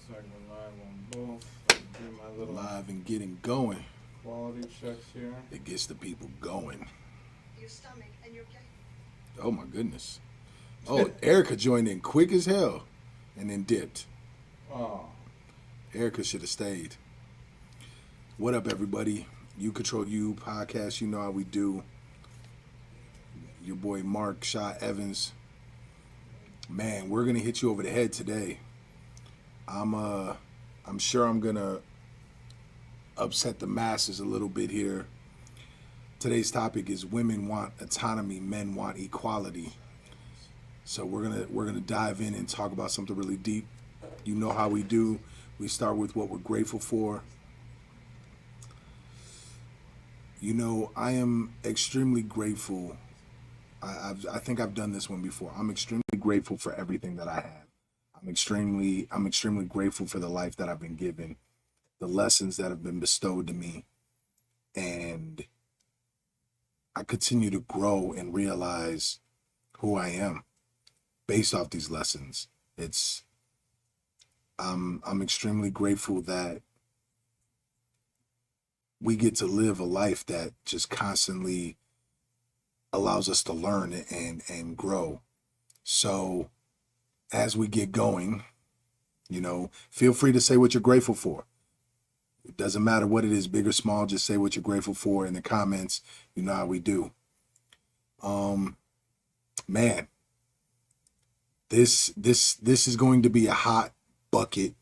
second live on both. Do my little Live and getting going. quality checks here. It gets the people going. Oh my goodness. Oh, Erica joined in quick as hell and then dipped. Oh, Erica should have stayed. What up, everybody? You Control You podcast. You know how we do. Your boy Mark Shaw Evans. Man, we're gonna hit you over the head today. I'm sure I'm gonna upset the masses a little bit here. Today's topic is women want autonomy, men want equality. So we're gonna dive in and talk about something really deep. You know how we do. We start with what we're grateful for. You know, I am extremely grateful. I think I've done this one before. I'm extremely grateful for everything that I have. I'm extremely grateful for the life that I've been given, the lessons that have been bestowed to me, and I continue to grow and realize who I am based off these lessons. It's I'm extremely grateful that we get to live a life that just constantly allows us to learn and grow. So as we get going, feel free to say what you're grateful for. It doesn't matter what it is, big or small, just say what you're grateful for in the comments. You know how we do. Man, this is going to be a hot bucket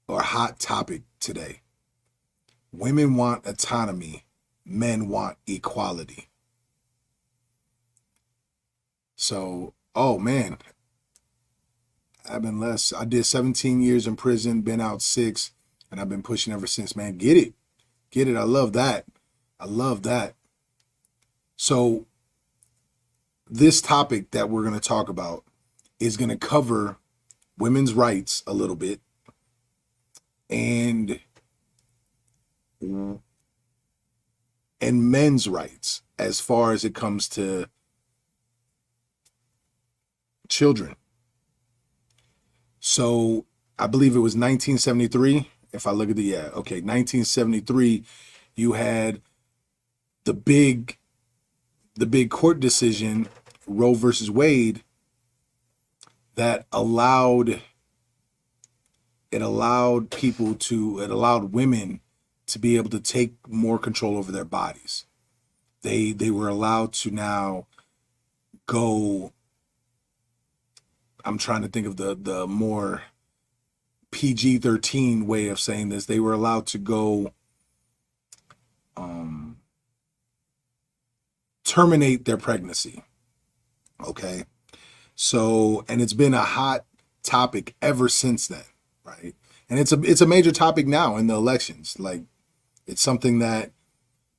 or hot topic today. Women want autonomy, men want equality. So, oh man, I did 17 years in prison, been out 6, and I've been pushing ever since, man. Get it. Get it. I love that. I love that. So, this topic that we're going to talk about is going to cover women's rights a little bit and men's rights as far as it comes to children. So I believe it was 1973. If I look at 1973, you had the big court decision, Roe versus Wade, that allowed women to be able to take more control over their bodies. They were allowed to now go. I'm trying to think of the more PG-13 way of saying this. They were allowed to go terminate their pregnancy. Okay. So, and it's been a hot topic ever since then, right? And it's a major topic now in the elections. Like, it's something that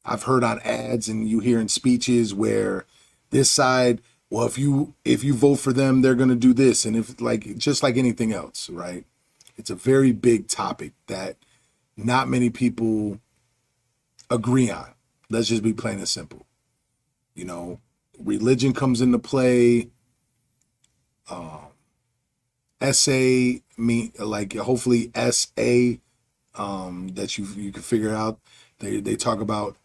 I've heard on ads and you hear in speeches where this side, well, if you vote for them, they're going to do this. And if just like anything else, right? It's a very big topic that not many people agree on. Let's just be plain and simple. Religion comes into play. SA hopefully SA that you can figure out. They talk about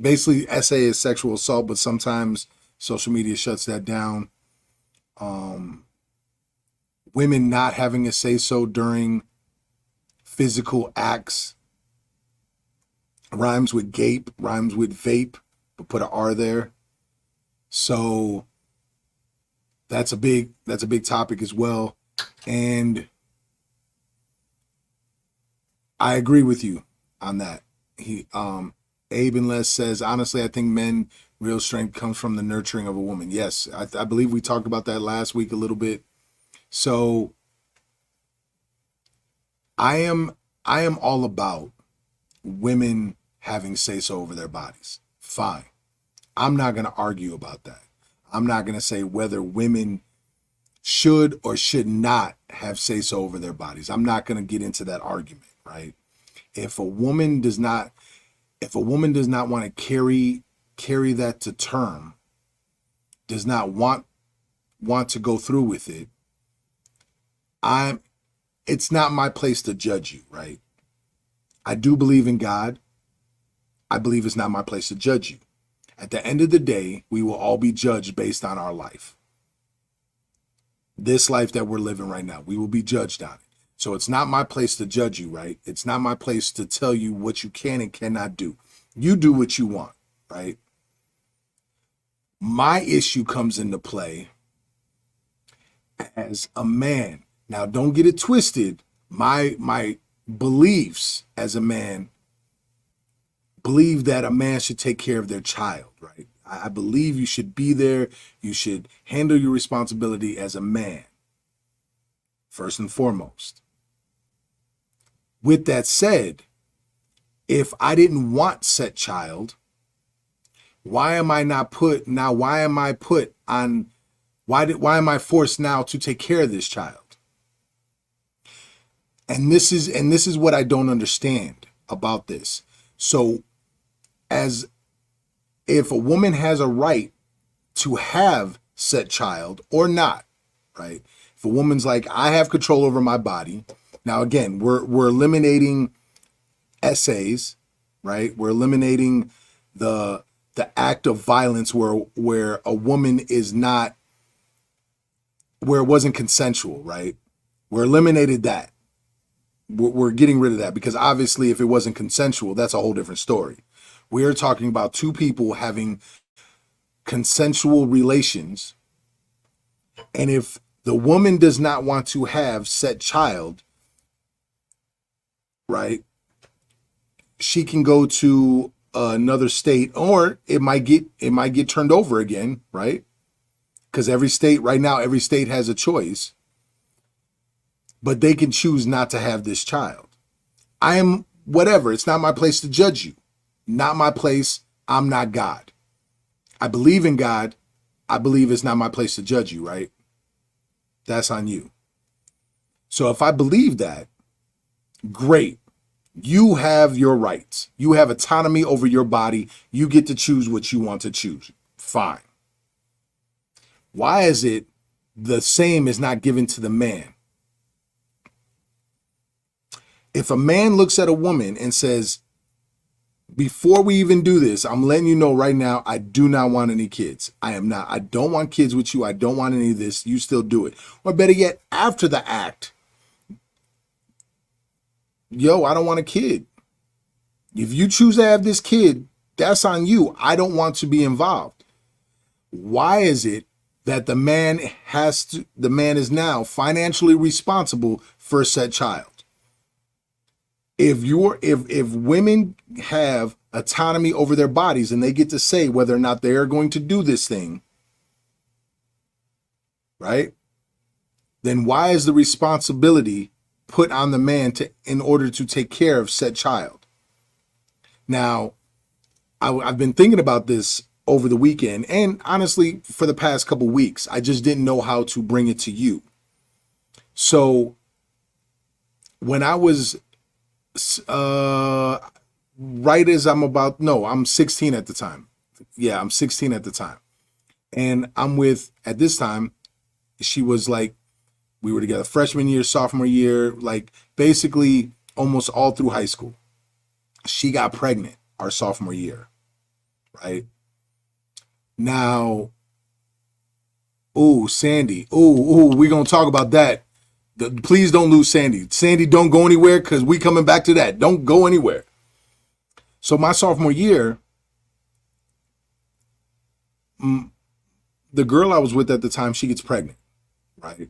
basically SA is sexual assault, but sometimes social media shuts that down. Women not having a say so during physical acts. Rhymes with gape, rhymes with vape, but put an R there. So that's a big topic as well. And I agree with you on that. Abe and Les says, honestly, I think men real strength comes from the nurturing of a woman. Yes, I believe we talked about that last week a little bit. So I am all about women having say so over their bodies. Fine. I'm not going to argue about that. I'm not going to say whether women should or should not have say so over their bodies. I'm not going to get into that argument, right? If a woman does not want to carry that to term, does not want to go through with it, it's not my place to judge you, right? I do believe in God. I believe it's not my place to judge you. At the end of the day, we will all be judged based on our life. This life that we're living right now, we will be judged on it. So it's not my place to judge you, right? It's not my place to tell you what you can and cannot do. You do what you want, right? My issue comes into play as a man. Now, don't get it twisted. My beliefs as a man believe that a man should take care of their child, right? I believe you should be there. You should handle your responsibility as a man, first and foremost. With that said, if I didn't want said child, why am I put on, why am I forced now to take care of this child? And this is what I don't understand about this. So as if a woman has a right to have said child or not, right? If a woman's like, I have control over my body. Now, again, we're eliminating essays, right? We're eliminating the act of violence where a woman is not, where it wasn't consensual, right? We're eliminated that. We're getting rid of that because obviously if it wasn't consensual, that's a whole different story. We are talking about two people having consensual relations. And if the woman does not want to have said child, right, she can go to another state, or it might get turned over again, right? Because every state has a choice, but they can choose not to have this child. I am whatever. It's not my place to judge you. Not my place. I'm not God. I believe in God. I believe it's not my place to judge you, right? That's on you. So if I believe that, great. You have your rights. You have autonomy over your body. You get to choose what you want to choose. Fine. Why is it the same is not given to the man? If a man looks at a woman and says, before we even do this, I'm letting you know right now, I do not want any kids. I don't want kids with you. I don't want any of this. You still do it. Or better yet, after the act, I don't want a kid. If you choose to have this kid, that's on you. I don't want to be involved. Why is it that the man is now financially responsible for said child? If women have autonomy over their bodies and they get to say whether or not they are going to do this thing, right? Then why is the responsibility put on the man in order to take care of said child? Now, I've been thinking about this over the weekend, and honestly, for the past couple weeks, I just didn't know how to bring it to you. So when I was I'm 16 at the time. Yeah, I'm 16 at the time. And at this time, she was like, we were together freshman year, sophomore year, like basically almost all through high school. She got pregnant our sophomore year, right? Now, Sandy. We're going to talk about that. Please don't lose Sandy. Sandy, don't go anywhere because we coming back to that. Don't go anywhere. So my sophomore year, the girl I was with at the time, she gets pregnant, right?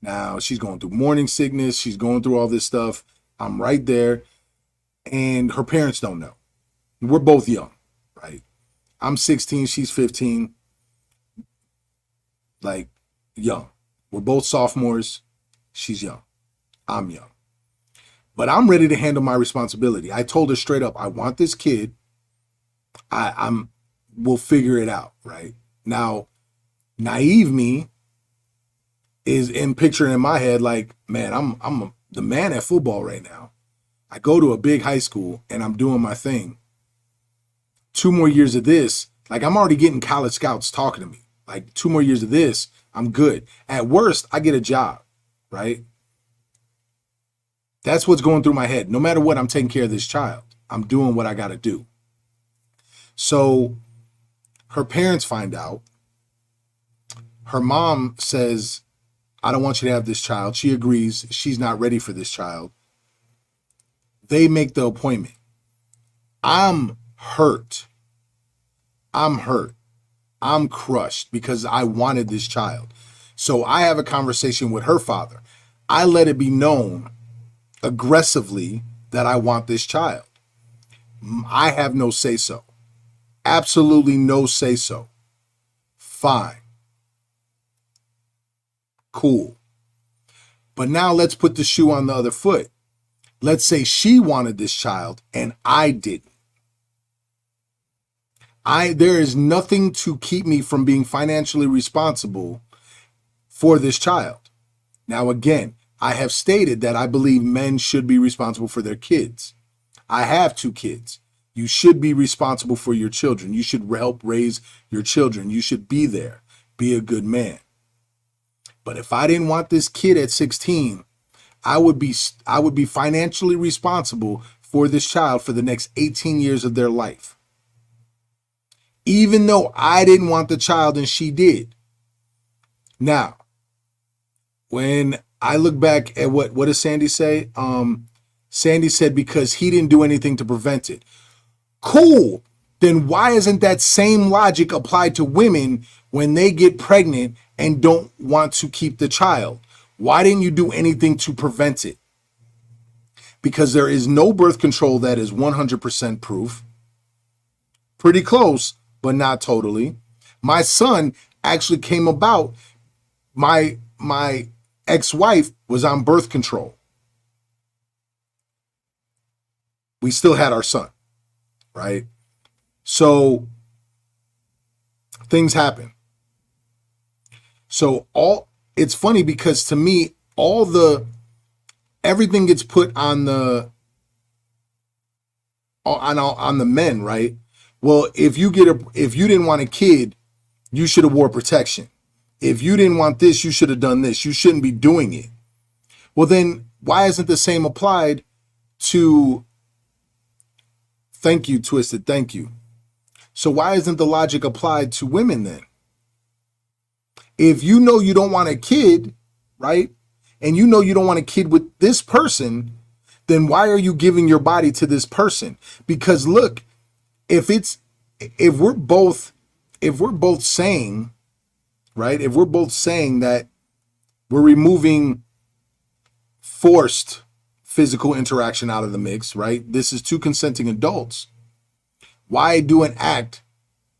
Now she's going through morning sickness. She's going through all this stuff. I'm right there. And her parents don't know. We're both young, right? I'm 16. She's 15. Like, young. We're both sophomores. She's young. I'm young. But I'm ready to handle my responsibility. I told her straight up, I want this kid. We'll figure it out, right? Now, naive me is in picturing in my head like, man, I'm the man at football right now. I go to a big high school and I'm doing my thing. 2 more years of this, like I'm already getting college scouts talking to me. Like 2 more years of this, I'm good. At worst, I get a job, right? That's what's going through my head. No matter what, I'm taking care of this child. I'm doing what I got to do. So her parents find out. Her mom says, I don't want you to have this child. She agrees. She's not ready for this child. They make the appointment. I'm hurt. I'm hurt. I'm crushed because I wanted this child. So I have a conversation with her father. I let it be known aggressively that I want this child. I have no say so. Absolutely no say so. Fine. Cool. But now let's put the shoe on the other foot. Let's say she wanted this child and I didn't. There is nothing to keep me from being financially responsible for this child. Now, again, I have stated that I believe men should be responsible for their kids. I have 2 kids. You should be responsible for your children. You should help raise your children. You should be there. Be a good man. But if I didn't want this kid at 16, I would be financially responsible for this child for the next 18 years of their life. Even though I didn't want the child and she did. Now, when I look back at what does Sandy say? Sandy said because he didn't do anything to prevent it. Cool. Then why isn't that same logic applied to women when they get pregnant and don't want to keep the child? Why didn't you do anything to prevent it? Because there is no birth control that is 100% proof. Pretty close, but not totally. My son actually came about. My ex-wife was on birth control. We still had our son, right? So things happen. So it's funny because to me, everything gets put on the men, right? Well, if you didn't want a kid, you should have wore protection. If you didn't want this, you should have done this. You shouldn't be doing it. Well, then why isn't the same applied to, thank you, Twisted, thank you. So why isn't the logic applied to women then? If you know you don't want a kid, right? And you know you don't want a kid with this person, then why are you giving your body to this person? Because look, if we're both saying, right? If we're both saying that we're removing forced physical interaction out of the mix, right? This is 2 consenting adults. Why do an act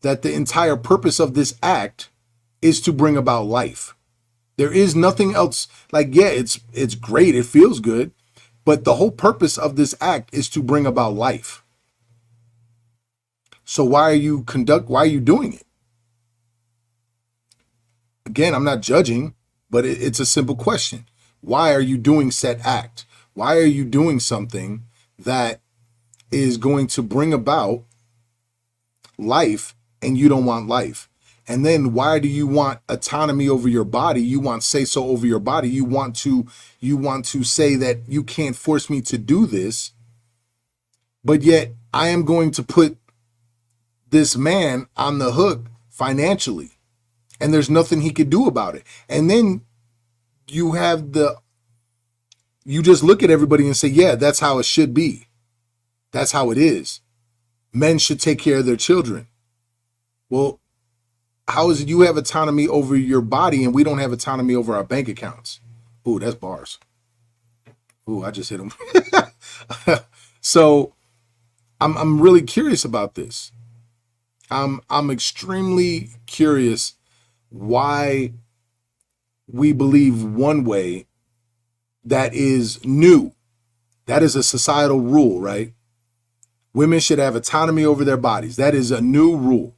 that the entire purpose of this act is to bring about life? There is nothing else. Like, yeah, it's great. It feels good. But the whole purpose of this act is to bring about life. So why are you doing it? Again, I'm not judging, but it's a simple question. Why are you doing said act? Why are you doing something that is going to bring about life and you don't want life? And then why do you want autonomy over your body? You want say so over your body. You want to say that you can't force me to do this, but yet I am going to put this man on the hook financially. And there's nothing he could do about it. And then you just look at everybody and say, yeah, that's how it should be. That's how it is. Men should take care of their children. Well, how is it you have autonomy over your body and we don't have autonomy over our bank accounts? Ooh, that's bars. Ooh, I just hit him. So I'm really curious about this. I'm extremely curious why we believe one way that is new. That is a societal rule, right? Women should have autonomy over their bodies. That is a new rule.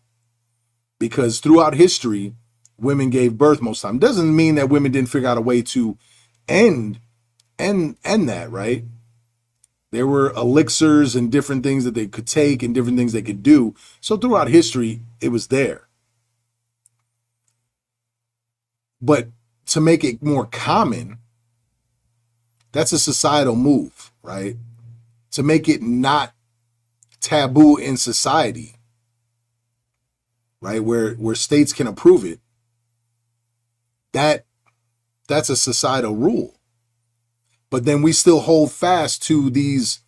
Because throughout history, women gave birth most of the time. Doesn't mean that women didn't figure out a way to end that, right? There were elixirs and different things that they could take and different things they could do. So throughout history, it was there. But to make it more common, That's a societal move, right? To make it not taboo in society, right? Where states can approve it. That's a societal rule. But then we still hold fast to these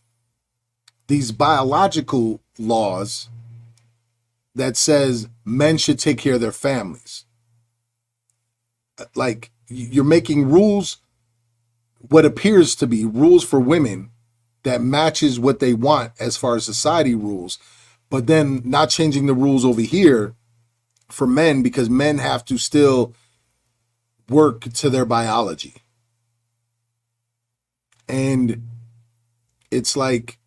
biological laws that says men should take care of their families. Like, you're making rules, what appears to be rules for women that matches what they want as far as society rules, but then not changing the rules over here for men because men have to still work to their biology. And it's like,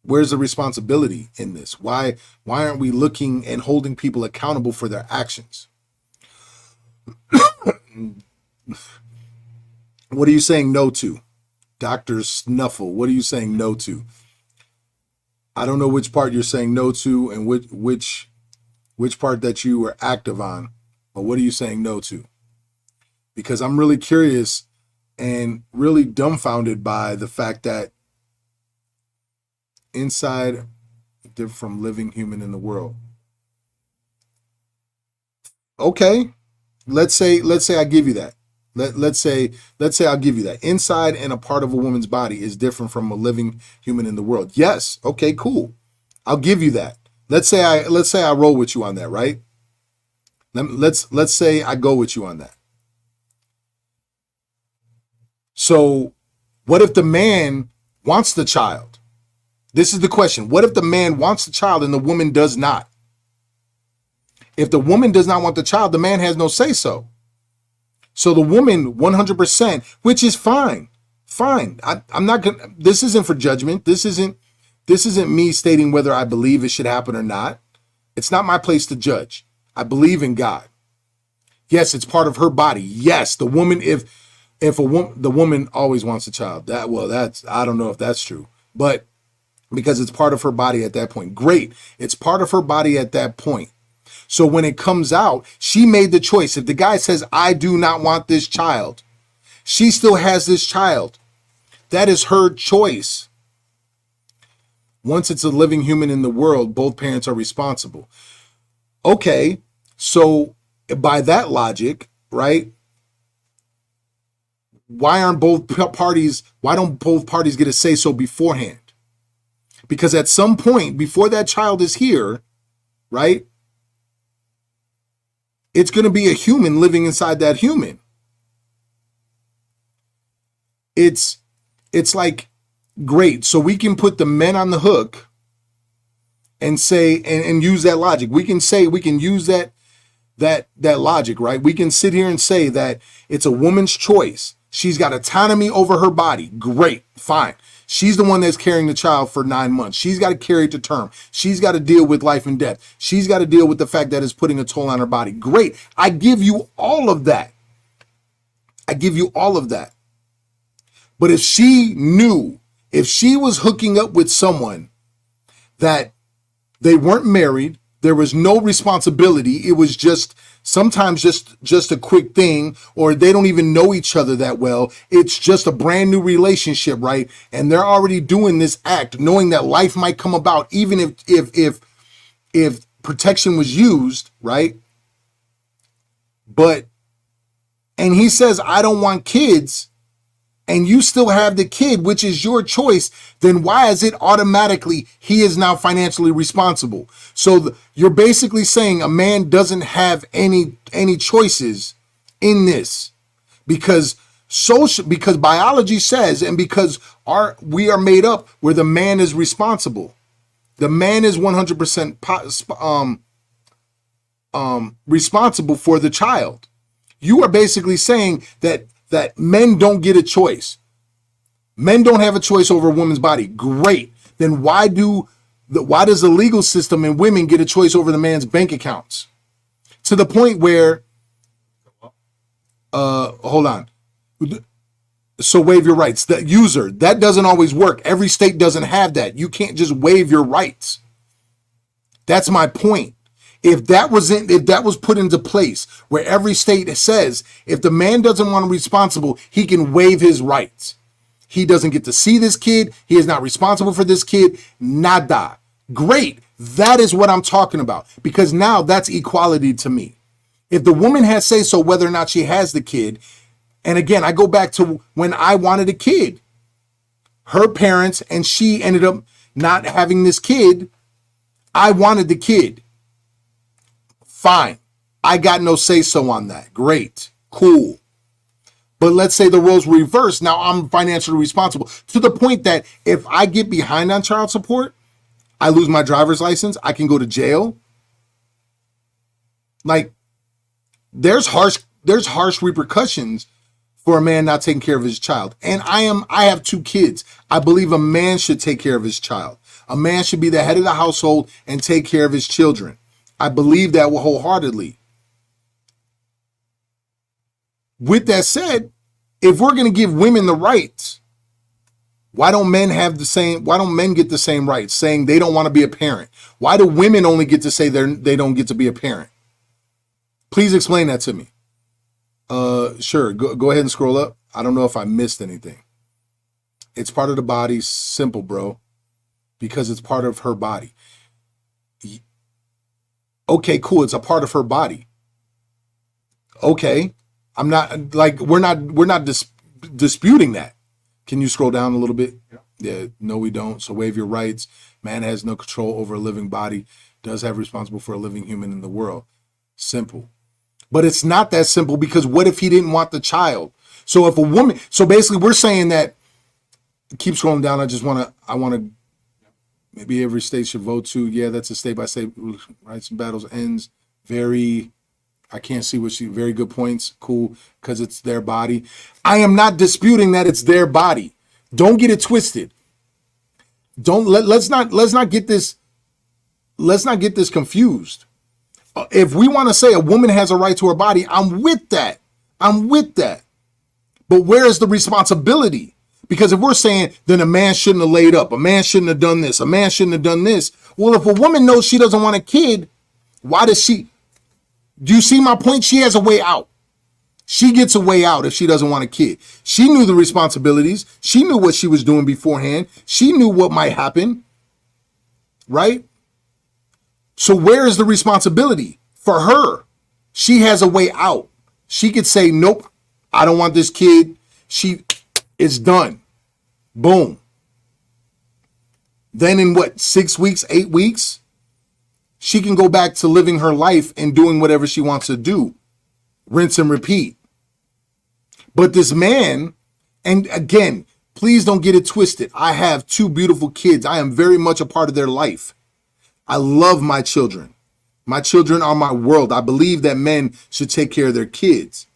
where's the responsibility in this? Why aren't we looking and holding people accountable for their actions? What are you saying no to? Dr. Snuffle, what are you saying no to? I don't know which part you're saying no to and which part that you were active on, but what are you saying no to? Because I'm really curious and really dumbfounded by the fact that inside, different from living human in the world. Okay, let's say I give you that. Let's say I'll give you that. Inside and a part of a woman's body is different from a living human in the world. Yes. Okay, cool. I'll give you that. Let's say I roll with you on that, right? Let's say I go with you on that. So what if the man wants the child? This is the question. What if the man wants the child and the woman does not? If the woman does not want the child, the man has no say so. So the woman 100%, which is fine. I'm not going to, this isn't for judgment. This isn't me stating whether I believe it should happen or not. It's not my place to judge. I believe in God. Yes, it's part of her body. Yes, the woman, the woman always wants a child. That's I don't know if that's true, but because it's part of her body at that point. Great. It's part of her body at that point. So when it comes out, she made the choice. If the guy says, I do not want this child, she still has this child. That is her choice. Once it's a living human in the world, both parents are responsible. Okay, so by that logic, right? Why don't both parties get a say so beforehand? Because at some point before that child is here, right? It's going to be a human living inside that human. It's like, great. So we can put the men on the hook and say, and use that logic. We can use that logic, right? We can sit here and say that it's a woman's choice. She's got autonomy over her body. Great. Fine. She's the one that's carrying the child for 9 months. She's got to carry it to term. She's got to deal with life and death. She's got to deal with the fact that it's putting a toll on her body. Great. I give you all of that. But if she was hooking up with someone that they weren't married, there was no responsibility, it was just sometimes just a quick thing, or they don't even know each other that well. It's just a brand new relationship, right? And they're already doing this act, knowing that life might come about, even if protection was used, right? And he says, I don't want kids, and you still have the kid, which is your choice, then why is it automatically he is now financially responsible? So you're basically saying a man doesn't have any choices in this because biology says, and because we are made up where the man is responsible. The man is 100% responsible for the child. You are basically saying that men don't get a choice. Men don't have a choice over a woman's body. Great. Then why does the legal system and women get a choice over the man's bank accounts? To the point where, hold on. So waive your rights. That doesn't always work. Every state doesn't have that. You can't just waive your rights. That's my point. If that was put into place where every state says if the man doesn't want to be responsible, he can waive his rights. He doesn't get to see this kid. He is not responsible for this kid. Nada. Great. That is what I'm talking about, because now that's equality to me. If the woman has say so whether or not she has the kid, and again, I go back to when I wanted a kid. Her parents and she ended up not having this kid. I wanted the kid. Fine. I got no say so on that. Great. Cool. But let's say the roles were reversed. Now I'm financially responsible to the point that if I get behind on child support, I lose my driver's license, I can go to jail. Like, there's harsh repercussions for a man not taking care of his child. And I have 2 kids. I believe a man should take care of his child. A man should be the head of the household and take care of his children. I believe that wholeheartedly. With that said, if we're going to give women the rights, why don't men get the same rights, saying they don't want to be a parent? Why do women only get to say they don't get to be a parent? Please explain that to me. Sure. Go ahead and scroll up. I don't know if I missed anything. It's part of the body. Simple, bro. Because it's part of her body. Okay, cool. It's a part of her body. Okay. I'm not like, we're not disputing that. Can you scroll down a little bit? Yeah. No, we don't. So waive your rights. Man has no control over a living body, does have responsible for a living human in the world. Simple. But it's not that simple, because what if he didn't want the child? So if a woman, so basically we're saying that, keep scrolling down. I want to, maybe every state should vote to, yeah, that's a state by state rights and battles ends. I can't see very good points. Cool. Because it's their body. I am not disputing that it's their body. Don't get it twisted. Let's not get this confused. If we want to say a woman has a right to her body, I'm with that. But where is the responsibility? Because if we're saying then a man shouldn't have laid up, a man shouldn't have done this, a man shouldn't have done this. Well, if a woman knows she doesn't want a kid, why does she? Do you see my point? She has a way out. She gets a way out if she doesn't want a kid. She knew the responsibilities. She knew what she was doing beforehand. She knew what might happen. Right? So where is the responsibility for her? She has a way out. She could say, nope, I don't want this kid. It's done. Boom. Then in 6 weeks, 8 weeks, she can go back to living her life and doing whatever she wants to do. Rinse and repeat. But this man, and again, please don't get it twisted. I have 2 beautiful kids. I am very much a part of their life. I love my children. My children are my world. I believe that men should take care of their kids.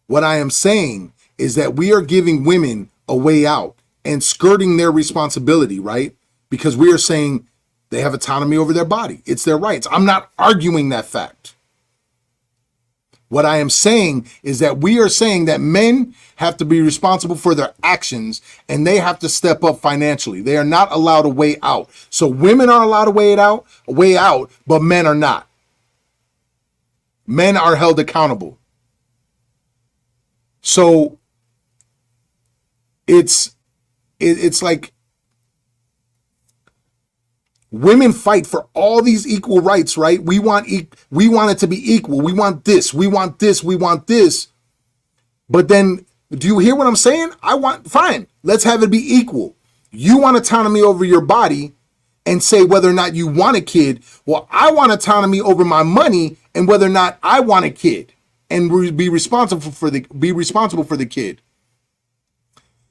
What I am saying is that we are giving women a way out and skirting their responsibility, right? Because we are saying they have autonomy over their body. It's their rights. I'm not arguing that fact. What I am saying is that we are saying that men have to be responsible for their actions and they have to step up financially. They are not allowed a way out. So women are allowed a way out, but men are not. Men are held accountable. So it's like women fight for all these equal rights, right? We want it to be equal. We want this. We want this. We want this. But then, do you hear what I'm saying? Fine. Let's have it be equal. You want autonomy over your body and say whether or not you want a kid. Well, I want autonomy over my money and whether or not I want a kid and be responsible for the kid.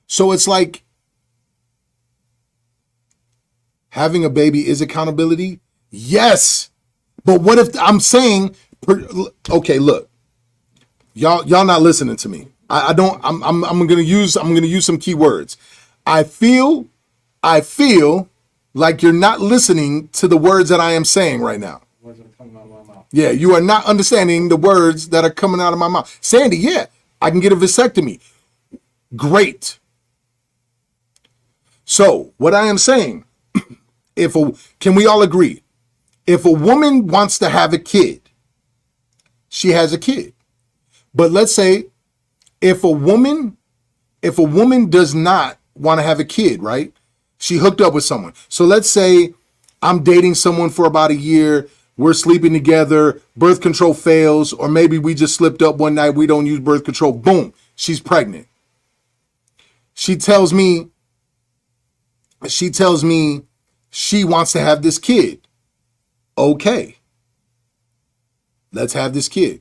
So it's like, having a baby is accountability? Yes. But what if I'm saying, okay, look, y'all not listening to me. I'm going to use some key words. I feel like you're not listening to the words that I am saying right now. Words are coming out of my mouth. Yeah, you are not understanding the words that are coming out of my mouth. Sandy, yeah, I can get a vasectomy. Great. So what I am saying, can we all agree? If a woman wants to have a kid, she has a kid. But let's say if a woman does not want to have a kid, right? She hooked up with someone. So let's say I'm dating someone for about a year. We're sleeping together. Birth control fails. Or maybe we just slipped up one night. We don't use birth control. Boom. She's pregnant. She tells me she wants to have this kid. Okay. Let's have this kid.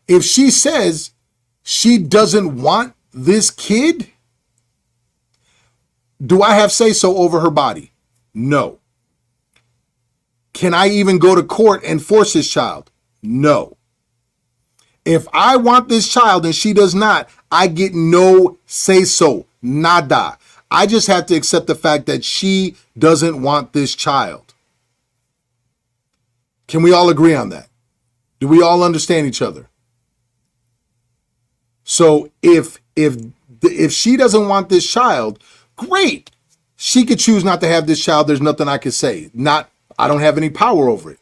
If she says she doesn't want this kid, do I have say so over her body? No. Can I even go to court and force this child? No. If I want this child and she does not, I get no say so. Nada. I just have to accept the fact that she doesn't want this child. Can we all agree on that? Do we all understand each other? So if she doesn't want this child, great. She could choose not to have this child. There's nothing I could say. I don't have any power over it.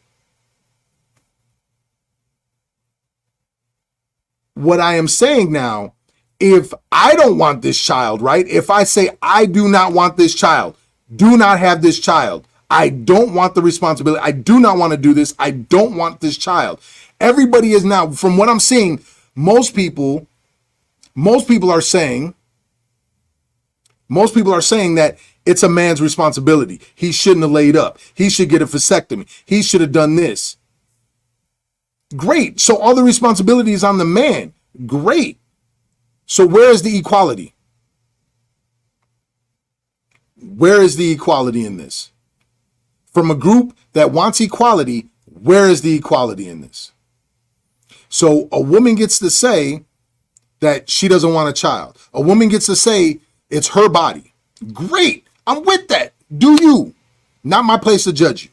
What I am saying now, if I don't want this child, right? If I say I do not want this child, do not have this child. I don't want the responsibility. I do not want to do this. I don't want this child. Everybody is now, from what I'm seeing, most people are saying that it's a man's responsibility. He shouldn't have laid up. He should get a vasectomy. He should have done this. Great. So all the responsibility is on the man. Great. So where is the equality? Where is the equality in this? From a group that wants equality, where is the equality in this? So a woman gets to say that she doesn't want a child. A woman gets to say it's her body. Great. I'm with that. Do you. Not my place to judge you.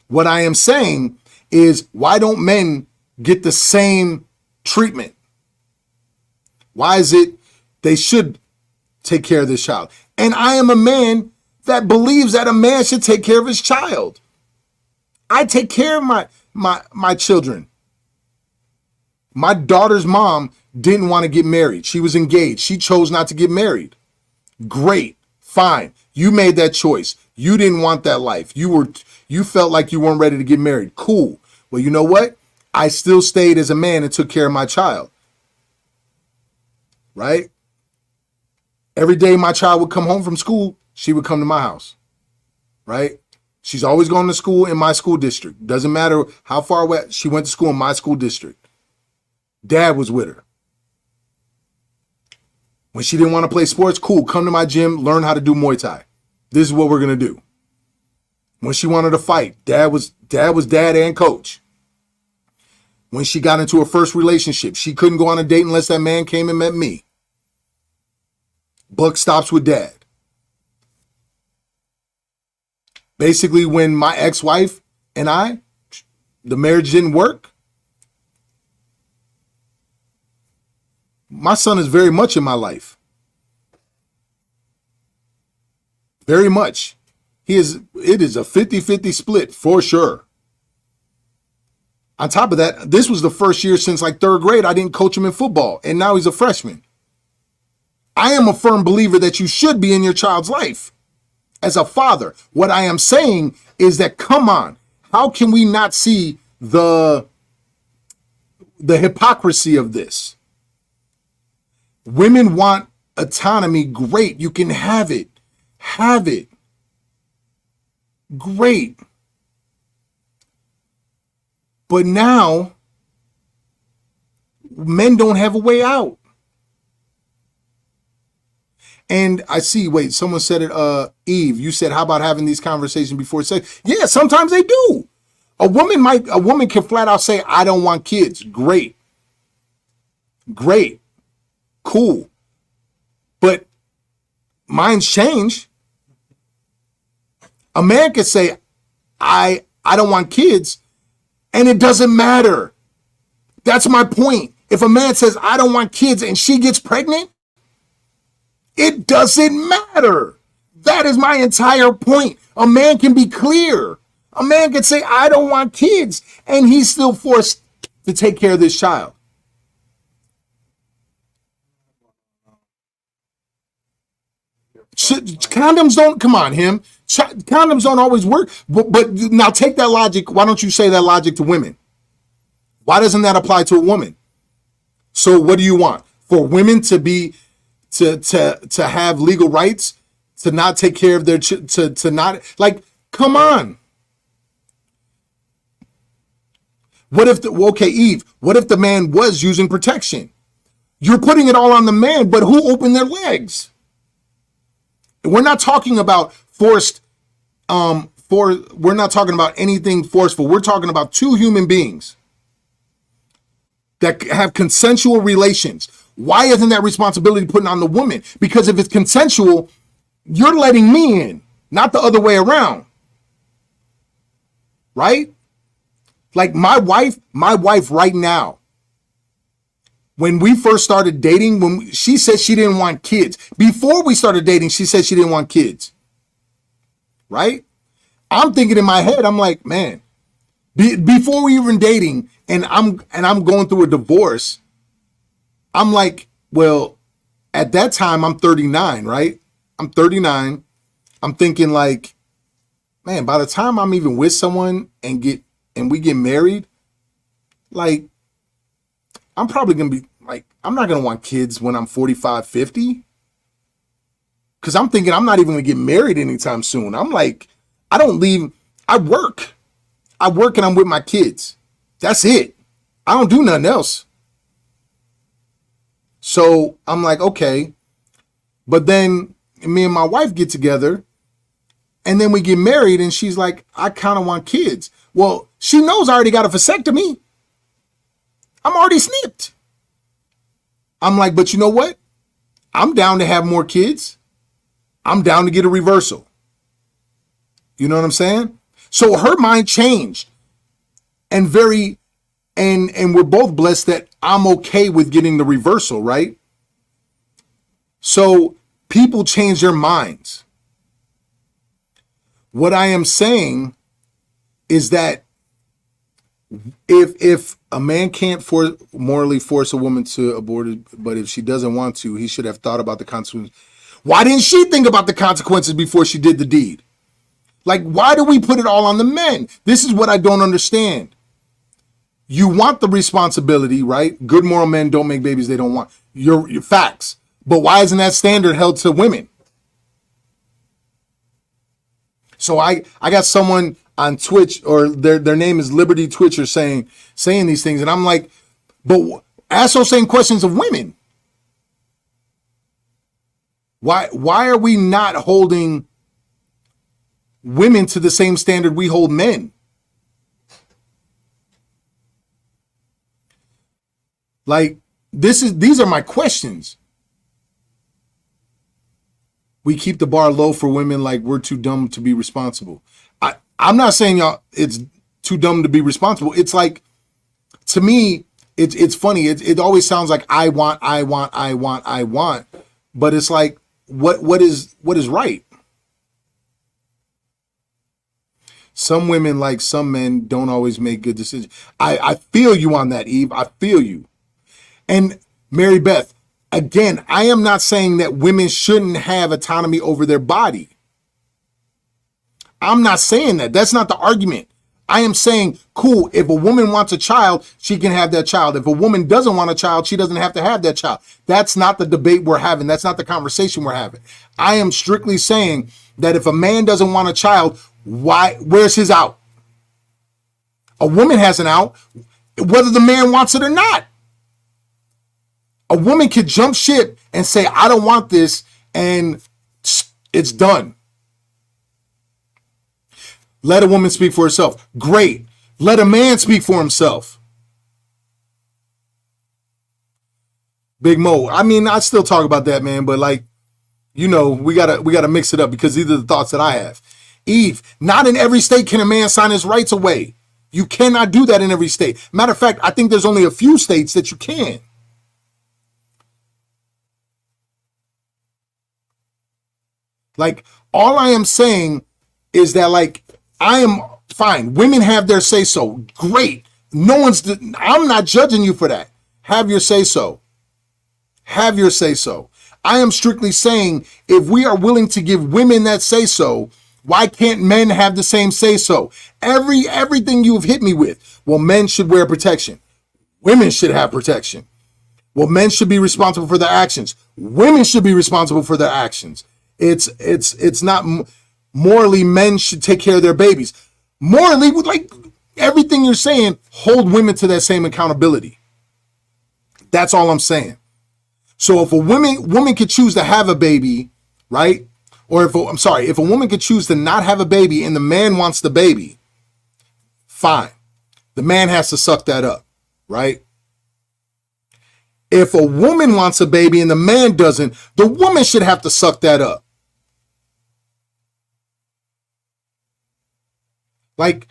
What I am saying is, why don't men get the same treatment? Why is it they should take care of this child? And I am a man that believes that a man should take care of his child. I take care of my children. My daughter's mom didn't want to get married. She was engaged. She chose not to get married. Great. Fine. You made that choice. You didn't want that life. You felt like you weren't ready to get married. Cool. Well, you know what? I still stayed as a man and took care of my child. Right? Every day my child would come home from school, she would come to my house. Right? She's always going to school in my school district. Doesn't matter how far away. She went to school in my school district. Dad was with her. When she didn't want to play sports, cool, come to my gym, learn how to do Muay Thai. This is what we're going to do. When she wanted to fight, dad was dad and coach. When she got into her first relationship, she couldn't go on a date unless that man came and met me. Buck stops with dad. Basically, when my ex-wife and the marriage didn't work, my son is very much in my life. Very much. It is a 50-50 split for sure. On top of that, this was the first year since like third grade I didn't coach him in football, and now he's a freshman. I am a firm believer that you should be in your child's life as a father. What I am saying is that, come on, how can we not see the hypocrisy of this? Women want autonomy. Great. You can have it. Have it. Great. But now, men don't have a way out. And I see, wait, someone said it, Eve, you said, how about having these conversations before sex? Yeah, sometimes they do. A woman can flat out say, I don't want kids. Great. Great. Cool. But minds change. A man could say, I don't want kids, and it doesn't matter. That's my point. If a man says, I don't want kids, and she gets pregnant, it doesn't matter. That is my entire point. A man can be clear. A man can say, I don't want kids, and he's still forced to take care of this child. Condoms don't, come on, him. Condoms don't always work. But now take that logic. Why don't you say that logic to women? Why doesn't that apply to a woman? So what do you want? For women to be, to have legal rights, to not take care of their, to not, like, come on. What if, okay, Eve, what if the man was using protection? You're putting it all on the man, but who opened their legs? We're not talking about forced, we're not talking about anything forceful. We're talking about two human beings that have consensual relations. Why isn't that responsibility put on the woman? Because if it's consensual, you're letting me in, not the other way around. Right? Like my wife right now, when we first started dating, she said she didn't want kids. Before we started dating, she said she didn't want kids. Right? I'm thinking in my head, I'm like, man, before we even dating, and I'm going through a divorce, I'm like, well, at that time I'm 39, right? I'm 39. I'm thinking like, man, by the time I'm even with someone and we get married, like, I'm probably going to be like, I'm not going to want kids when I'm 45, 50. Because I'm thinking I'm not even going to get married anytime soon. I'm like, I don't leave. I work and I'm with my kids. That's it. I don't do nothing else. So I'm like, okay. But then me and my wife get together and then we get married and she's like, I kind of want kids. Well, she knows I already got a vasectomy. I'm already snipped. I'm like, but you know what? I'm down to have more kids. I'm down to get a reversal. You know what I'm saying? So her mind changed and we're both blessed that I'm okay with getting the reversal, right? So people change their minds. What I am saying is that if a man can't morally force a woman to abort it, but if she doesn't want to, he should have thought about the consequences. Why didn't she think about the consequences before she did the deed? Like, why do we put it all on the men? This is what I don't understand. You want the responsibility, right? Good moral men don't make babies they don't want. Your facts. But why isn't that standard held to women? So I got someone on Twitch, or their name is Liberty Twitcher, saying these things, and I'm like, but ask those same questions of women. Why are we not holding women to the same standard we hold men? Like, these are my questions. We keep the bar low for women like we're too dumb to be responsible. I'm not saying y'all it's too dumb to be responsible. It's like, to me, it's funny. It always sounds like I want. But it's like, what is right? Some women, like some men, don't always make good decisions. I feel you on that, Eve. I feel you. And Mary Beth, again, I am not saying that women shouldn't have autonomy over their body. I'm not saying that. That's not the argument. I am saying, cool, if a woman wants a child, she can have that child. If a woman doesn't want a child, she doesn't have to have that child. That's not the debate we're having. That's not the conversation we're having. I am strictly saying that if a man doesn't want a child, where's his out? A woman has an out, whether the man wants it or not. A woman could jump ship and say, I don't want this, and it's done. Let a woman speak for herself. Great. Let a man speak for himself. Big Mo. I mean, I still talk about that, man, but like, you know, we gotta mix it up because these are the thoughts that I have. Eve, not in every state can a man sign his rights away. You cannot do that in every state. Matter of fact, I think there's only a few states that you can. Like, All I am saying is that, like, I am fine. Women have their say so. Great. I'm not judging you for that. Have your say so. Have your say so. I am strictly saying, if we are willing to give women that say so, why can't men have the same say so? Everything you've hit me with. Well, men should wear protection. Women should have protection. Well, men should be responsible for their actions. Women should be responsible for their actions. It's not morally men should take care of their babies. Morally, like everything you're saying, hold women to that same accountability. That's all I'm saying. So if a woman could choose to have a baby, right? Or if a woman could choose to not have a baby and the man wants the baby, fine. The man has to suck that up, right? If a woman wants a baby and the man doesn't, the woman should have to suck that up. Like,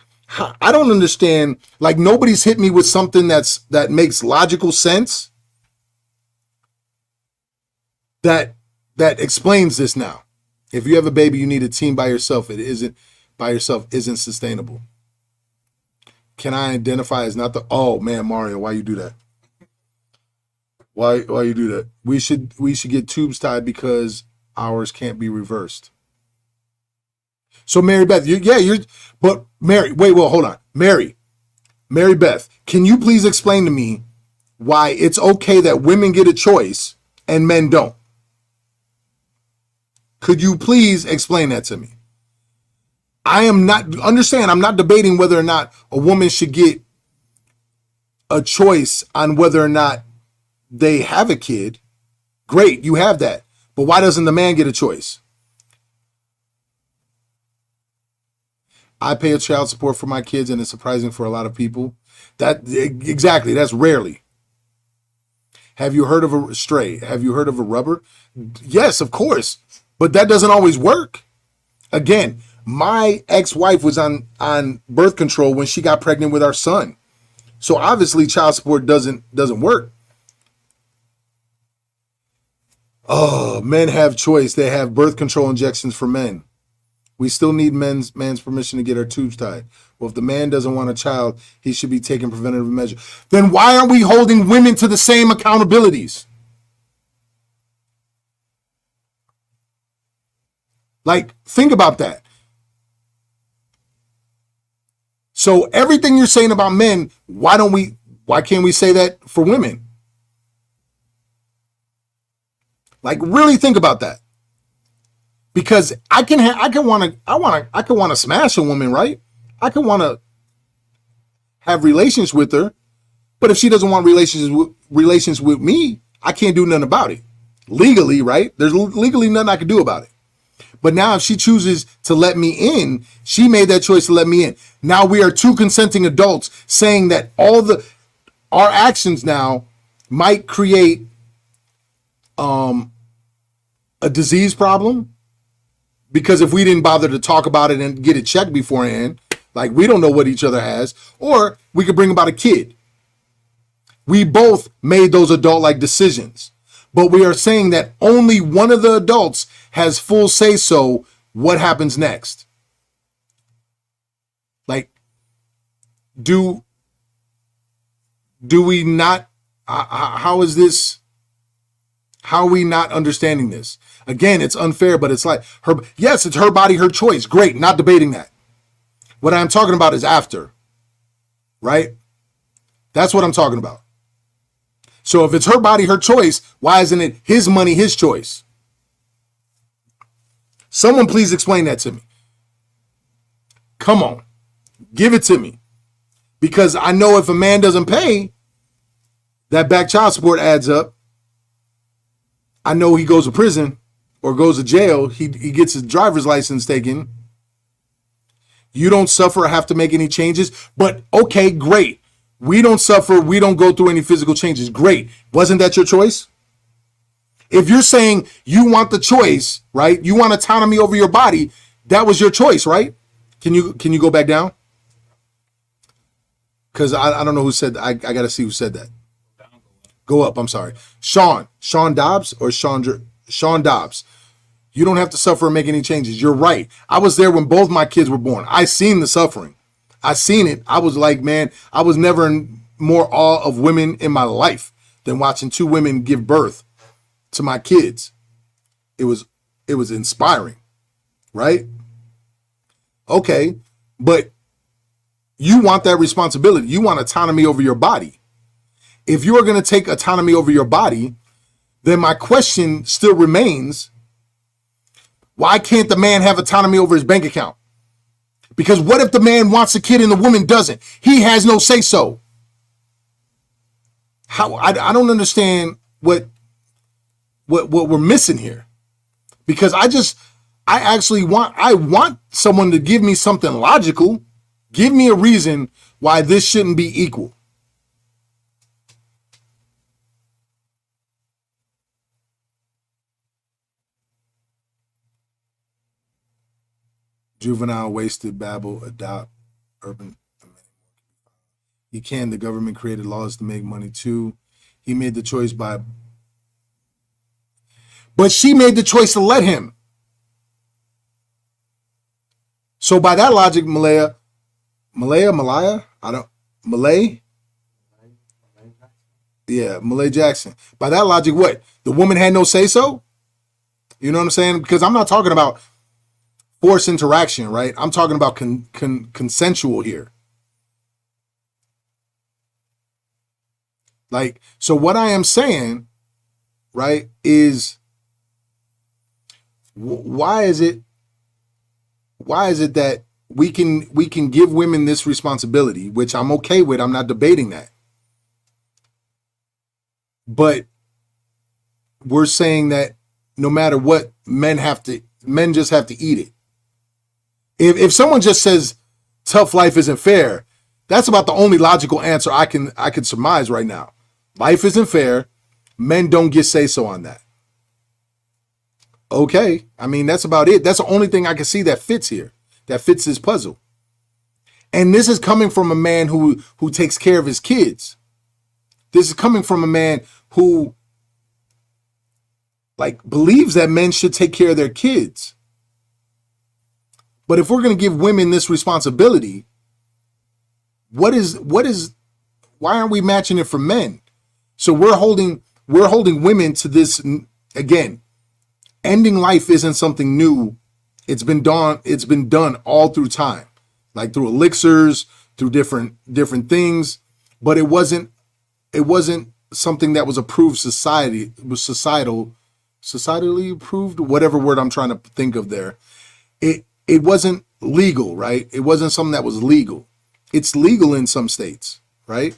I don't understand. Like, nobody's hit me with something that makes logical sense that explains this now. If you have a baby, you need a team by yourself. Isn't sustainable. Can I identify as not the, oh man, Mario, why you do that? Why you do that? We should get tubes tied because ours can't be reversed. So Mary Beth, but Mary, wait, well, hold on. Mary Beth, can you please explain to me why it's okay that women get a choice and men don't? Could you please explain that to me? I'm not debating whether or not a woman should get a choice on whether or not they have a kid. Great, you have that. But why doesn't the man get a choice? I pay a child support for my kids, and it's surprising for a lot of people. Exactly, that's rarely. Have you heard of a stray? Have you heard of a rubber? Yes, of course. But that doesn't always work. Again, my ex-wife was on birth control when she got pregnant with our son. So obviously child support doesn't work. Oh, men have choice. They have birth control injections for men. We still need man's permission to get our tubes tied. Well, if the man doesn't want a child, he should be taking preventative measures. Then why aren't we holding women to the same accountabilities? Like, think about that. So everything you're saying about men, why can't we say that for women? Like, really think about that. Because I can want to smash a woman, right? I can want to have relations with her, but if she doesn't want relations with me, I can't do nothing about it. Legally, right? There's legally nothing I can do about it. But now if she chooses to let me in, she made that choice to let me in. Now we are two consenting adults saying that our actions now might create a disease problem, because if we didn't bother to talk about it and get it checked beforehand, like we don't know what each other has, or we could bring about a kid. We both made those adult-like decisions, but we are saying that only one of the adults has full say-so what happens next. Like, do we not, how is this, how are we not understanding this? Again, it's unfair, but it's like, yes, it's her body, her choice. Great, not debating that. What I'm talking about is after, right? That's what I'm talking about. So if it's her body, her choice, why isn't it his money, his choice? Someone please explain that to me. Come on, give it to me. Because I know if a man doesn't pay, that back child support adds up. I know he goes to prison or goes to jail. He gets his driver's license taken. You don't suffer or have to make any changes. But okay, great. We don't suffer. We don't go through any physical changes. Great. Wasn't that your choice? If you're saying you want the choice, right? You want autonomy over your body. That was your choice, right? Can you go back down? Because I don't know who said that. I got to see who said that. Go up. I'm sorry. Sean Dobbs or Sean Dobbs. You don't have to suffer and make any changes. You're right. I was there when both my kids were born. I seen the suffering. I seen it. I was like, man, I was never in more awe of women in my life than watching two women give birth to my kids. It was inspiring, right? Okay, but you want that responsibility. You want autonomy over your body. If you are going to take autonomy over your body, then my question still remains, why can't the man have autonomy over his bank account? Because what if the man wants a kid and the woman doesn't? He has no say so. How I don't understand what we're missing here. Because I want someone to give me something logical. Give me a reason why this shouldn't be equal. Juvenile, wasted, babble, adopt, urban. He can. The government created laws to make money too. He made the choice but she made the choice to let him. So by that logic, Malaya, Malay Jackson. By that logic, what? The woman had no say so? You know what I'm saying? Because I'm not talking about forced interaction, right? I'm talking about consensual here. Like, so what I am saying, right, is why is it that we can give women this responsibility, which I'm okay with. I'm not debating that. But we're saying that no matter what, men just have to eat it. If someone just says tough life isn't fair, that's about the only logical answer I can surmise right now. Life isn't fair. Men don't get say so on that. Okay. I mean, that's about it. That's the only thing I can see that fits here, that fits this puzzle. And this is coming from a man who takes care of his kids. This is coming from a man who believes that men should take care of their kids. But if we're going to give women this responsibility, why aren't we matching it for men? So we're holding women to this again. Ending life isn't something new. It's been done all through time, like through elixirs, through different things, but it wasn't something that was approved societally approved, whatever word I'm trying to think of there. It wasn't legal, right? It wasn't something that was legal. It's legal in some states, right?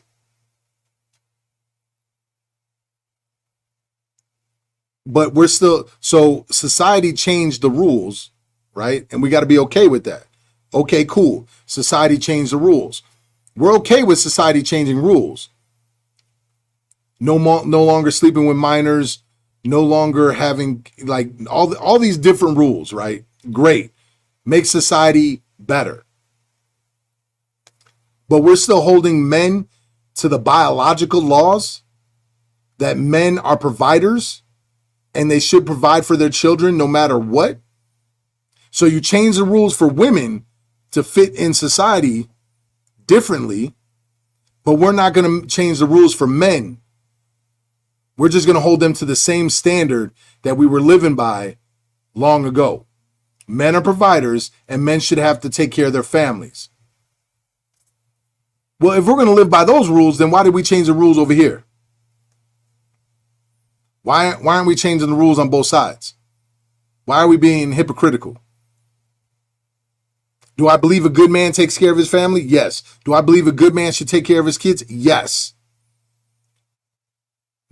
But we're still, so society changed the rules, right? And we got to be okay with that. Okay, cool. Society changed the rules. We're okay with society changing rules. No longer sleeping with minors, no longer having all these different rules, right? Great. Make society better. But we're still holding men to the biological laws that men are providers and they should provide for their children no matter what. So you change the rules for women to fit in society differently, but we're not going to change the rules for men. We're just going to hold them to the same standard that we were living by long ago. Men are providers and men should have to take care of their families. Well, if we're going to live by those rules, then why did we change the rules over here? Why aren't we changing the rules on both sides? Why are we being hypocritical? Do I believe a good man takes care of his family? Yes. Do I believe a good man should take care of his kids? Yes.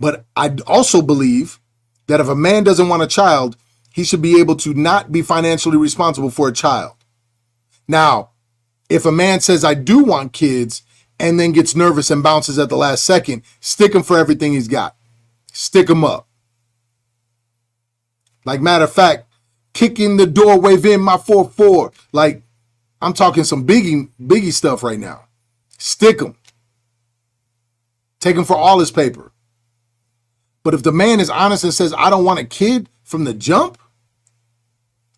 But I also believe that if a man doesn't want a child, he should be able to not be financially responsible for a child. Now, if a man says, I do want kids, and then gets nervous and bounces at the last second, stick him for everything he's got. Stick him up. Like, matter of fact, kick in the door, wave in my 4-4. Like, I'm talking some biggie stuff right now. Stick him. Take him for all his paper. But if the man is honest and says, I don't want a kid from the jump,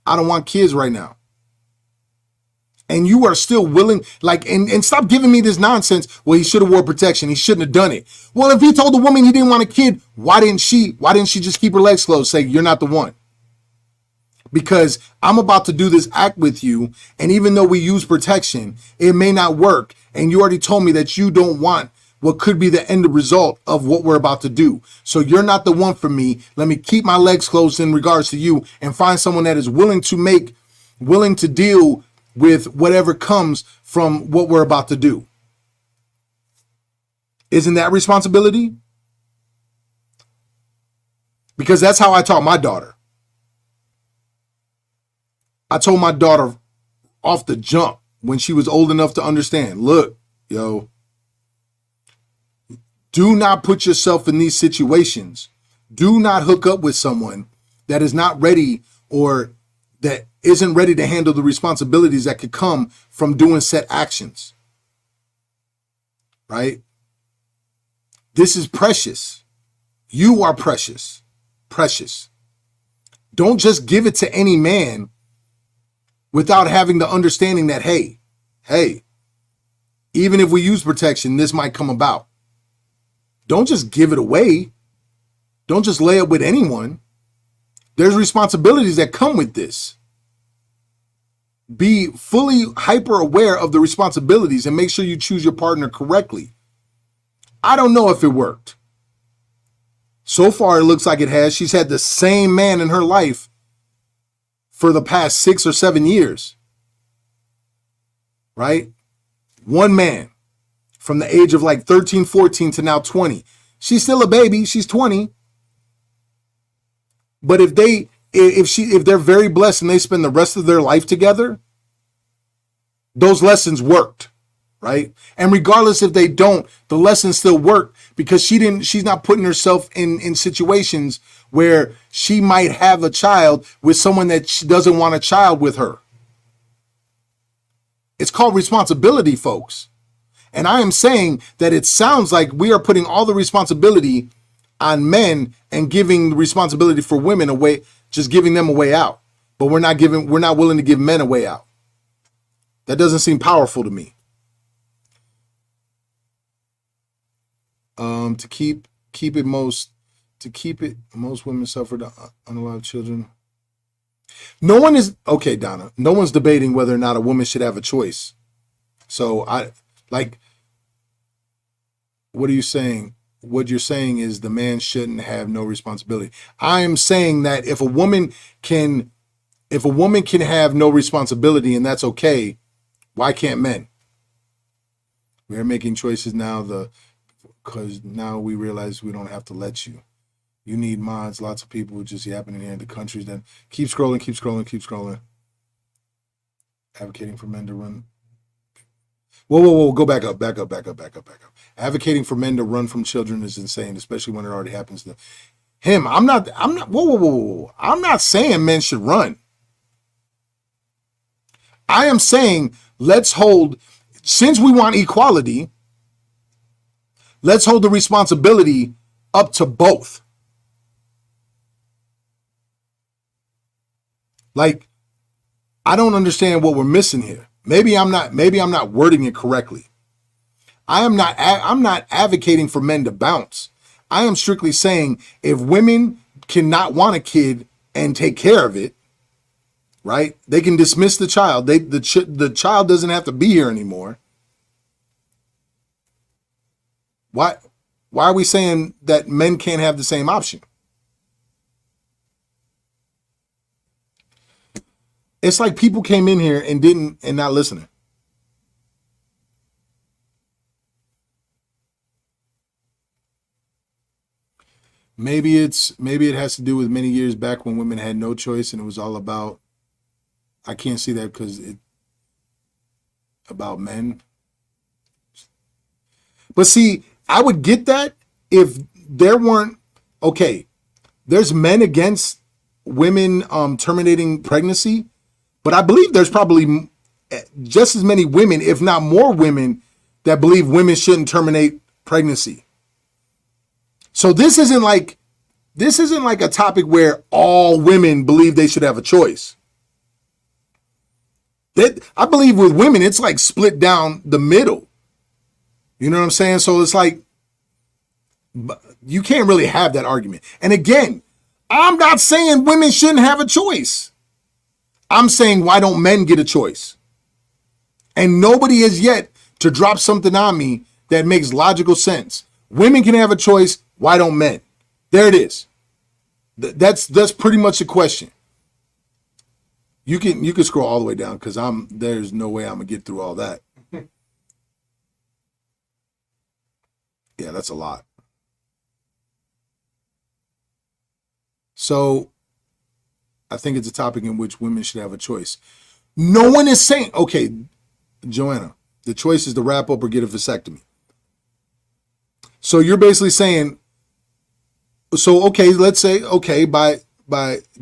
I don't want kids right now. And you are still willing, like, and stop giving me this nonsense. Well, he should have wore protection. He shouldn't have done it. Well, if he told the woman he didn't want a kid, why didn't she just keep her legs closed, say, you're not the one? Because I'm about to do this act with you, and even though we use protection, it may not work. And you already told me that you don't want what could be the end result of what we're about to do. So you're not the one for me. Let me keep my legs closed in regards to you and find someone that is willing to deal with whatever comes from what we're about to do. Isn't that responsibility? Because that's how I taught my daughter. I told my daughter off the jump when she was old enough to understand, look, yo, do not put yourself in these situations. Do not hook up with someone that is not ready or that isn't ready to handle the responsibilities that could come from doing set actions. Right? This is precious. You are precious. Precious. Don't just give it to any man without having the understanding that, hey, even if we use protection, this might come about. Don't just give it away. Don't just lay it with anyone. There's responsibilities that come with this. Be fully hyper aware of the responsibilities and make sure you choose your partner correctly. I don't know if it worked. So far, it looks like it has. She's had the same man in her life for the past 6 or 7 years. Right? One man from the age of like 13, 14 to now 20. She's still a baby. She's 20. But if they're very blessed and they spend the rest of their life together, those lessons worked, right? And regardless if they don't, the lessons still work because she's not putting herself in situations where she might have a child with someone that she doesn't want a child with her. It's called responsibility, folks. And I am saying that it sounds like we are putting all the responsibility on men and giving the responsibility for women away, just giving them a way out. But we're not willing to give men a way out. That doesn't seem powerful to me. Most women suffer the unallowed children. No one is okay, Donna. No one's debating whether or not a woman should have a choice. So what are you saying? What you're saying is the man shouldn't have no responsibility. I am saying that if a woman can have no responsibility and that's okay, why can't men? We're making choices now because now we realize we don't have to let you. You need mods, lots of people just yapping in here in the countries. Then keep scrolling. Advocating for men to run. Whoa, go back up. Advocating for men to run from children is insane, especially when it already happens to him. I'm not, whoa. I'm not saying men should run. I am saying since we want equality, let's hold the responsibility up to both. Like, I don't understand what we're missing here. Maybe I'm not wording it correctly. I'm not advocating for men to bounce. I am strictly saying if women cannot want a kid and take care of it, right? They can dismiss the child. The child doesn't have to be here anymore. Why are we saying that men can't have the same option? It's like people came in here and not listening. Maybe it has to do with many years back when women had no choice and it was all about, I can't see that because about men. But see, I would get that if there weren't, okay, there's men against women terminating pregnancy, but I believe there's probably just as many women, if not more women, that believe women shouldn't terminate pregnancy. So this isn't like a topic where all women believe they should have a choice. That I believe with women, it's like split down the middle. You know what I'm saying? So it's like you can't really have that argument. And again, I'm not saying women shouldn't have a choice. I'm saying, why don't men get a choice? And nobody has yet to drop something on me that makes logical sense. Women can have a choice. Why don't men? There it is. That's pretty much the question. You can scroll all the way down because there's no way I'm gonna get through all that. Yeah, that's a lot. So I think it's a topic in which women should have a choice. No one is saying, okay, Joanna, the choice is to wrap up or get a vasectomy. So you're basically saying, so okay, let's say, okay, by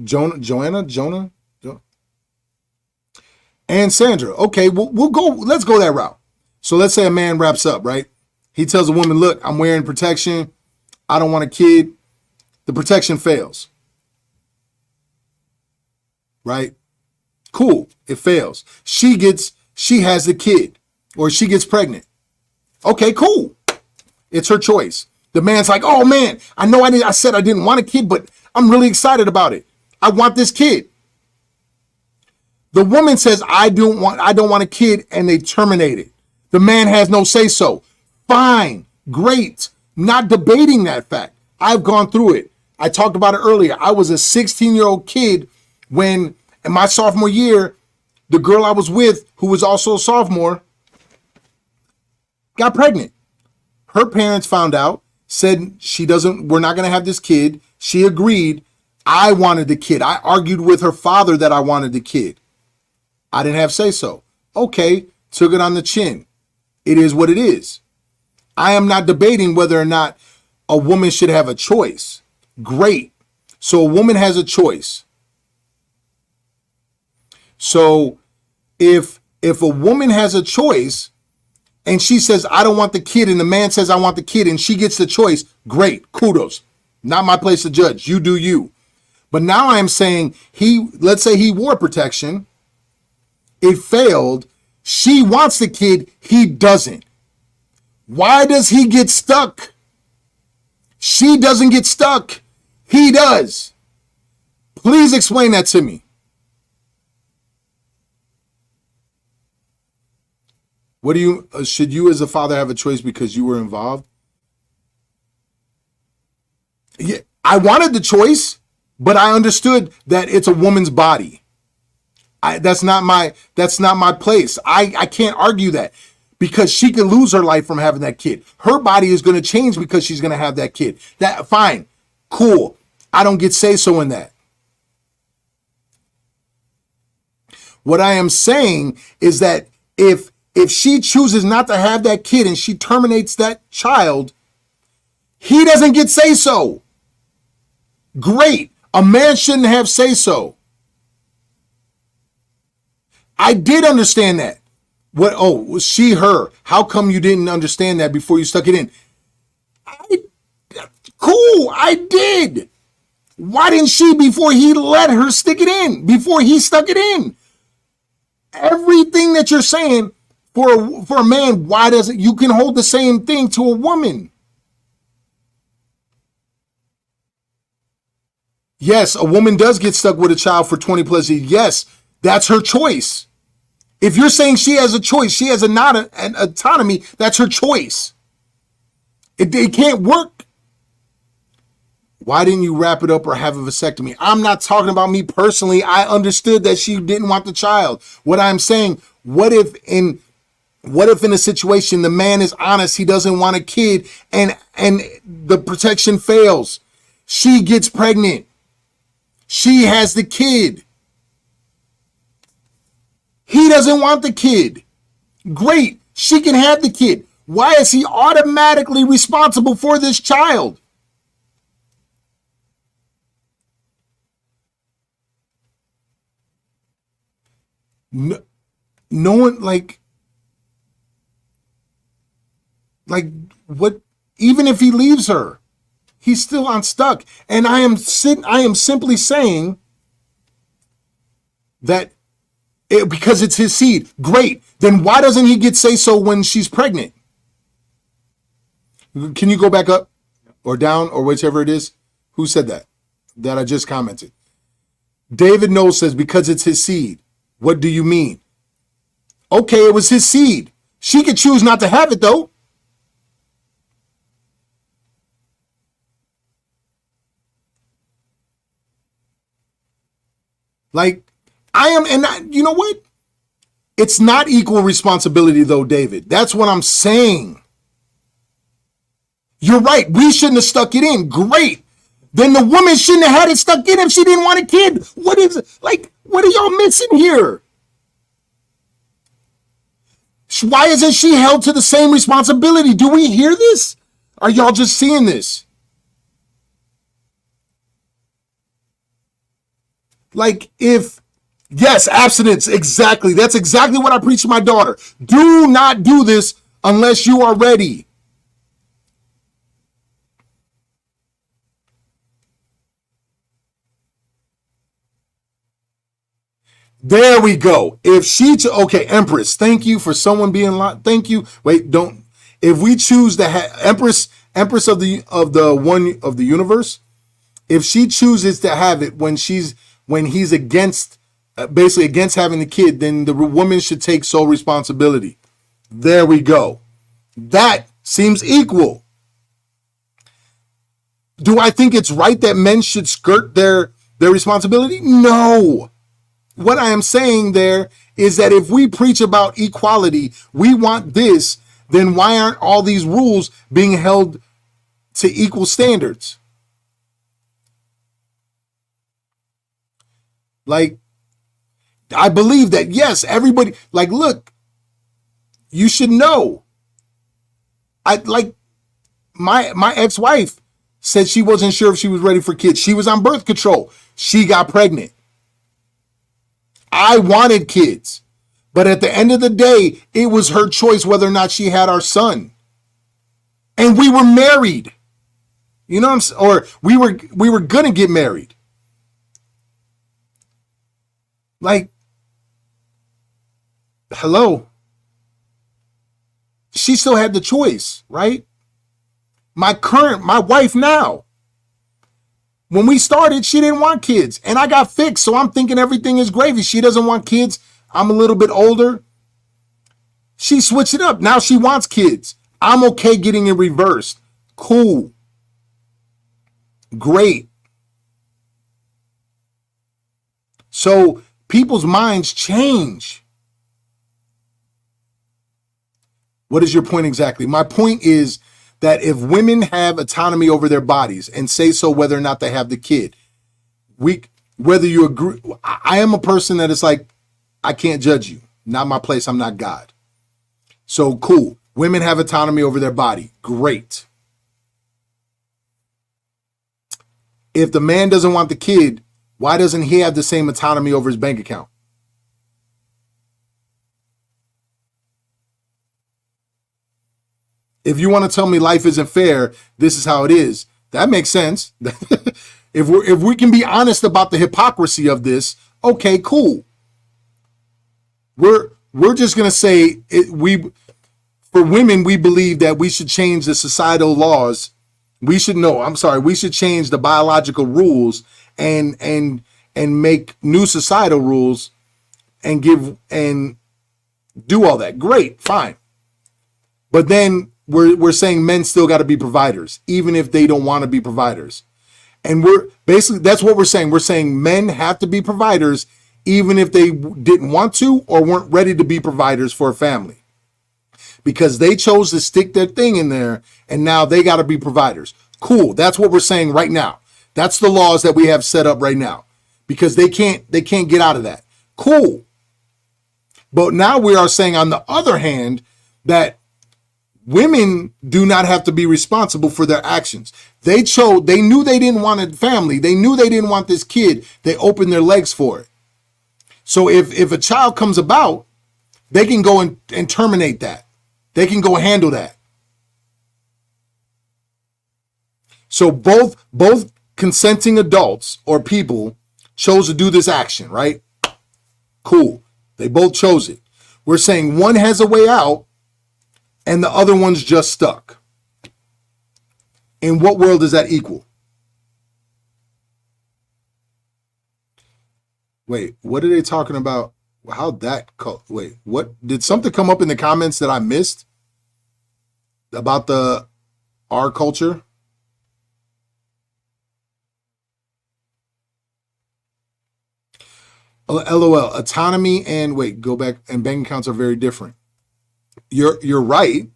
Joanna, and Sandra, okay, we'll go, let's go that route. So let's say a man wraps up, right? He tells a woman, look, I'm wearing protection. I don't want a kid. The protection fails. Right? Cool. It fails. She has the kid or she gets pregnant. Okay, cool. It's her choice. The man's like, oh man, I know I said I didn't want a kid, but I'm really excited about it. I want this kid. The woman says, I don't want a kid, and they terminate it. The man has no say so. Fine, great. Not debating that fact. I've gone through it. I talked about it earlier. I was a 16-year-old kid when, in my sophomore year, the girl I was with, who was also a sophomore, got pregnant. Her parents found out, said we're not going to have this kid. She agreed. I wanted the kid. I argued with her father that I wanted the kid. I didn't have say so. Okay, took it on the chin. It is what it is. I am not debating whether or not a woman should have a choice. Great. So a woman has a choice. So if a woman has a choice and she says, I don't want the kid, and the man says, I want the kid, and she gets the choice, great, kudos. Not my place to judge. You do you. But now I am saying let's say he wore protection. It failed. She wants the kid. He doesn't. Why does he get stuck? She doesn't get stuck. He does. Please explain that to me. Should you as a father have a choice because you were involved? Yeah, I wanted the choice, but I understood that it's a woman's body. That's not my place. I can't argue that because she could lose her life from having that kid. Her body is going to change because she's going to have that kid. That fine, cool. I don't get say so in that. What I am saying is that if she chooses not to have that kid and she terminates that child, he doesn't get say so. Great. A man shouldn't have say so. I did understand that. What? Oh, was she, her? How come you didn't understand that before you stuck it in? Cool, I did. Why didn't she before he let her stick it in? Before he stuck it in? Everything that you're saying for a man, why doesn't you can hold the same thing to a woman? Yes, a woman does get stuck with a child for 20 plus years. Yes, that's her choice. If you're saying she has a choice, she has an autonomy, that's her choice. It can't work. Why didn't you wrap it up or have a vasectomy? I'm not talking about me personally. I understood that she didn't want the child. What I'm saying, what if in a situation the man is honest, he doesn't want a kid and the protection fails. She gets pregnant. She has the kid. He doesn't want the kid. Great. She can have the kid. Why is he automatically responsible for this child? No one like what, even if he leaves her, he's still unstuck. And I am simply saying that Because it's his seed. Great. Then why doesn't he get say so when she's pregnant? Can you go back up or down or whichever it is? Who said that? That I just commented. David Knowles says, because it's his seed. What do you mean? Okay, it was his seed. She could choose not to have it though. Like, you know what? It's not equal responsibility though, David. That's what I'm saying. You're right. We shouldn't have stuck it in. Great. Then the woman shouldn't have had it stuck in if she didn't want a kid. What are y'all missing here? Why isn't she held to the same responsibility? Do we hear this? Are y'all just seeing this? Yes, abstinence, exactly. That's exactly what I preach to my daughter. Do not do this unless you are ready. There we go. Okay, Empress, thank you for someone being thank you. Wait, don't. If we choose to have Empress of the universe, if she chooses to have it when he's against, basically against having the kid, then the woman should take sole responsibility. There we go. That seems equal. Do I think it's right that men should skirt their responsibility? No. What I am saying there is that if we preach about equality, we want this, then why aren't all these rules being held to equal standards? Like, I believe that, yes, everybody, like, look, you should know. My ex-wife said she wasn't sure if she was ready for kids. She was on birth control. She got pregnant. I wanted kids, but at the end of the day, it was her choice whether or not she had our son. And we were married. You know what I'm saying? Or we were going to get married. Like, hello. She still had the choice, right? My wife now. When we started, she didn't want kids, and I got fixed, so I'm thinking everything is gravy. She doesn't want kids. I'm a little bit older. She switched it up. Now she wants kids. I'm okay getting it reversed. Cool. Great. So people's minds change. What is your point exactly? My point is that if women have autonomy over their bodies and say so whether or not they have the kid, whether you agree, I am a person that is like, I can't judge you. Not my place. I'm not God. So cool. Women have autonomy over their body. Great. If the man doesn't want the kid, why doesn't he have the same autonomy over his bank account? If you want to tell me life isn't fair, this is how it is. That makes sense. If we can be honest about the hypocrisy of this, okay, cool. We're just gonna say for women, we believe that we should change the societal laws. We should change the biological rules and make new societal rules and do all that. Great, fine. But then we're saying men still got to be providers, even if they don't want to be providers. And that's what we're saying. We're saying men have to be providers, even if they didn't want to or weren't ready to be providers for a family. Because they chose to stick their thing in there, and now they got to be providers. Cool. That's what we're saying right now. That's the laws that we have set up right now. Because they can't get out of that. Cool. But now we are saying, on the other hand, that women do not have to be responsible for their actions. They knew they didn't want a family. They knew they didn't want this kid. They opened their legs for it. So if a child comes about, they can go and terminate that. They can go handle that. So both consenting adults or people chose to do this action, right? Cool. They both chose it. We're saying one has a way out and the other one's just stuck. In what world does that equal? Wait, what are they talking about? How'd that wait, what did something come up in the comments that I missed about the our culture? LOL. Autonomy and wait, go back, and bank accounts are very different. You're right,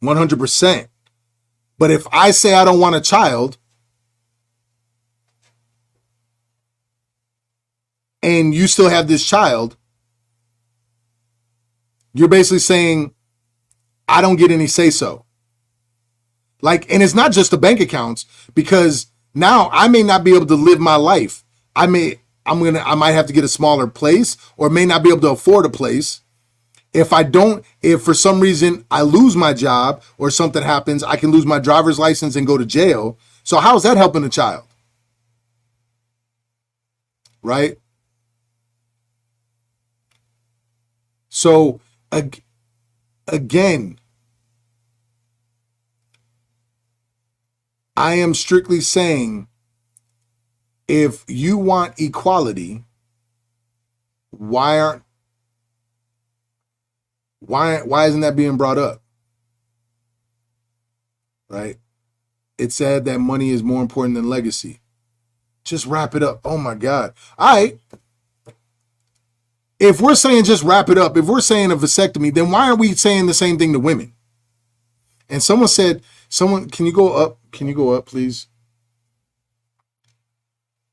100%. But if I say I don't want a child, and you still have this child, you're basically saying I don't get any say so. Like, and it's not just the bank accounts, because now I may not be able to live my life. I might have to get a smaller place, or may not be able to afford a place. If for some reason I lose my job or something happens, I can lose my driver's license and go to jail. So how's that helping the child? Right? So again, I am strictly saying, if you want equality, why isn't that being brought up? Right? It said that money is more important than legacy. Just wrap it up. Oh my God. All right. If we're saying just wrap it up, if we're saying a vasectomy, then why aren't we saying the same thing to women? And someone said, can you go up? Can you go up, please?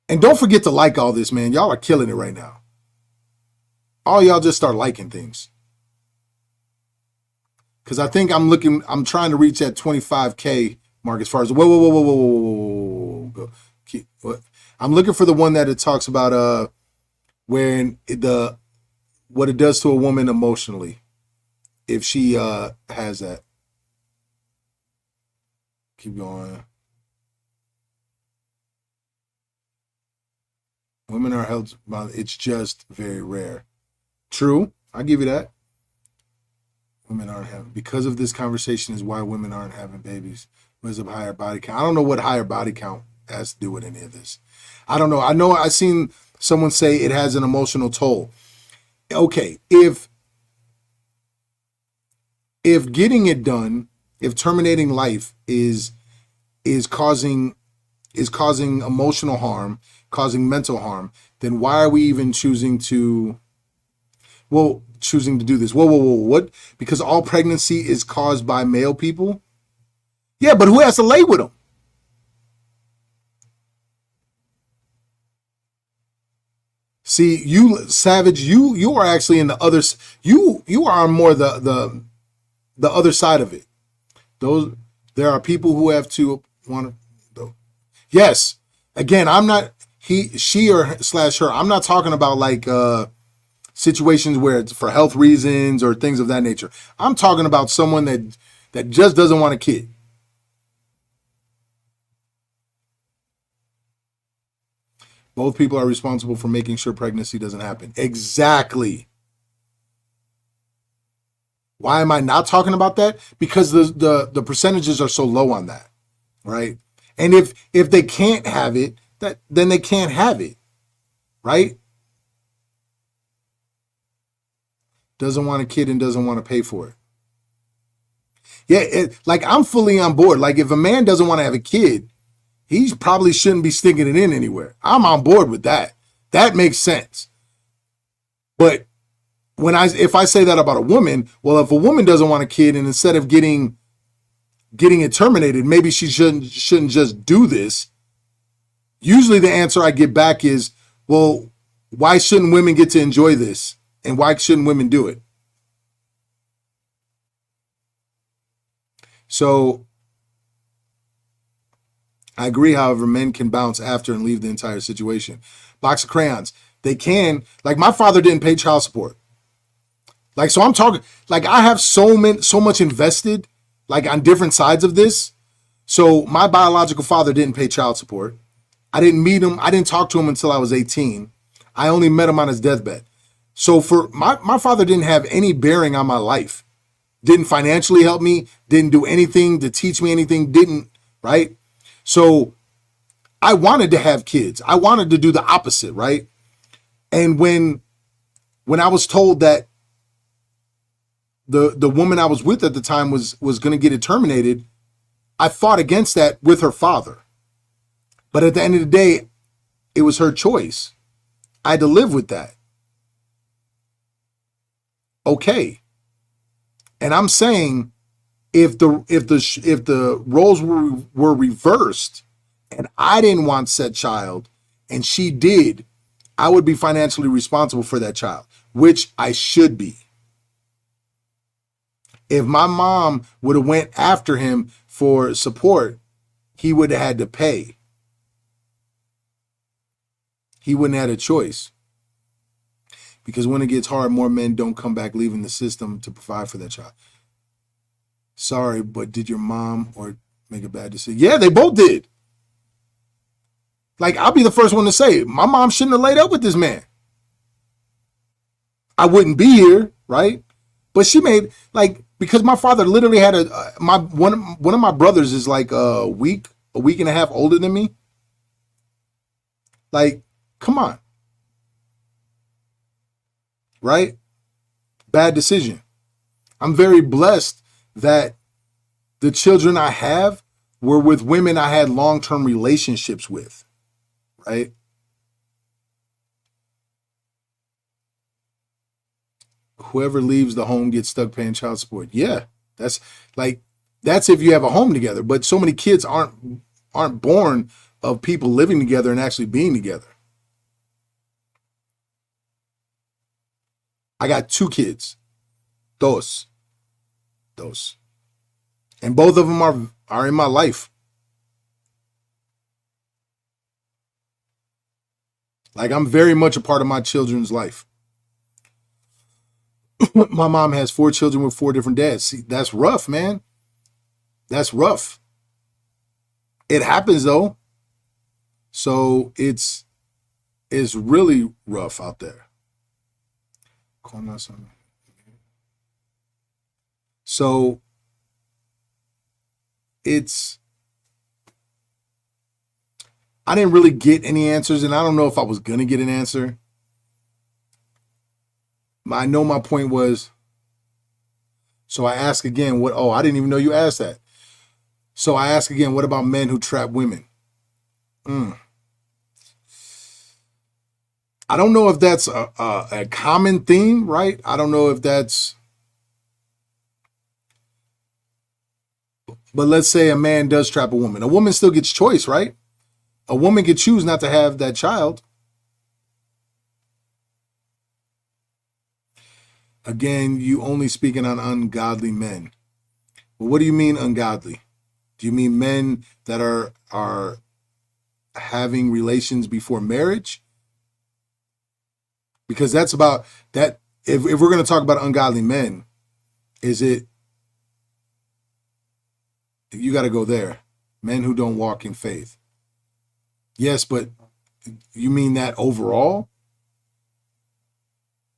And don't forget to like all this, man. Y'all are killing it right now. All y'all just start liking things. Because I think I'm trying to reach that 25K mark as far as, whoa. I'm looking for the one that it talks about when what it does to a woman emotionally if she has that. Keep going. Women are held, it's just very rare. True, I give you that. Women aren't having, because of this conversation is why women aren't having babies. Because of higher body count. I don't know what higher body count has to do with any of this. I don't know. I know I've seen someone say it has an emotional toll. Okay, if getting it done, if terminating life is causing emotional harm, causing mental harm, then why are we even choosing to do this? Whoa, what? Because all pregnancy is caused by male people? Yeah, but who has to lay with them? See, you savage, you are actually in the other, you are more the other side of it. There are people who have to want to, yes. Again, I'm not, she or / her. I'm not talking about like situations where it's for health reasons or things of that nature. I'm talking about someone that just doesn't want a kid. Both people are responsible for making sure pregnancy doesn't happen. Exactly. Why am I not talking about that? Because the percentages are so low on that, right? And if they can't have it, then they can't have it, right? Doesn't want a kid and doesn't want to pay for it. Yeah, like I'm fully on board. Like if a man doesn't want to have a kid, he probably shouldn't be sticking it in anywhere. I'm on board with that. That makes sense. But if I say that about a woman, well, if a woman doesn't want a kid and instead of getting it terminated, maybe she shouldn't just do this. Usually the answer I get back is, well, why shouldn't women get to enjoy this? And why shouldn't women do it? So I agree, however, men can bounce after and leave the entire situation. Box of crayons. They can. Like my father didn't pay child support. Like, so I'm talking, like I have so much invested, like on different sides of this. So my biological father didn't pay child support. I didn't meet him. I didn't talk to him until I was 18. I only met him on his deathbed. So for my father didn't have any bearing on my life. Didn't financially help me, didn't do anything to teach me anything, didn't, right? So I wanted to have kids. I wanted to do the opposite, right? And when I was told that the woman I was with at the time was going to get it terminated, I fought against that with her father. But at the end of the day, it was her choice. I had to live with that. Okay. And I'm saying if the roles were reversed and I didn't want said child and she did, I would be financially responsible for that child, which I should be. If my mom would have went after him for support, he would have had to pay. He wouldn't have had a choice. Because when it gets hard, more men don't come back leaving the system to provide for that child. Sorry, but did your mom or make a bad decision? Yeah, they both did. Like, I'll be the first one to say, my mom shouldn't have laid up with this man. I wouldn't be here, right? But she made, like, because my father literally had one of my brothers is like a week and a half older than me. Like, come on. Right? Bad decision. I'm very blessed that the children I have were with women I had long-term relationships with. Right? Whoever leaves the home gets stuck paying child support. Yeah, that's if you have a home together. But so many kids aren't born of people living together and actually being together. I got 2 kids. Dos. And both of them are in my life. Like, I'm very much a part of my children's life. My mom has 4 children with 4 different dads. See, that's rough, man. That's rough. It happens though. So it's really rough out there. So I didn't really get any answers, and I don't know if I was going to get an answer. I know my point was, so I ask again, I didn't even know you asked that. So I ask again, what about men who trap women? I don't know if that's a common theme, right? I don't know if that's, but let's say a man does trap a woman. A woman still gets choice, right? A woman could choose not to have that child. Again, you only speaking on ungodly men. Well, what do you mean ungodly? Do you mean men that are having relations before marriage? Because that's about that. If we're going to talk about ungodly men, you got to go there. Men who don't walk in faith. Yes, but you mean that overall?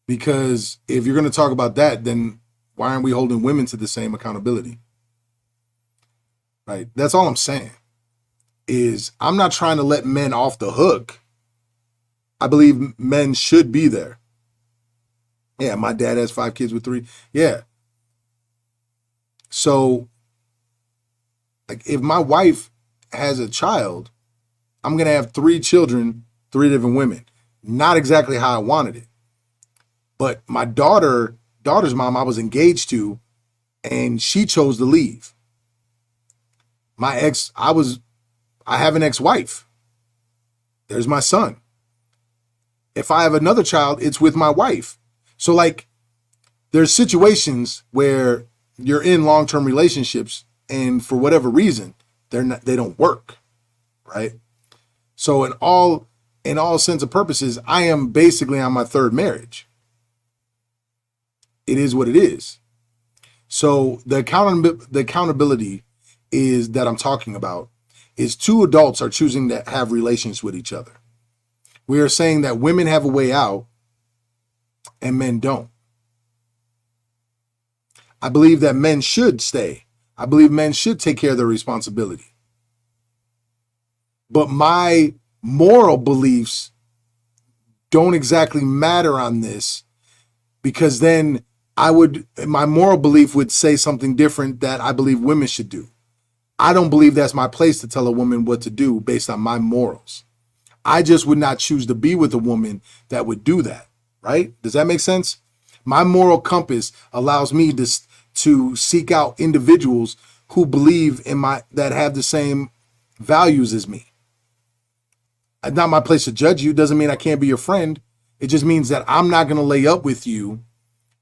Because if you're going to talk about that, then why aren't we holding women to the same accountability? Right? That's all I'm saying. Is I'm not trying to let men off the hook. I believe men should be there. Yeah, my dad has 5 kids with 3. Yeah. So, like, if my wife has a child, I'm going to have 3 children, 3 different women. Not exactly how I wanted it. But my daughter's mom, I was engaged to, and she chose to leave. I have an ex-wife. There's my son. If I have another child, it's with my wife. So, like, there's situations where you're in long-term relationships and for whatever reason, they don't work, right? So in all sense of purposes, I am basically on my 3rd marriage. It is what it is. So the accountability is that I'm talking about is 2 adults are choosing to have relations with each other. We are saying that women have a way out and men don't. I believe that men should stay. I believe men should take care of their responsibility. But my moral beliefs don't exactly matter on this, because then my moral belief would say something different that I believe women should do. I don't believe that's my place to tell a woman what to do based on my morals. I just would not choose to be with a woman that would do that, right? Does that make sense? My moral compass allows me to seek out individuals who believe that have the same values as me. It's not my place to judge you. Doesn't mean I can't be your friend. It just means that I'm not going to lay up with you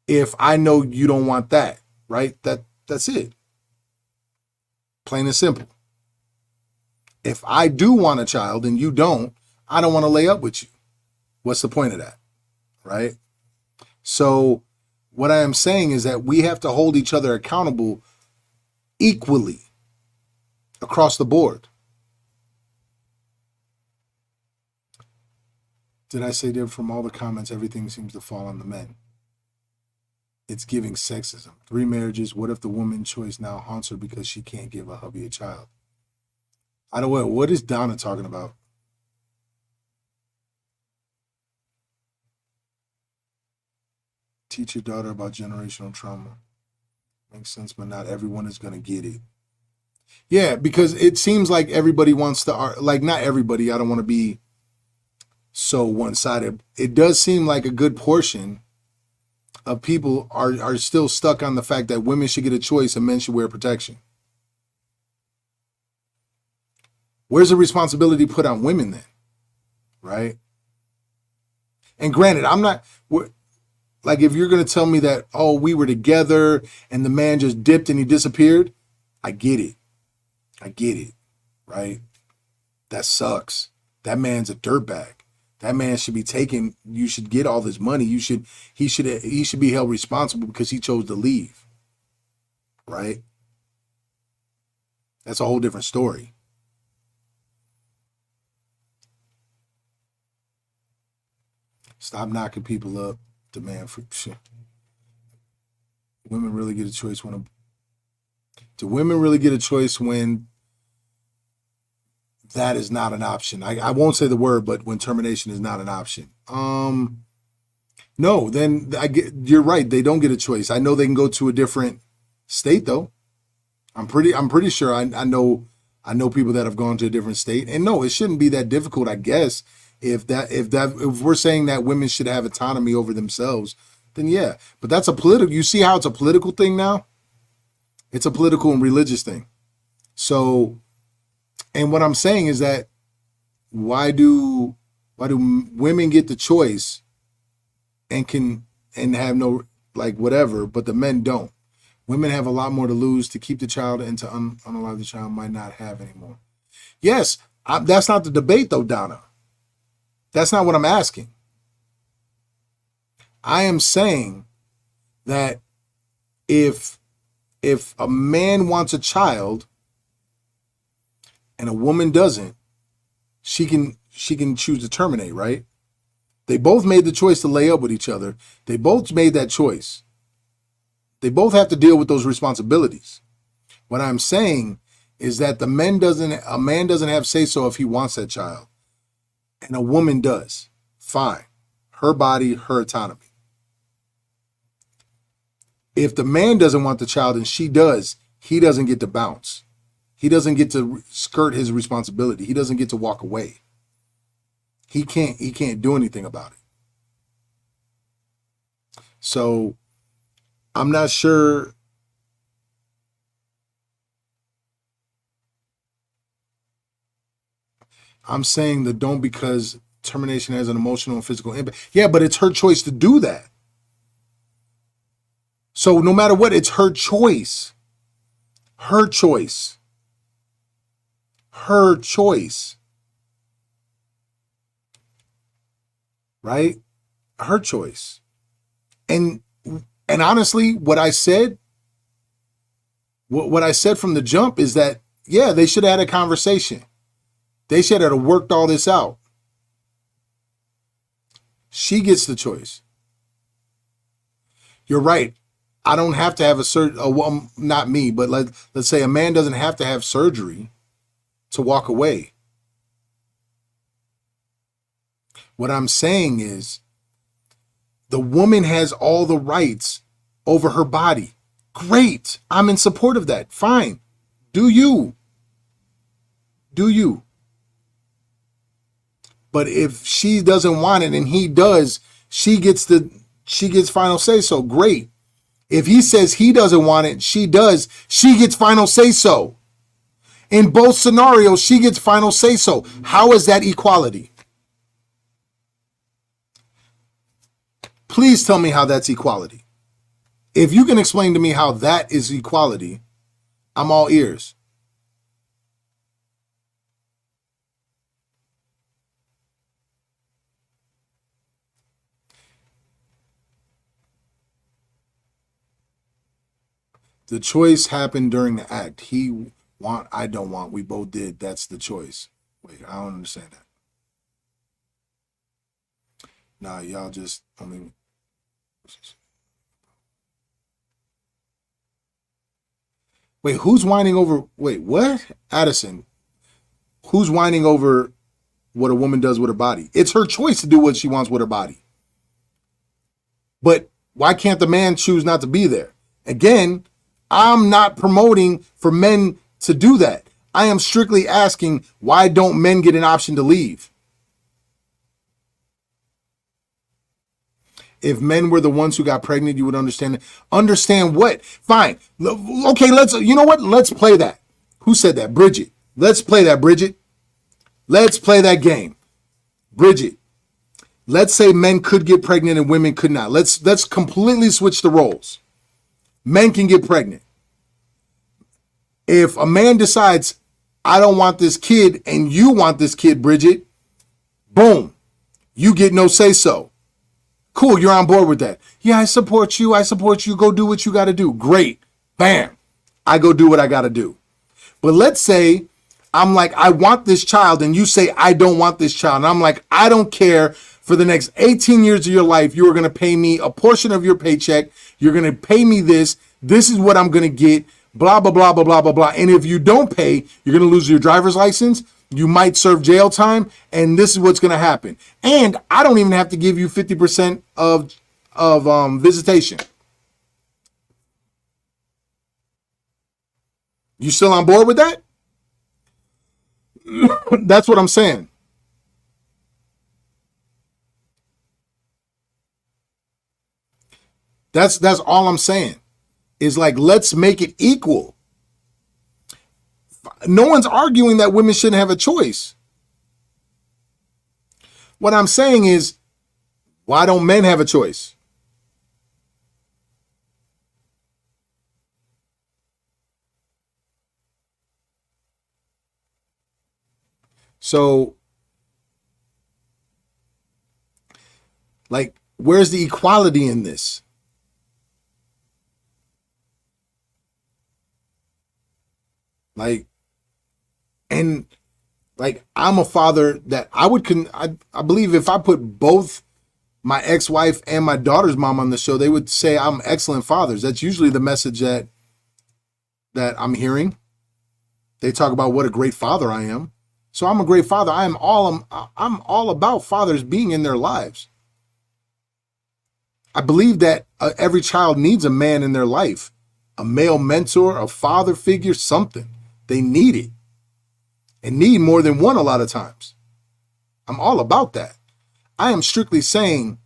if I know you don't want that, right? That's it. Plain and simple. If I do want a child and you don't, I don't want to lay up with you. What's the point of that, right? So what I am saying is that we have to hold each other accountable equally across the board. Did I say that from all the comments, everything seems to fall on the men? It's giving sexism. 3 marriages. What if the woman's choice now haunts her because she can't give a hubby a child? I don't know. What is Donna talking about? Teach your daughter about generational trauma. Makes sense, but not everyone is going to get it. Yeah, because it seems like everybody wants to, like, not everybody, I don't want to be so one-sided. It does seem like a good portion of people are still stuck on the fact that women should get a choice and men should wear protection. Where's the responsibility put on women then? Right? And granted, I'm not, like, if you're going to tell me that, oh, we were together and the man just dipped and he disappeared, I get it. I get it. Right? That sucks. That man's a dirtbag. That man should be taken. You should get all this money. He should be held responsible because he chose to leave. Right? That's a whole different story. Stop knocking people up. Demand for shit. Women really get a choice when do women really get a choice when that is not an option? I won't say the word, but when termination is not an option. No, then you're right. They don't get a choice. I know they can go to a different state though. I'm pretty sure I know people that have gone to a different state. And no, it shouldn't be that difficult, I guess. If we're saying that women should have autonomy over themselves, then yeah. But that's a political, you see how it's a political thing now? It's a political and religious thing. So, and what I'm saying is that why do women get the choice and have no, like, whatever, but the men don't? Women have a lot more to lose to keep the child and to unalive the child might not have anymore. Yes, that's not the debate though, Donna. That's not what I'm asking. I am saying that if a man wants a child and a woman doesn't, she can choose to terminate, right? They both made the choice to lay up with each other. They both made that choice. They both have to deal with those responsibilities. What I'm saying is that a man doesn't have say-so if he wants that child. And a woman does. Fine. Her body, her autonomy. If the man doesn't want the child and she does, he doesn't get to bounce. He doesn't get to skirt his responsibility. He doesn't get to walk away. He can't do anything about it. So I'm not sure. I'm saying that don't, because termination has an emotional and physical impact. Yeah, but it's her choice to do that. So no matter what, it's her choice. Her choice. Her choice. Right? Her choice. And honestly, what I said from the jump is that, yeah, they should have had a conversation. They should have worked all this out. She gets the choice. You're right. I don't have to have not me, but let's say a man doesn't have to have surgery to walk away. What I'm saying is the woman has all the rights over her body. Great. I'm in support of that. Fine. Do you. Do you. But if she doesn't want it and he does, she gets final say so. Great. If he says he doesn't want it, she does, she gets final say so. In both scenarios, she gets final say so. How is that equality? Please tell me how that's equality. If you can explain to me how that is equality, I'm all ears. The choice happened during the act. He want, I don't want. We both did. That's the choice. Wait, I don't understand that. Nah, y'all just, wait, who's whining over, wait, what? Addison, who's whining over what a woman does with her body? It's her choice to do what she wants with her body. But why can't the man choose not to be there? Again, I'm not promoting for men to do that. I am strictly asking, why don't men get an option to leave? If men were the ones who got pregnant, you would understand it. Understand what? Fine. Okay, you know what? Let's play that. Who said that? Bridget. Let's play that, Bridget. Let's play that game. Bridget. Let's say men could get pregnant and women could not. Let's completely switch the roles. Men can get pregnant. If a man decides, I don't want this kid and you want this kid, Bridget, boom, you get no say so. Cool, you're on board with that. Yeah, I support you. I support you. Go do what you got to do. Great. Bam. I go do what I got to do. But let's say I'm like, I want this child, and you say, I don't want this child. And I'm like, I don't care. For the next 18 years of your life, you are going to pay me a portion of your paycheck. You're going to pay me this. This is what I'm going to get. Blah, blah, blah, blah, blah, blah, blah. And if you don't pay, you're going to lose your driver's license. You might serve jail time. And this is what's going to happen. And I don't even have to give you 50% of visitation. You still on board with that? That's what I'm saying. That's all I'm saying. Is like, let's make it equal. No one's arguing that women shouldn't have a choice. What I'm saying is, why don't men have a choice? So, like, where's the equality in this? Like, and like, I'm a father that I believe if I put both my ex-wife and my daughter's mom on the show, they would say I'm excellent fathers. That's usually the message that I'm hearing. They talk about what a great father I am. So I'm a great father. I'm all about fathers being in their lives. I believe that every child needs a man in their life, a male mentor, a father figure, something. They need it, and need more than one a lot of times. I'm all about that. I am strictly saying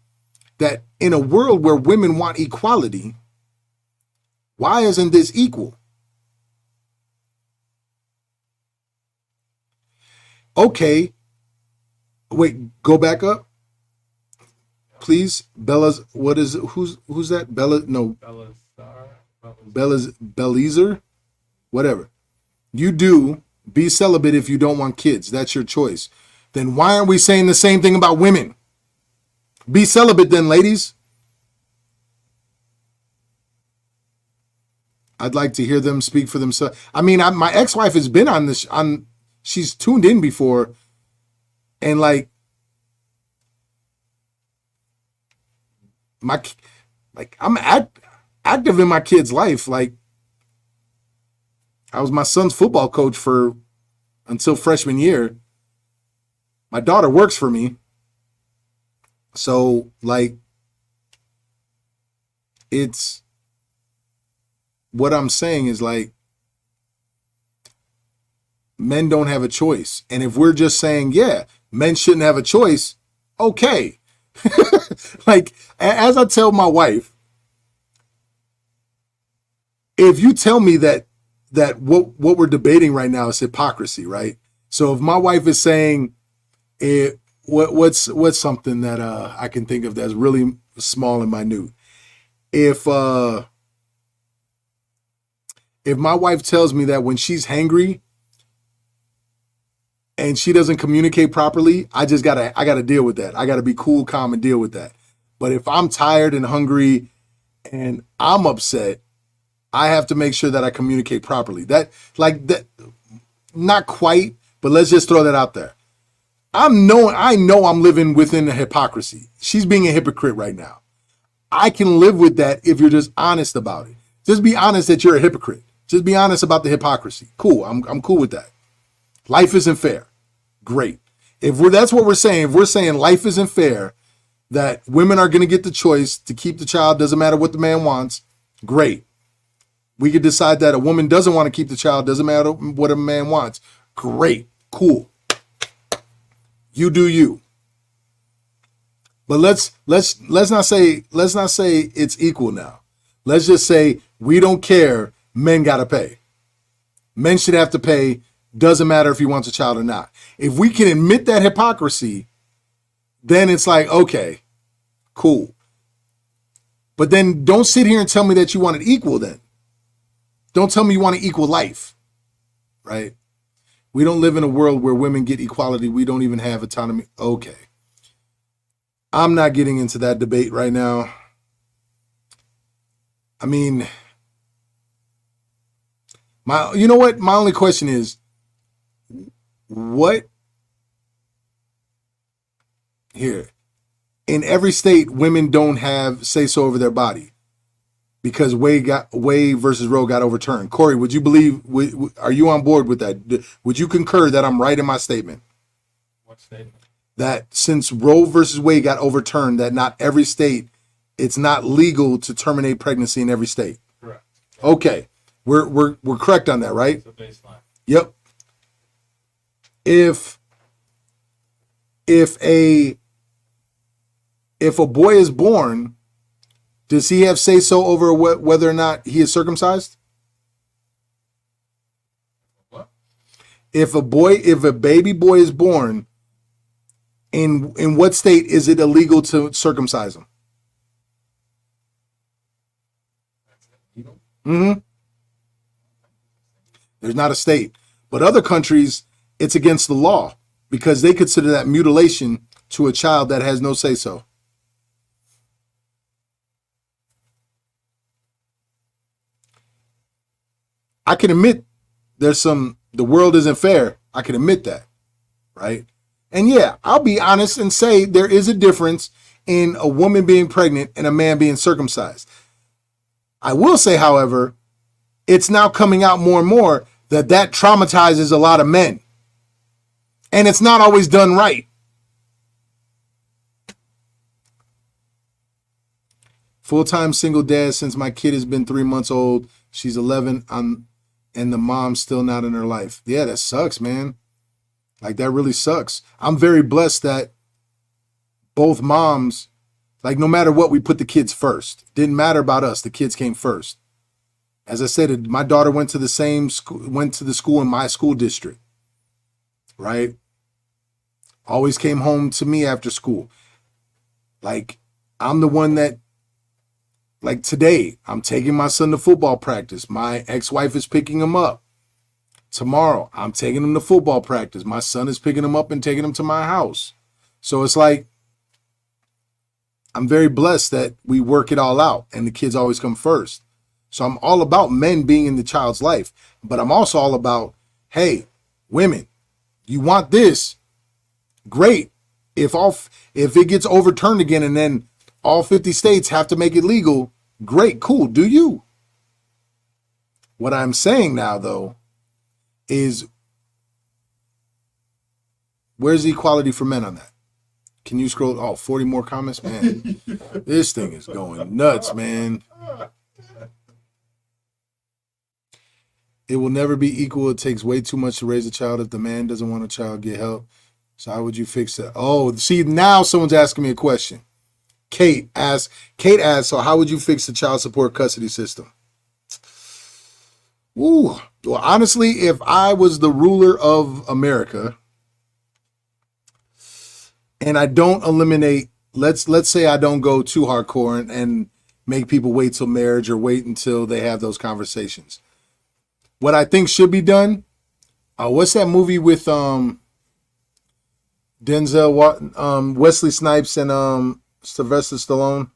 that in a world where women want equality, why isn't this equal? Okay. Wait, go back up. Please. Bella's, who's that? Bella, no. Bellizer? Whatever. You do be celibate if you don't want kids. That's your choice. Then why aren't we saying the same thing about women? Be celibate then, ladies. I'd like to hear them speak for themselves. I mean, my ex-wife has been on this, she's tuned in before, and like, Like I'm active in my kid's life. Like I was my son's football coach for until freshman year. My daughter works for me. So like it's what I'm saying is like men don't have a choice. And if we're just saying, yeah, men shouldn't have a choice, okay. Like as I tell my wife, if you tell me that what we're debating right now is hypocrisy, right? So if my wife is saying what's something that I can think of that's really small and minute. If my wife tells me that when she's hangry and she doesn't communicate properly, I gotta deal with that. I gotta be cool, calm, and deal with that. But if I'm tired and hungry and I'm upset, I have to make sure that I communicate properly. That not quite, but let's just throw that out there. I know I'm living within a hypocrisy. She's being a hypocrite right now. I can live with that if you're just honest about it. Just be honest that you're a hypocrite. Just be honest about the hypocrisy. Cool. I'm cool with that. Life isn't fair. Great. That's what we're saying. If we're saying life isn't fair, that women are going to get the choice to keep the child, doesn't matter what the man wants, great. We could decide that a woman doesn't want to keep the child, doesn't matter what a man wants. Great. Cool. You do you. But let's not say it's equal now. Let's just say we don't care, men gotta pay. Men should have to pay, doesn't matter if he wants a child or not. If we can admit that hypocrisy, then it's like, okay, cool. But then don't sit here and tell me that you want it equal then. Don't tell me you want an equal life, right? We don't live in a world where women get equality. We don't even have autonomy. Okay. I'm not getting into that debate right now. I mean, you know what? My only question is, what here? In every state, women don't have say so over their body because Wade versus Roe got overturned. Corey, would you believe? Are you on board with that? Would you concur that I'm right in my statement? What statement? That since Roe versus Wade got overturned, that not every state, it's not legal to terminate pregnancy in every state. Correct. Okay, we're correct on that, right? That's the baseline. Yep. If a boy is born, does he have say so over whether or not he is circumcised? What? If a baby boy is born, in what state is it illegal to circumcise him? Mm-hmm. There's not a state. But other countries, it's against the law because they consider that mutilation to a child that has no say-so. I can admit the world isn't fair. I can admit that, right? And yeah, I'll be honest and say there is a difference in a woman being pregnant and a man being circumcised. I will say, however, it's now coming out more and more that traumatizes a lot of men. And it's not always done right. Full-time single dad since my kid has been 3 months old. She's 11. And the mom's still not in her life. Yeah, that sucks, man. Like, that really sucks. I'm very blessed that both moms, like, no matter what, we put the kids first. Didn't matter about us. The kids came first. As I said, my daughter went to the school in my school district, right? Always came home to me after school. Like, I'm the one that, like today, I'm taking my son to football practice. My ex-wife is picking him up. Tomorrow, I'm taking him to football practice. My son is picking him up and taking him to my house. So it's like, I'm very blessed that we work it all out and the kids always come first. So I'm all about men being in the child's life, but I'm also all about, hey, women, you want this, great. If it gets overturned again and then all 50 states have to make it legal. Great, cool, do you? What I'm saying now, though, is where's the equality for men on that? Can you scroll? Oh, 40 more comments? Man, this thing is going nuts, man. It will never be equal. It takes way too much to raise a child. If the man doesn't want a child, get help. So how would you fix that? Oh, see, now someone's asking me a question. Kate asks, so how would you fix the child support custody system? Ooh, well, honestly, if I was the ruler of America and I don't eliminate, let's say I don't go too hardcore and make people wait till marriage or wait until they have those conversations. What I think should be done, what's that movie with Denzel, Wesley Snipes and Sylvester Stallone?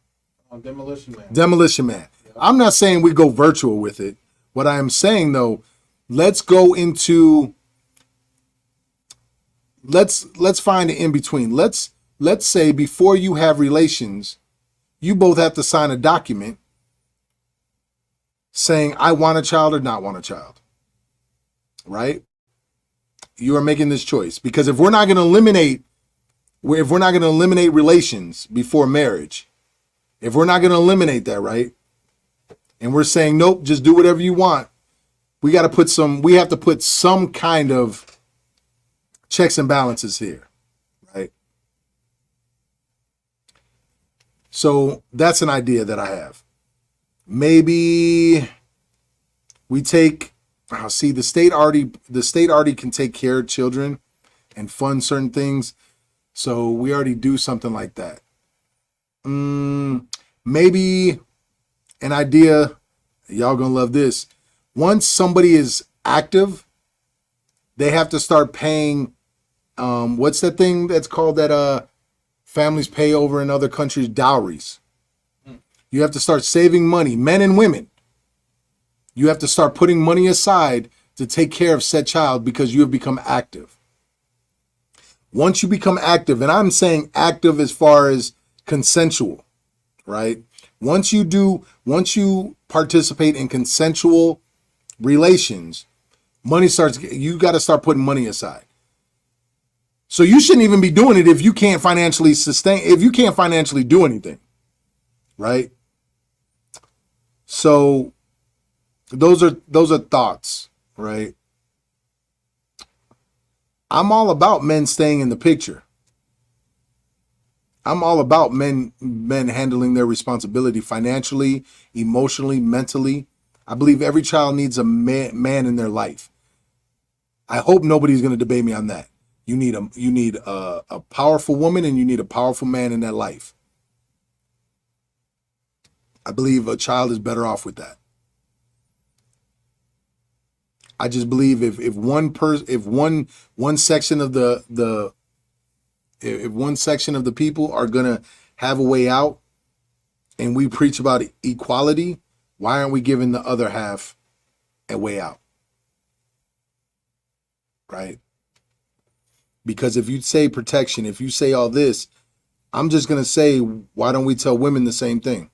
Demolition Man. Demolition Man. Yep. I'm not saying we go virtual with it. What I am saying, though, let's go into, let's find an in between. Let's say before you have relations, you both have to sign a document saying I want a child or not want a child. Right? You are making this choice, because if we're not going to eliminate relations before marriage, if we're not going to eliminate that, right? And we're saying, nope, just do whatever you want. We have to put some kind of checks and balances here, right? So that's an idea that I have. Maybe we take, the state already can take care of children and fund certain things. So we already do something like that. Maybe an idea, y'all gonna love this. Once somebody is active, they have to start paying, what's that thing that's called that families pay over in other countries? Dowries. You have to start saving money, men and women. You have to start putting money aside to take care of said child because you have become active. Once you become active, and I'm saying active as far as consensual, right? Once you participate in consensual relations, you got to start putting money aside. So you shouldn't even be doing it if you can't financially do anything, right? So those are thoughts, right? I'm all about men staying in the picture. I'm all about men handling their responsibility financially, emotionally, mentally. I believe every child needs a man in their life. I hope nobody's going to debate me on that. You need a powerful woman and you need a powerful man in that life. I believe a child is better off with that. I just believe if one section of the people are gonna have a way out, and we preach about equality, why aren't we giving the other half a way out? Right? Because if you say protection, if you say all this, I'm just gonna say, why don't we tell women the same thing?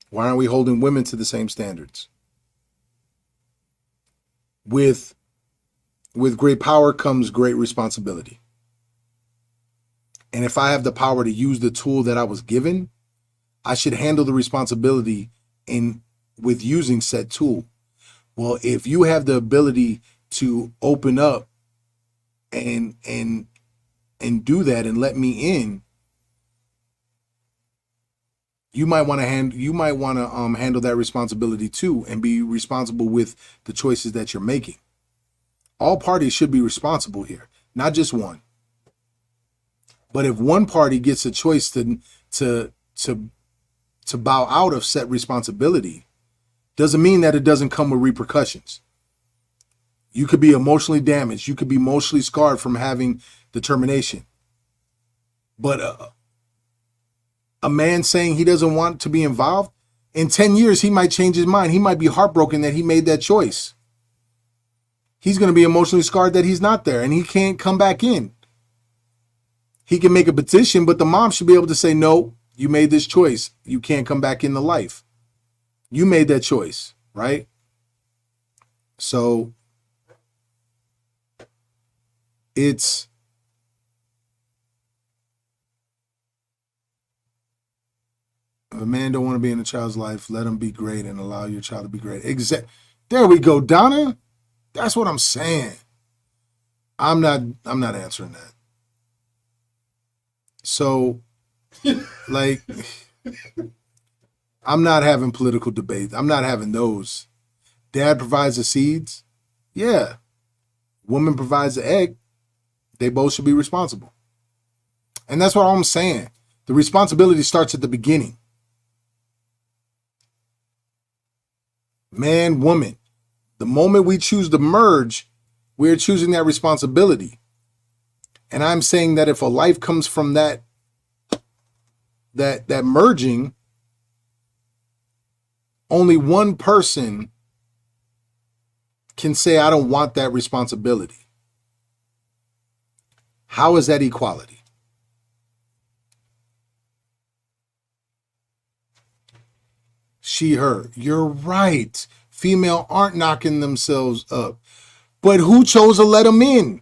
Why aren't we holding women to the same standards? With great power comes great responsibility. And if I have the power to use the tool that I was given, I should handle the responsibility with using said tool. Well, if you have the ability to open up and do that and let me in, you might want to handle that responsibility too, and be responsible with the choices that you're making. All parties should be responsible here, not just one. But if one party gets a choice to bow out of set responsibility, doesn't mean that it doesn't come with repercussions. You could be emotionally damaged. You could be emotionally scarred from having the termination. But a man saying he doesn't want to be involved, in 10 years, he might change his mind. He might be heartbroken that he made that choice. He's going to be emotionally scarred that he's not there and he can't come back in. he can make a petition, but the mom should be able to say, no, you made this choice. You can't come back into life. You made that choice, right? So it's if a man don't want to be in a child's life, let him be great and allow your child to be great. There we go, Donna. That's what I'm saying. I'm not answering that. So, like, I'm not having political debates. I'm not having those. Dad provides the seeds. Yeah. Woman provides the egg. They both should be responsible. And that's what I'm saying. The responsibility starts at the beginning. Man, woman. The moment we choose to merge, we're choosing that responsibility. And I'm saying that if a life comes from that merging, only one person can say, I don't want that responsibility. How is that equality? She, her. You're right. Female aren't knocking themselves up. But who chose to let them in?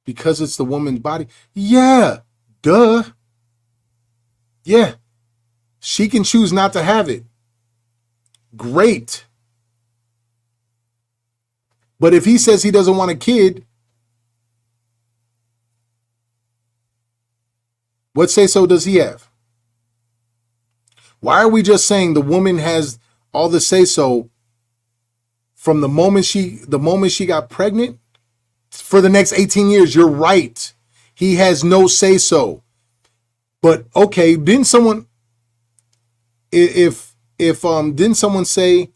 Because it's the woman's body? Yeah. Duh. Yeah. She can choose not to have it. Great. But if he says he doesn't want a kid, what say so does he have? Why are we just saying the woman has all the say so from the moment she got pregnant for the next 18 years? You're right. He has no say so. But okay, didn't someone didn't someone say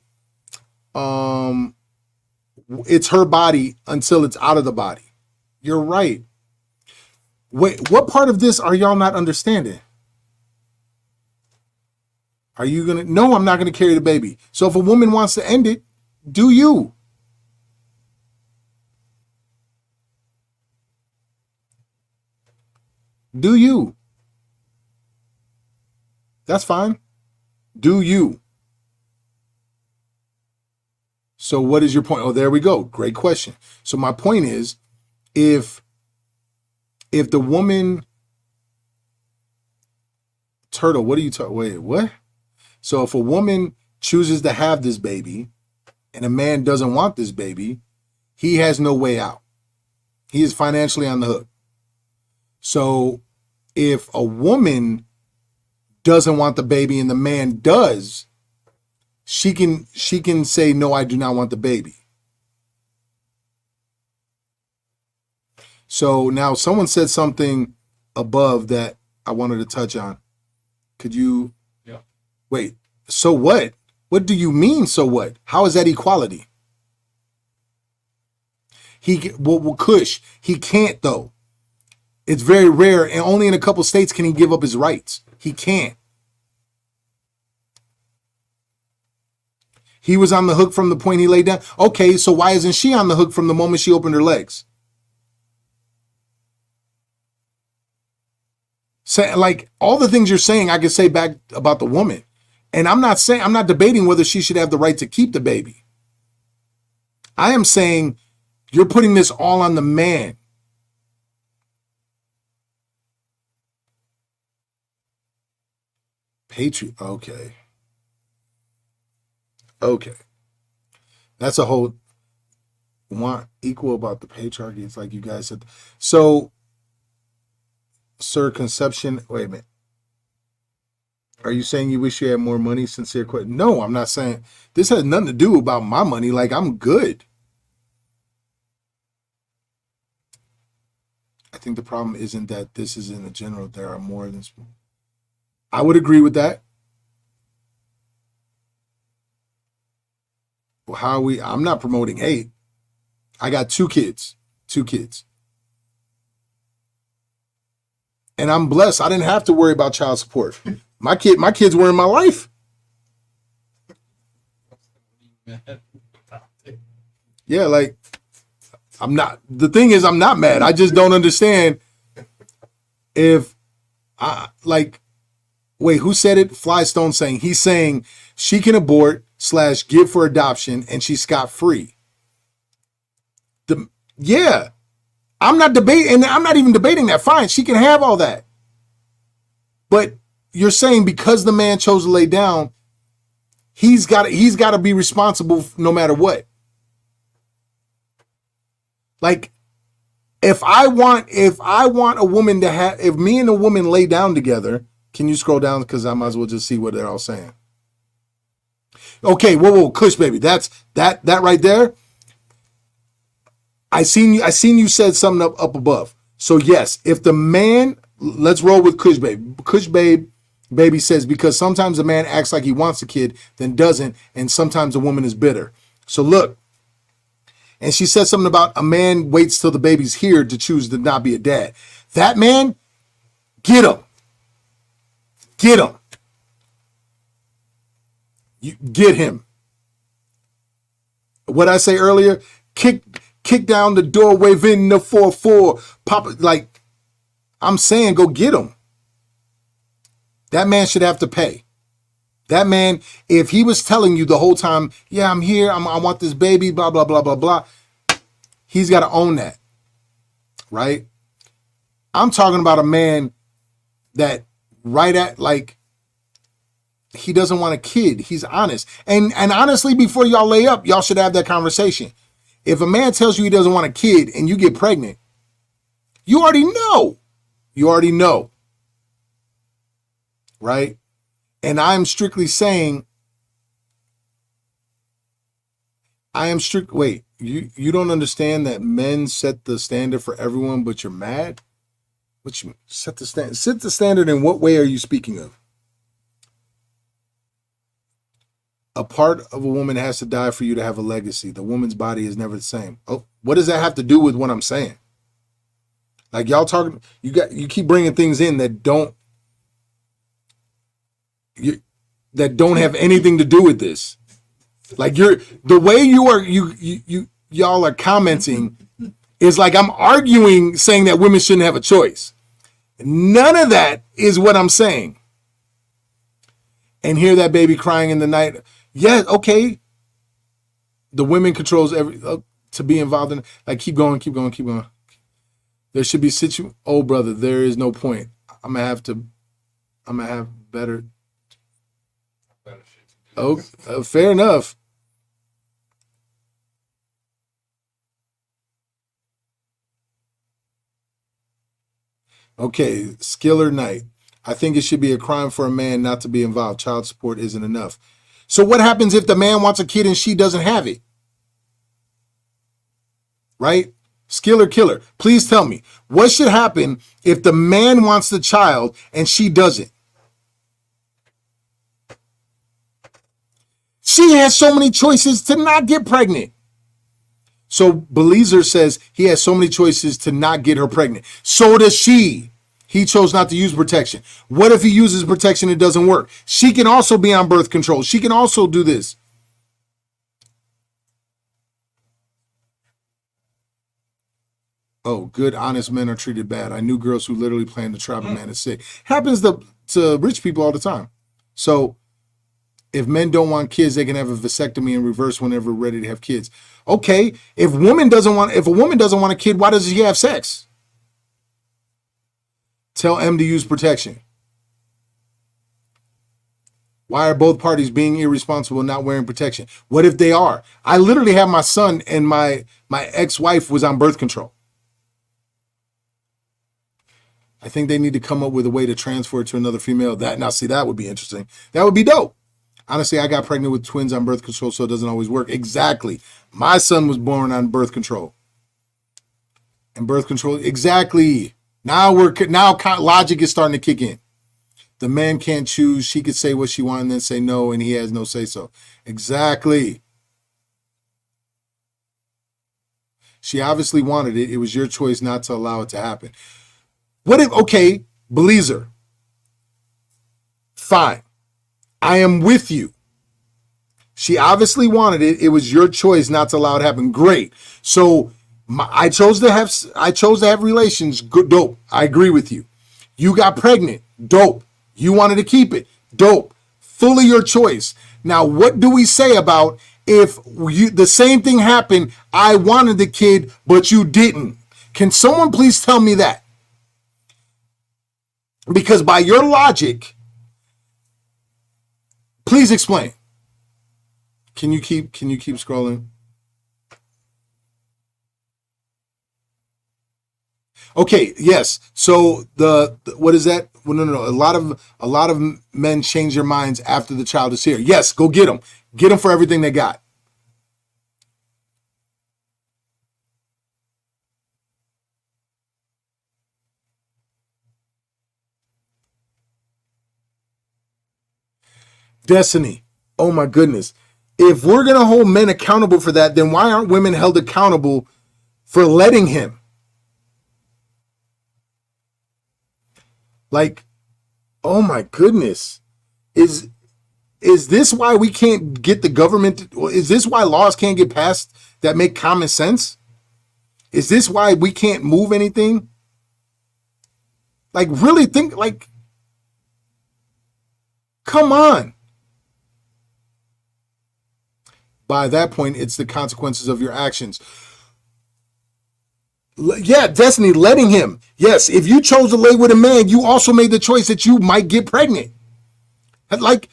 it's her body until it's out of the body? You're right. Wait, what part of this are y'all not understanding? Are you gonna? No, I'm not gonna carry the baby. So if a woman wants to end it, do you? Do you? That's fine. Do you? So what is your point? Oh, there we go. Great question. So my point is, if the woman turtle, what are you talking? Wait, what? So if a woman chooses to have this baby and a man doesn't want this baby, he has no way out. He is financially on the hook. So if a woman doesn't want the baby and the man does, she can say, no, I do not want the baby. So now someone said something above that I wanted to touch on. Could you? Yeah. Wait, so what? What do you mean, so what? How is that equality? Kush, he can't though. It's very rare, and only in a couple states can he give up his rights. He can't. He was on the hook from the point he laid down. Okay, so why isn't she on the hook from the moment she opened her legs? Say, like, all the things you're saying, I could say back about the woman. And I'm not debating whether she should have the right to keep the baby. I am saying you're putting this all on the man. Patriot. Okay. That's a whole want equal about the patriarchy. It's like you guys said. So, sir, conception. Wait a minute. Are you saying you wish you had more money? Sincere question. No, I'm not saying. This has nothing to do about my money. Like, I'm good. I think the problem isn't that this is in the general. There are more than. I would agree with that. Well, how are we? I'm not promoting hate. I got two kids. And I'm blessed. I didn't have to worry about child support. My kids were in my life. Yeah, like I'm not. The thing is, I'm not mad. I just don't understand if I like. Wait, who said it? Flystone saying he's saying she can abort / give for adoption and she's scot free. Yeah, I'm not debating, and I'm not even debating that. Fine, she can have all that, but you're saying because the man chose to lay down, he's got to be responsible no matter what. Like, if I want a woman to have, if me and a woman lay down together, can you scroll down because I might as well just see what they're all saying. Okay, whoa, Kush baby, that's that right there. I seen you said something up above. So yes, if the man, let's roll with Kush baby. Kush baby says because sometimes a man acts like he wants a kid, then doesn't, and sometimes a woman is bitter. So look, and she said something about a man waits till the baby's here to choose to not be a dad. That man, get him. Get him. You get him. What I say earlier, kick down the door, wave in the 4-4, pop it. Like, I'm saying, go get him. That man should have to pay. That man, if he was telling you the whole time, yeah, I'm here, I want this baby, blah, blah, blah, blah, blah, he's got to own that, right? I'm talking about a man that right at, like, he doesn't want a kid. He's honest. And honestly, before y'all lay up, y'all should have that conversation. If a man tells you he doesn't want a kid and you get pregnant, you already know. You already know. Right? And I'm strictly saying, wait, you don't understand that men set the standard for everyone, but you're mad? What you mean? Set the standard in what way are you speaking of? A part of a woman has to die for you to have a legacy. The woman's body is never the same. Oh, what does that have to do with what I'm saying? Like y'all talking, you keep bringing things in that don't have anything to do with this. Like the way y'all are commenting is like I'm arguing, saying that women shouldn't have a choice. None of that is what I'm saying. And hear that baby crying in the night. Yeah, okay. The women controls to be involved in. Like, keep going. There should be oh, brother, there is no point. I'm gonna have better. Oh, fair enough. Okay, Skiller Knight. I think it should be a crime for a man not to be involved. Child support isn't enough. So what happens if the man wants a kid and she doesn't have it? Right? Skiller Killer, please tell me, what should happen if the man wants the child and she doesn't? She has so many choices to not get pregnant. So Belizer says he has so many choices to not get her pregnant. So does she. He chose not to use protection. What if he uses protection and it doesn't work? She can also be on birth control. She can also do this. Oh, good, honest men are treated bad. I knew girls who literally planned to trap a man is sick. Happens to rich people all the time. So if men don't want kids, they can have a vasectomy and reverse whenever ready to have kids. Okay, if a woman doesn't want a kid, why does she have sex? Tell M to use protection. Why are both parties being irresponsible and not wearing protection? What if they are? I literally have my son and my ex-wife was on birth control. I think they need to come up with a way to transfer it to another female. That would be interesting. That would be dope. Honestly, I got pregnant with twins on birth control, so it doesn't always work. Exactly. My son was born on birth control. And birth control, exactly. Now logic is starting to kick in. The man can't choose. She could say what she wants and then say no, and he has no say so. Exactly. She obviously wanted it. It was your choice not to allow it to happen. What if, okay, Belizer, fine. I am with you. She obviously wanted it. It was your choice not to allow it to happen. Great. So I chose to have relations. Good, dope. I agree with you. You got pregnant. Dope. You wanted to keep it. Dope. Fully your choice. Now, what do we say about if the same thing happened? I wanted the kid, but you didn't. Can someone please tell me that? Because by your logic, please explain. Can you keep scrolling? Okay, yes. So the what is that? Well, no. A lot of men change their minds after the child is here. Yes, go get them. Get them for everything they got. Destiny. Oh my goodness. If we're going to hold men accountable for that, then why aren't women held accountable for letting him? Like, oh my goodness. Is this why we can't get the government is this why laws can't get passed that make common sense? Is this why we can't move anything? Like, really think, like, come on. By that point, it's the consequences of your actions. Yeah, Destiny, letting him. Yes, if you chose to lay with a man, you also made the choice that you might get pregnant. Like,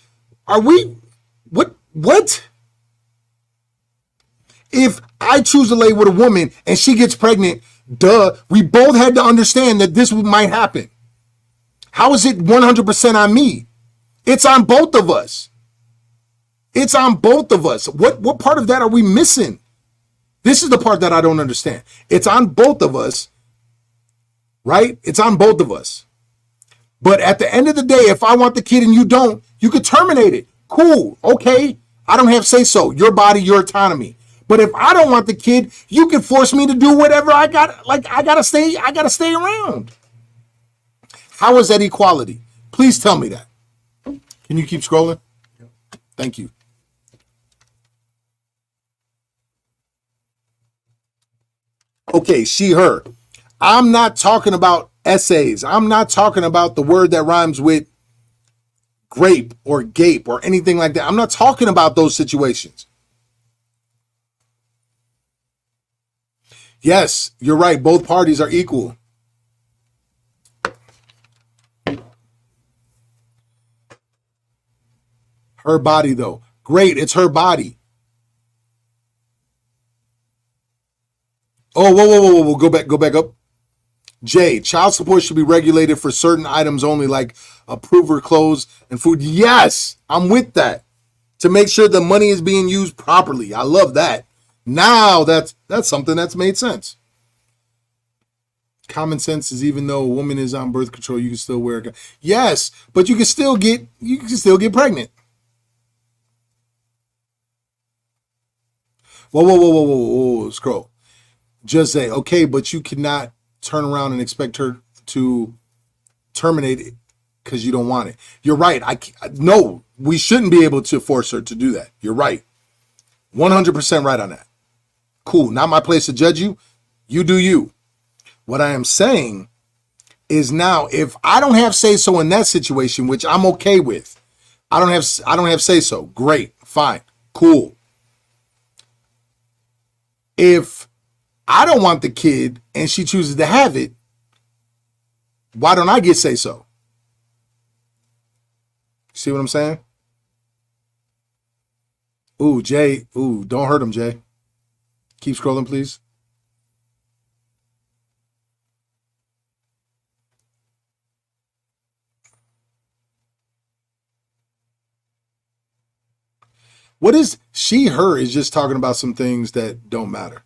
are we, what? If I choose to lay with a woman and she gets pregnant, duh, we both had to understand that this might happen. How is it 100% on me? It's on both of us. It's on both of us. What part of that are we missing? This is the part that I don't understand. It's on both of us, right? It's on both of us. But at the end of the day, if I want the kid and you don't, you could terminate it. Cool. Okay. I don't have say so. Your body, your autonomy. But if I don't want the kid, you can force me to do whatever I got. Like, I gotta stay around. How is that equality? Please tell me that. Can you keep scrolling? Thank you. Okay, she, her. I'm not talking about essays. I'm not talking about the word that rhymes with grape or gape or anything like that. I'm not talking about those situations. Yes, you're right. Both parties are equal. Her body, though. Great, it's her body. Oh, whoa. Go back up. J, child support should be regulated for certain items only, like approver clothes and food. Yes, I'm with that. To make sure the money is being used properly. I love that. Now that's something that's made sense. Common sense is even though a woman is on birth control, you can still wear a gun. Yes, but you can still get pregnant. Whoa. Scroll. Just say, okay, but you cannot turn around and expect her to terminate it because you don't want it. You're right. No, we shouldn't be able to force her to do that. You're right. 100% right on that. Cool. Not my place to judge you. You do you. What I am saying is now, if I don't have say so in that situation, which I'm okay with, I don't have say so. Great. Fine. Cool. If I don't want the kid and she chooses to have it, why don't I get say so? See what I'm saying? Ooh, Jay. Ooh, don't hurt him, Jay. Keep scrolling, please. What is she, her is just talking about some things that don't matter.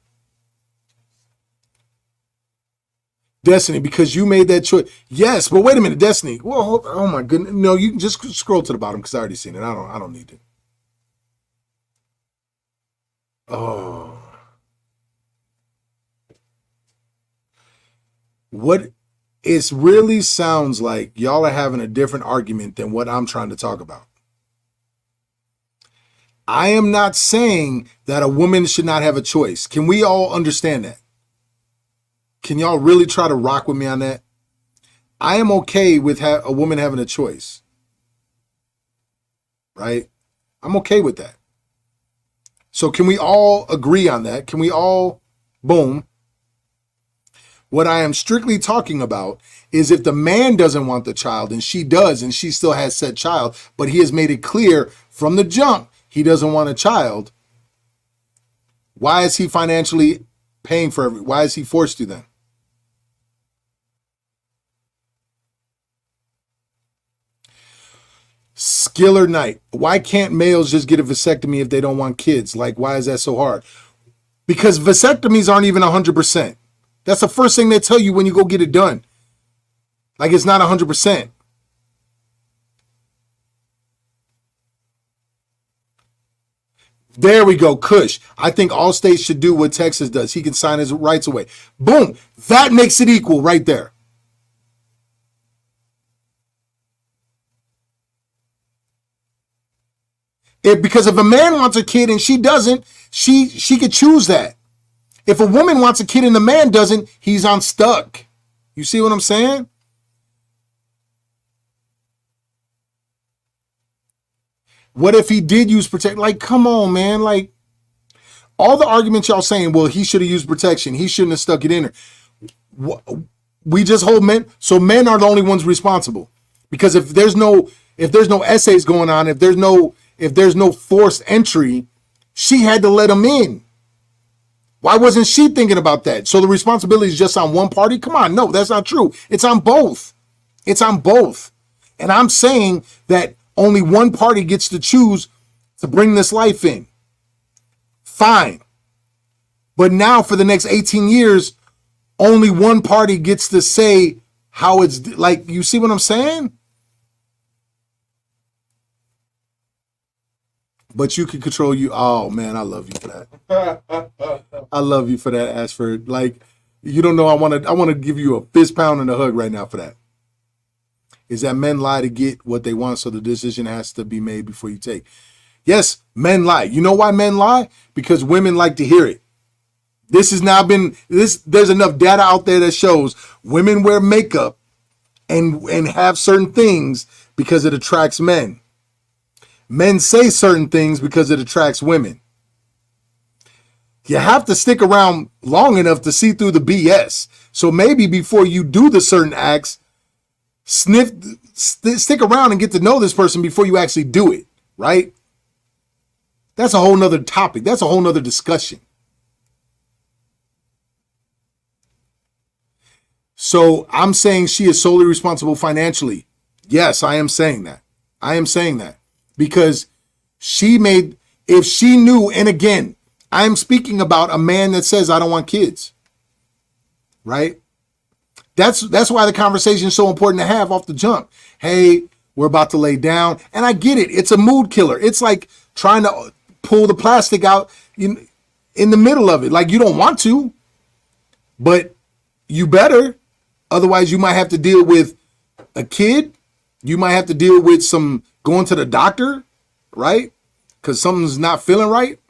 Destiny, because you made that choice. Yes, but wait a minute, Destiny. Well, oh my goodness. No, you can just scroll to the bottom because I already seen it. I don't need it. Oh. What it really sounds like y'all are having a different argument than what I'm trying to talk about. I am not saying that a woman should not have a choice. Can we all understand that? Can y'all really try to rock with me on that? I am okay with a woman having a choice, right? I'm okay with that. So can we all agree on that? Can we all, boom. What I am strictly talking about is if the man doesn't want the child and she does and she still has said child, but he has made it clear from the jump he doesn't want a child, why is he financially paying for it? Why is he forced to then? Skiller Knight, why can't males just get a vasectomy if they don't want kids? Like, why is that so hard? Because vasectomies aren't even 100%. That's the first thing they tell you when you go get it done. Like, it's not 100%. There we go, Kush. I think all states should do what Texas does. He can sign his rights away. Boom. That makes it equal right there. Because if a man wants a kid and she doesn't, she could choose that. If a woman wants a kid and the man doesn't, he's unstuck. You see what I'm saying? What if he did use protection? Like, come on, man. Like, all the arguments y'all saying, well, he should have used protection. He shouldn't have stuck it in there. We just hold men. So men are the only ones responsible. Because if there's no essays going on, if there's no forced entry, she had to let him in. Why wasn't she thinking about that? So the responsibility is just on one party? Come on, no, that's not true. It's on both. It's on both. And I'm saying that only one party gets to choose to bring this life in. Fine. But now for the next 18 years, only one party gets to say how it's like, you see what I'm saying? But you can control you. Oh man, I love you for that. I love you for that, Ashford. Like, you don't know, I want to give you a fist pound and a hug right now for that. Is that men lie to get what they want, so the decision has to be made before you take. Yes, men lie. You know why men lie? Because women like to hear it. This has now been there's enough data out there that shows women wear makeup and have certain things because it attracts men. Men say certain things because it attracts women. You have to stick around long enough to see through the BS. So maybe before you do the certain acts, stick around and get to know this person before you actually do it, right? That's a whole nother topic. That's a whole nother discussion. So I'm saying she is solely responsible financially. Yes, I am saying that. I am saying that. Because if she knew, and again, I'm speaking about a man that says, I don't want kids, right? That's why the conversation is so important to have off the jump. Hey, we're about to lay down. And I get it. It's a mood killer. It's like trying to pull the plastic out in the middle of it. Like, you don't want to, but you better. Otherwise, you might have to deal with a kid. You might have to deal with some going to the doctor, right? Because something's not feeling right.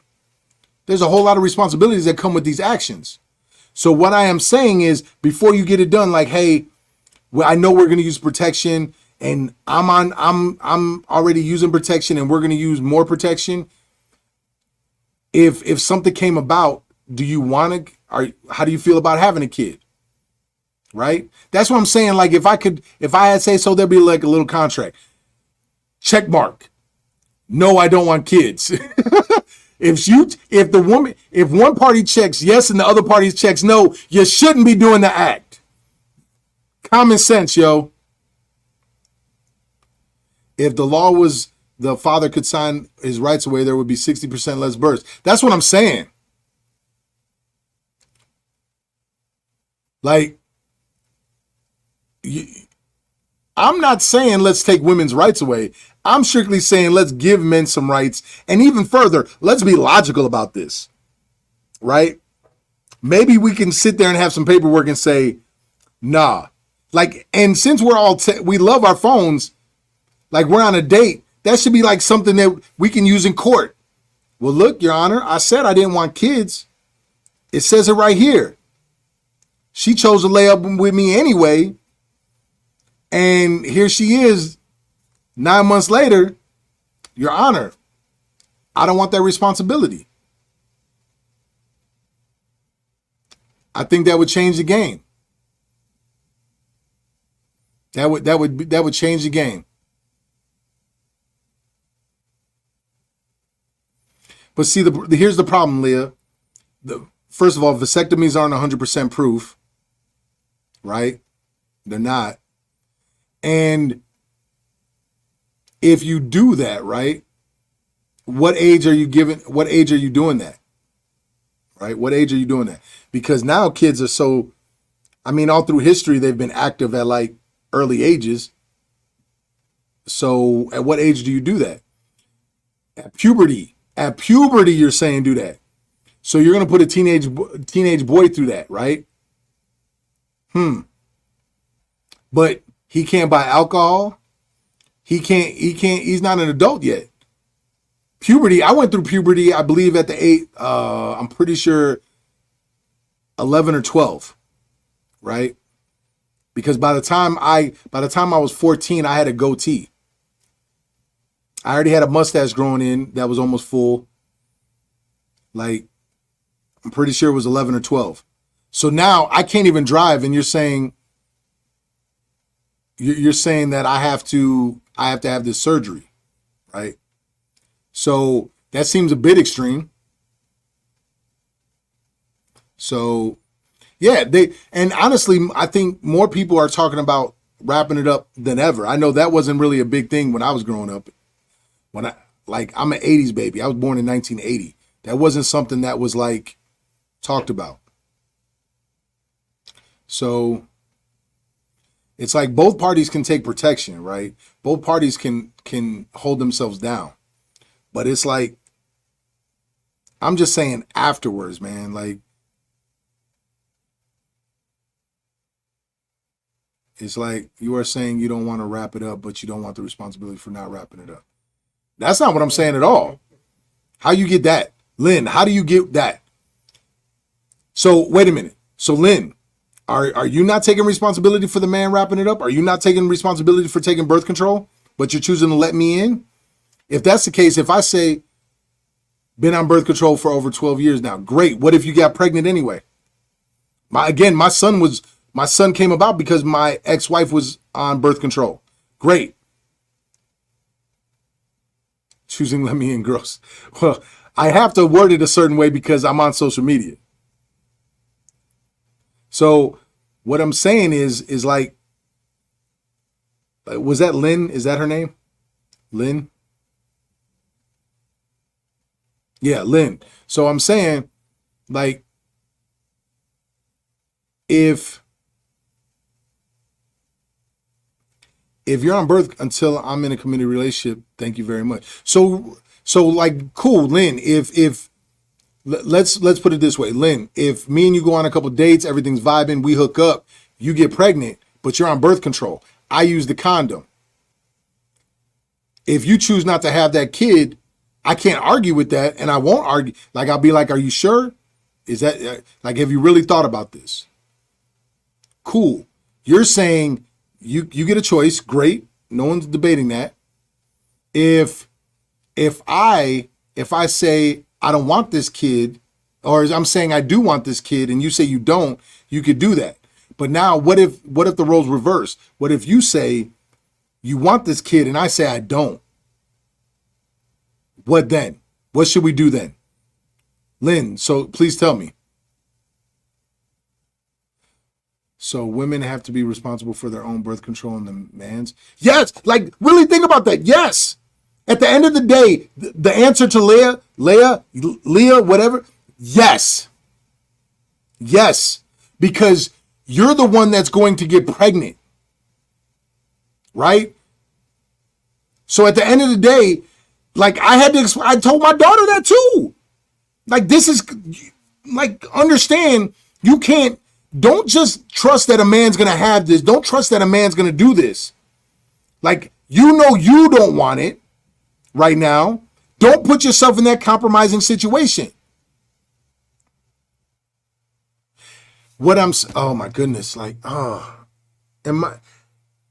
There's a whole lot of responsibilities that come with these actions. So what I am saying is, before you get it done, like, hey, well, I know we're going to use protection, and I'm already using protection, and we're going to use more protection. If something came about, do you want to? How do you feel about having a kid? Right? That's what I'm saying. Like, if I had say so, there'd be like a little contract. Check mark. No, I don't want kids. If one party checks yes and the other party checks no, you shouldn't be doing the act. Common sense, yo. If the law was the father could sign his rights away, there would be 60% less births. That's what I'm saying. Like, I'm not saying let's take women's rights away. I'm strictly saying let's give men some rights. And even further, let's be logical about this, right? Maybe we can sit there and have some paperwork and say, nah. Like, and since we're all, we love our phones, like we're on a date, that should be like something that we can use in court. Well, look, Your Honor, I said I didn't want kids. It says it right here. She chose to lay up with me anyway. And here she is 9 months later. Your Honor, I don't want that responsibility. I think that would change the game. That would change the game. But see, here's the problem, Leah. First of all, vasectomies aren't 100% proof, right? They're not. And if you do that, right, what age are you giving? What age are you doing that? Right? What age are you doing that? Because now kids are so, I mean, all through history, they've been active at like early ages. So at what age do you do that? At puberty. At puberty, you're saying do that. So you're going to put a teenage boy through that, right? But he can't buy alcohol. He's not an adult yet. Puberty, I went through puberty, I believe at the I'm pretty sure 11 or 12, right? Because by the time I was 14, I had a goatee. I already had a mustache growing in that was almost full. Like, I'm pretty sure it was 11 or 12. So now I can't even drive, and you're saying that I have to have this surgery, right? So that seems a bit extreme. So yeah, and honestly, I think more people are talking about wrapping it up than ever. I know that wasn't really a big thing when I was growing up. I'm an 80s baby. I was born in 1980. That wasn't something that was like talked about. So it's like both parties can take protection, right? Both parties can hold themselves down. But it's like, I'm just saying afterwards, man, like, it's like you are saying you don't want to wrap it up, but you don't want the responsibility for not wrapping it up. That's not what I'm saying at all. How you get that? Lynn, how do you get that? So wait a minute. So Lynn, are you not taking responsibility for the man wrapping it up? Are you not taking responsibility for taking birth control, but you're choosing to let me in? If that's the case, if I say, been on birth control for over 12 years now, great. What if you got pregnant anyway? My son came about because my ex-wife was on birth control. Great. Choosing let me in, gross. Well, I have to word it a certain way because I'm on social media. So what I'm saying is like, was that Lynn? Is that her name? Lynn? Yeah, Lynn. So I'm saying, like, if you're on birth until I'm in a committed relationship, thank you very much. So like, cool, Lynn. If let's put it this way, Lynn. If me and you go on a couple dates, everything's vibing, we hook up, you get pregnant, but you're on birth control. I use the condom. If you choose not to have that kid, I can't argue with that, and I won't argue. Like, I'll be like, are you sure? Is that, like, have you really thought about this? Cool. You're saying you get a choice. Great. No one's debating that. If I say I don't want this kid, or I'm saying I do want this kid, and you say you don't, you could do that. But now what if the roles reverse? What if you say you want this kid and I say I don't? What then? What should we do then? Lynn, so please tell me. So women have to be responsible for their own birth control and the man's? Yes, like, really think about that. Yes. At the end of the day, the answer to Leah, whatever, yes. Yes. Because you're the one that's going to get pregnant. Right? So at the end of the day, like, I told my daughter that too. Like, this is, like, understand, don't just trust that a man's going to have this. Don't trust that a man's going to do this. Like, you know you don't want it right now. Don't put yourself in that compromising situation. Oh my goodness, like, am I,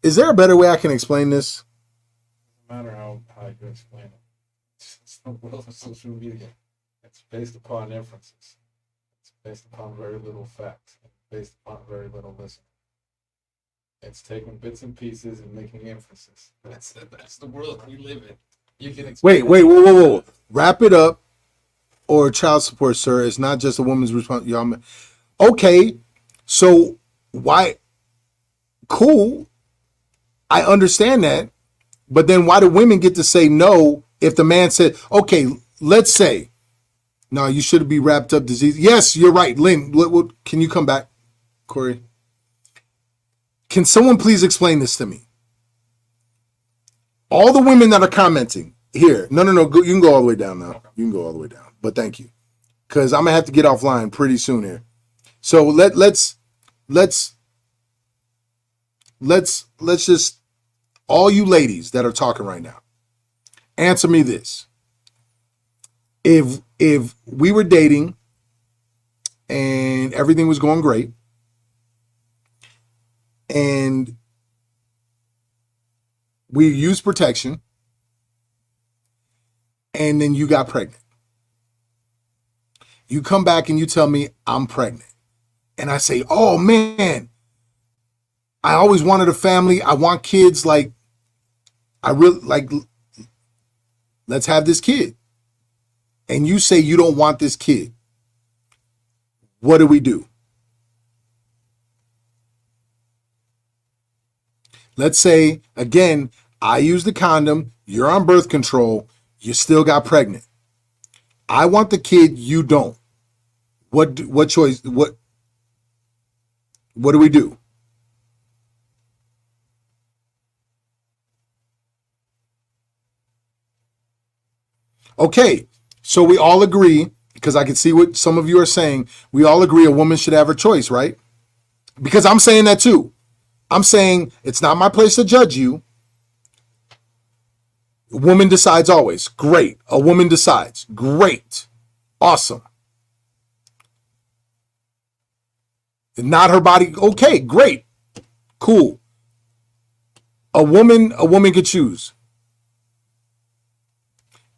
is there a better way I can explain this? No matter how you explain it, it's the world of social media. It's based upon inferences. It's based upon very little facts. It's based upon very little listening. It's taking bits and pieces and making inferences. That's the world we live in. You can explain Wait, whoa. Wrap it up, or child support, sir. It's not just a woman's responsibility. Okay, so why? Cool, I understand that, but then why do women get to say no if the man said, okay, let's say, no, you shouldn't be wrapped up disease. Yes, you're right, Lynn. Can you come back, Corey? Can someone please explain this to me? All the women that are commenting here, no, you can go all the way down now. You can go all the way down, but thank you, because I'm gonna have to get offline pretty soon here. So let's just, all you ladies that are talking right now, answer me this. If we were dating and everything was going great and we used protection and then you got pregnant, you come back and you tell me I'm pregnant, and I say, oh man, I always wanted a family, I want kids, like I really like, let's have this kid. And you say you don't want this kid. What do we do? Let's say, again, I use the condom, you're on birth control, you still got pregnant. I want the kid, you don't. What choice, what do we do? Okay, so we all agree, because I can see what some of you are saying, we all agree a woman should have her choice, right? Because I'm saying that too. I'm saying it's not my place to judge you. A woman decides always. Great. A woman decides. Great. Awesome. Not her body. Okay, great. Cool. A woman could choose.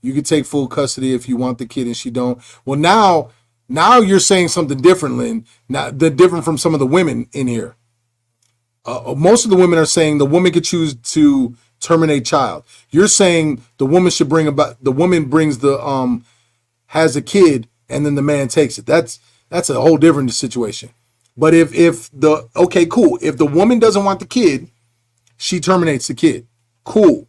You could take full custody if you want the kid and she don't. Well, now you're saying something different, Lynn. Now, different from some of the women in here. Most of the women are saying the woman could choose to terminate child. You're saying the woman brings the has a kid and then the man takes it. That's a whole different situation. But okay, cool. If the woman doesn't want the kid, she terminates the kid. Cool.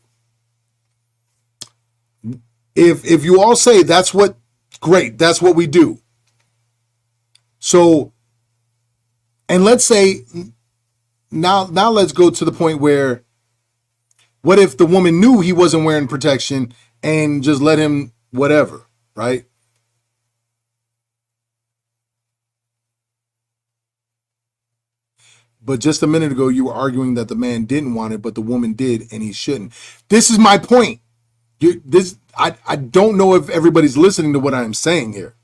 If you all say great, that's what we do. So, and let's say now let's go to the point where, what if the woman knew he wasn't wearing protection and just let him whatever, right? But just a minute ago, you were arguing that the man didn't want it, but the woman did, and he shouldn't. This is my point. I don't know if everybody's listening to what I'm saying here.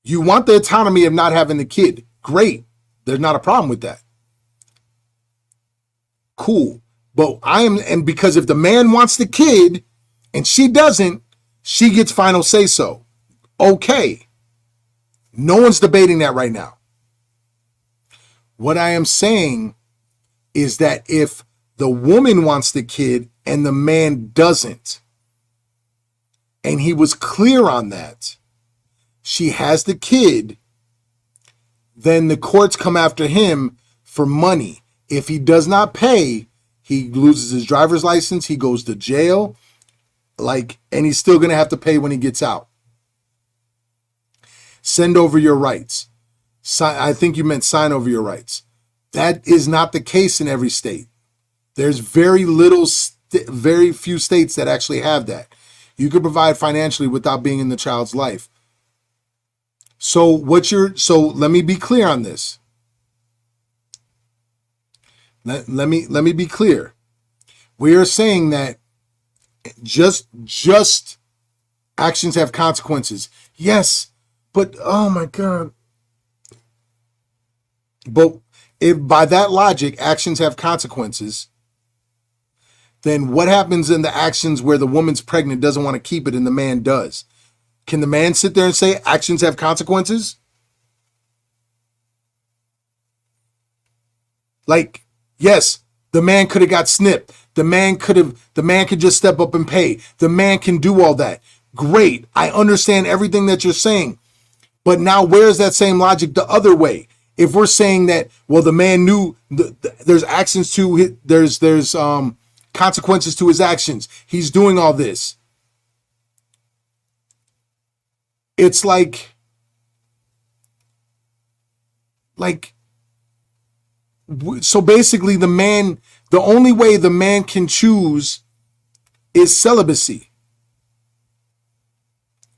You want the autonomy of not having the kid. Great. There's not a problem with that. Cool. But and because if the man wants the kid and she doesn't, she gets final say so. Okay. No one's debating that right now. What I am saying is that if the woman wants the kid and the man doesn't, and he was clear on that, she has the kid, then the courts come after him for money. If he does not pay, he loses his driver's license, he goes to jail, and he's still going to have to pay when he gets out. Send over your rights. I think you meant sign over your rights. That is not the case in every state. There's very few states that actually have that. You can provide financially without being in the child's life. So let me be clear on this. Let me be clear. We are saying that just actions have consequences. Yes, but oh my God. But if by that logic actions have consequences, then what happens in the actions where the woman's pregnant, doesn't want to keep it, and the man does? Can the man sit there and say actions have consequences? Like, yes, the man could have got snipped. The man could just step up and pay. The man can do all that. Great. I understand everything that you're saying. But now where's that same logic the other way? If we're saying that, well, the man knew there's actions to there's consequences to his actions. He's doing all this. It's like so basically the only way the man can choose is celibacy.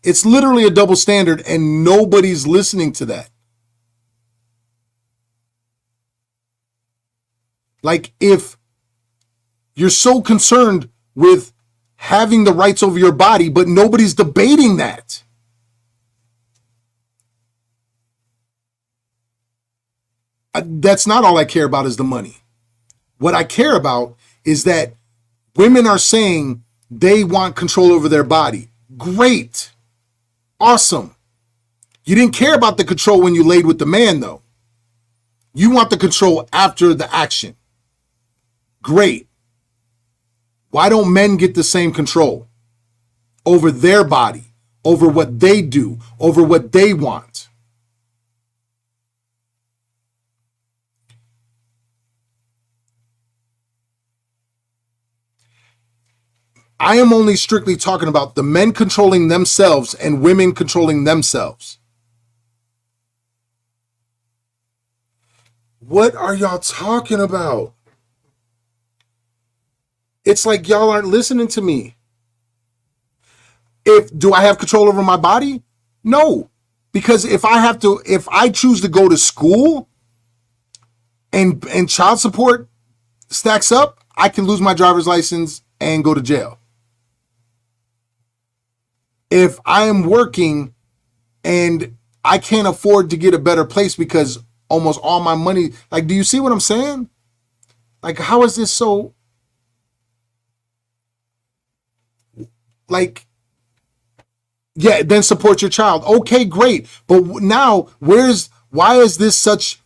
It's literally a double standard, and nobody's listening to that. Like, if you're so concerned with having the rights over your body, but nobody's debating that. That's not all I care about is the money. What I care about is that women are saying they want control over their body. Great. Awesome. You didn't care about the control when you laid with the man, though. You want the control after the action. Great. Why don't men get the same control over their body, over what they do, over what they want? I am only strictly talking about the men controlling themselves and women controlling themselves. What are y'all talking about? It's like y'all aren't listening to me. Do I have control over my body? No. Because if I choose to go to school and child support stacks up, I can lose my driver's license and go to jail. If I am working and I can't afford to get a better place because almost all my money, like, do you see what I'm saying? Like, how is this so, like, yeah, then support your child. Okay, great. But now why is this such,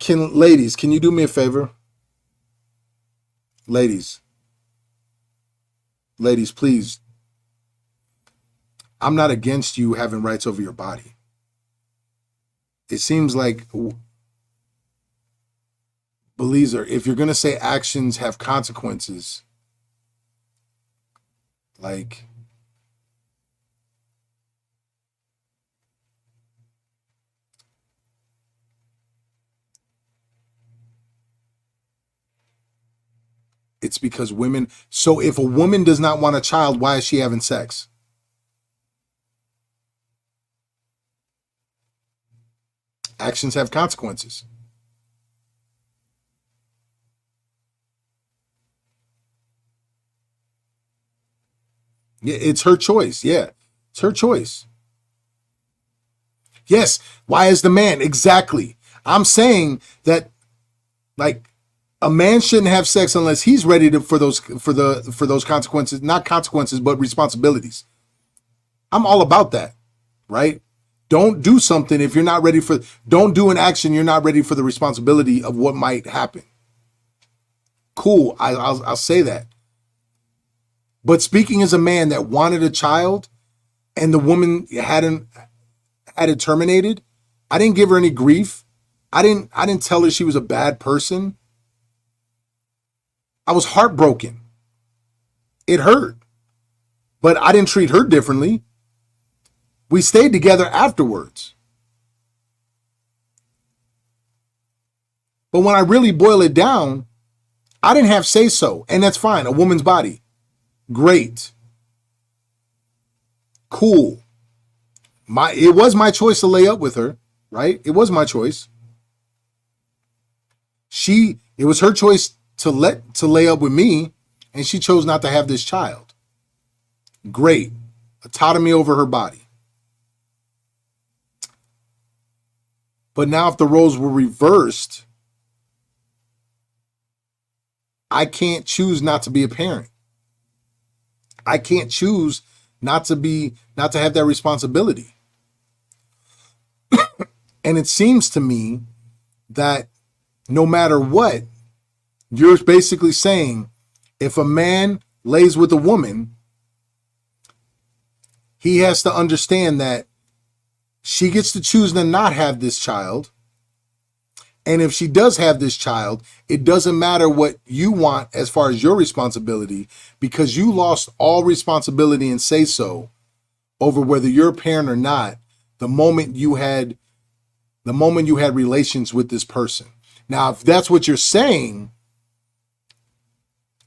ladies, can you do me a favor? Ladies, please. I'm not against you having rights over your body. It seems like, Beliezer, if you're going to say actions have consequences, like, it's because women. So if a woman does not want a child, why is she having sex? Actions have consequences. Yeah, it's her choice. Yeah, it's her choice. Yes. Why is the man? Exactly. I'm saying that, like, a man shouldn't have sex unless he's ready for those consequences, not consequences, but responsibilities. I'm all about that, right? Don't do something if you're not ready for, don't do an action you're not ready for the responsibility of what might happen. Cool, I'll say that. But speaking as a man that wanted a child and the woman had it terminated, I didn't give her any grief. I didn't tell her she was a bad person. I was heartbroken. It hurt. But I didn't treat her differently. We stayed together afterwards. But when I really boil it down, I didn't have say so. And that's fine. A woman's body. Great. Cool. It was my choice to lay up with her, right? It was my choice. It was her choice to lay up with me, and she chose not to have this child. Great. Autonomy over her body. But now if the roles were reversed, I can't choose not to be a parent. I can't choose not to have that responsibility. And it seems to me that no matter what, you're basically saying if a man lays with a woman, he has to understand that she gets to choose to not have this child. And if she does have this child, it doesn't matter what you want as far as your responsibility, because you lost all responsibility and say so over whether you're a parent or not the moment you had relations with this person. Now, if that's what you're saying,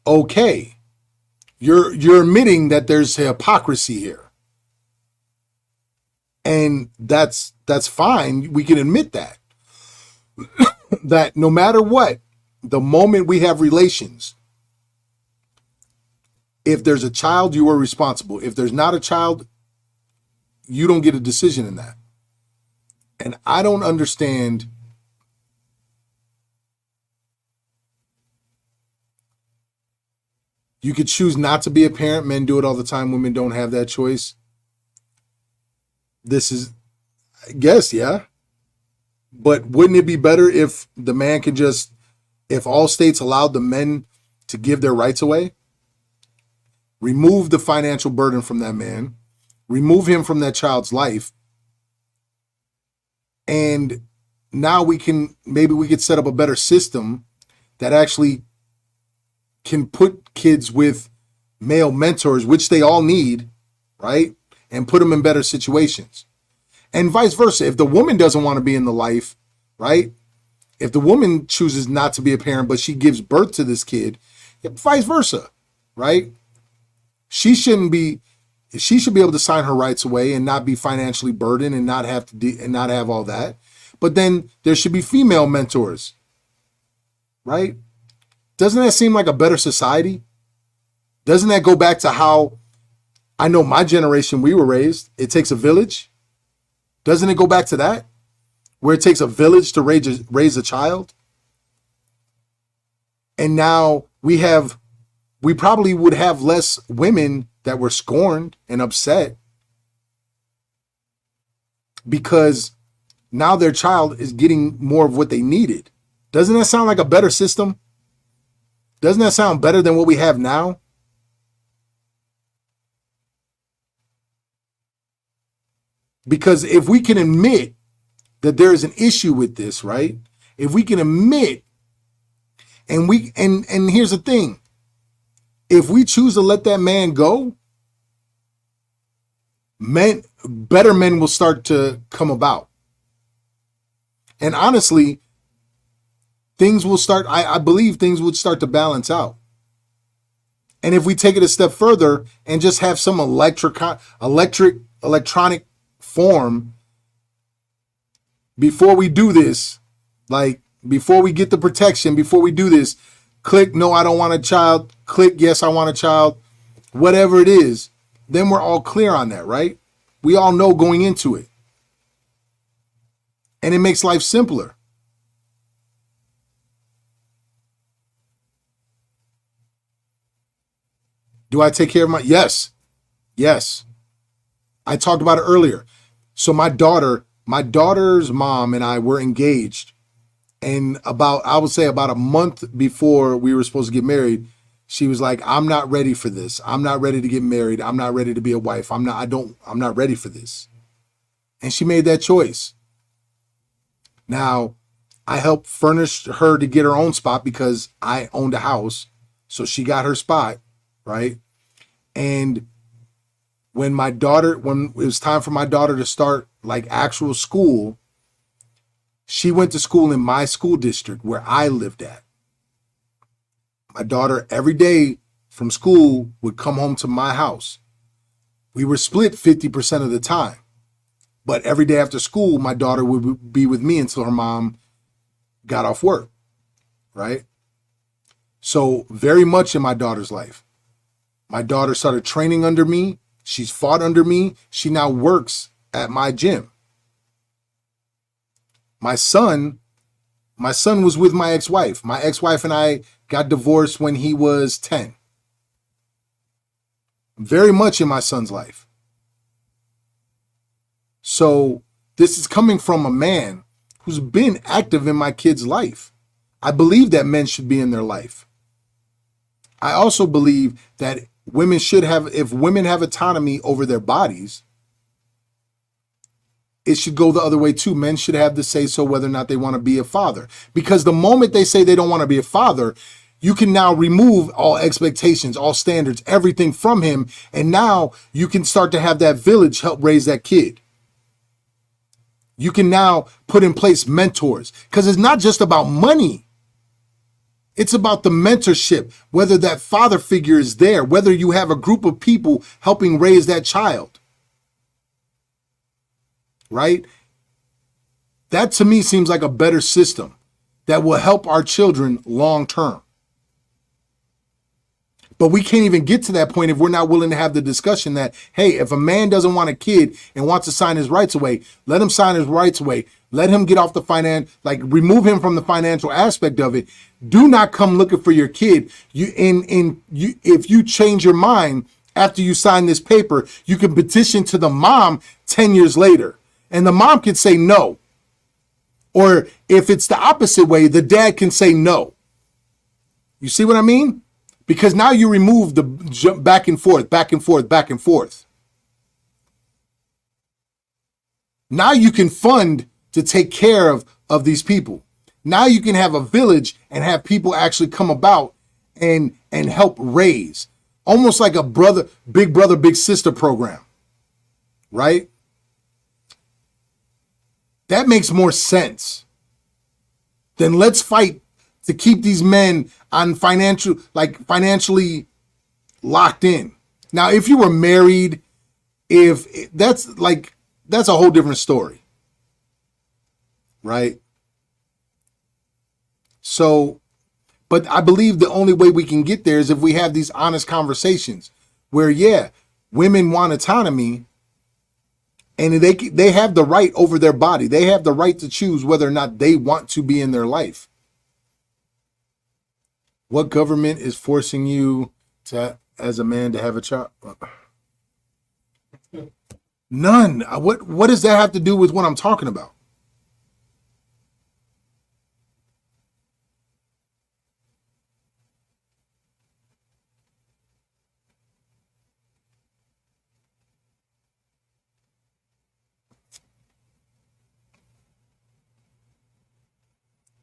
okay, you're admitting that there's hypocrisy here. And that's fine. We can admit that. That no matter what, the moment we have relations, if there's a child, you are responsible. If there's not a child, you don't get a decision in that. And I don't understand you could choose not to be a parent. Men do it all the time. Women don't have that choice. This is, I guess, yeah. But wouldn't it be better if the man could just, if all states allowed the men to give their rights away? Remove the financial burden from that man. Remove him from that child's life. And now maybe we could set up a better system that actually can put kids with male mentors, which they all need, right? And put them in better situations. And vice versa. If the woman doesn't want to be in the life, right? If the woman chooses not to be a parent, but she gives birth to this kid, vice versa, right? She should be able to sign her rights away and not be financially burdened and not have to and not have all that. But then there should be female mentors, right? Doesn't that seem like a better society? Doesn't that go back to how I know my generation, we were raised? It takes a village. Doesn't it go back to that? Where it takes a village to raise a child? And now we probably would have less women that were scorned and upset because now their child is getting more of what they needed. Doesn't that sound like a better system? Doesn't that sound better than what we have now? Because if we can admit that there is an issue with this, right? If we can admit, and here's the thing, if we choose to let that man go, better men will start to come about. And honestly, I believe things would start to balance out. And if we take it a step further and just have some electronic form before we do this, like before we get the protection, before we do this, click, no, I don't want a child, click, yes, I want a child, whatever it is, then we're all clear on that, right? We all know going into it. And it makes life simpler. Do I take care of yes. I talked about it earlier. So my daughter's mom and I were engaged. And I would say about a month before we were supposed to get married, she was like, I'm not ready for this. I'm not ready to get married. I'm not ready to be a wife. I'm not ready for this. And she made that choice. Now, I helped furnish her to get her own spot because I owned a house. So she got her spot, right? And when it was time for my daughter to start like actual school, she went to school in my school district where I lived at. My daughter every day from school would come home to my house. We were split 50% of the time. But every day after school, my daughter would be with me until her mom got off work, right? So very much in my daughter's life. My daughter started training under me. She's fought under me. She now works at my gym. My son was with my ex-wife. My ex-wife and I got divorced when he was 10. Very much in my son's life. So this is coming from a man who's been active in my kid's life. I believe that men should be in their life. I also believe that women should have, if women have autonomy over their bodies, it should go the other way too. Men should have the say so whether or not they want to be a father. Because the moment they say they don't want to be a father, you can now remove all expectations, all standards, everything from him. And now you can start to have that village help raise that kid. You can now put in place mentors, because it's not just about money. It's about the mentorship, whether that father figure is there, whether you have a group of people helping raise that child. Right? That to me seems like a better system that will help our children long term. But we can't even get to that point if we're not willing to have the discussion that, hey, if a man doesn't want a kid and wants to sign his rights away, let him sign his rights away. Let him get off the remove him from the financial aspect of it. Do not come looking for your kid. If you change your mind after you sign this paper, you can petition to the mom 10 years later. And the mom can say no. Or if it's the opposite way, the dad can say no. You see what I mean? Because now you remove the jump back and forth, back and forth, back and forth. Now you can fund to take care of these people. Now you can have a village and have people actually come about and help raise. Almost like a brother, big sister program. Right? That makes more sense than let's fight to keep these men on financially locked in. Now, if you were married, that's a whole different story. Right? So, but I believe the only way we can get there is if we have these honest conversations where, yeah, women want autonomy and they have the right over their body. They have the right to choose whether or not they want to be in their life. What government is forcing you to, as a man, to have a child? None. What does that have to do with what I'm talking about?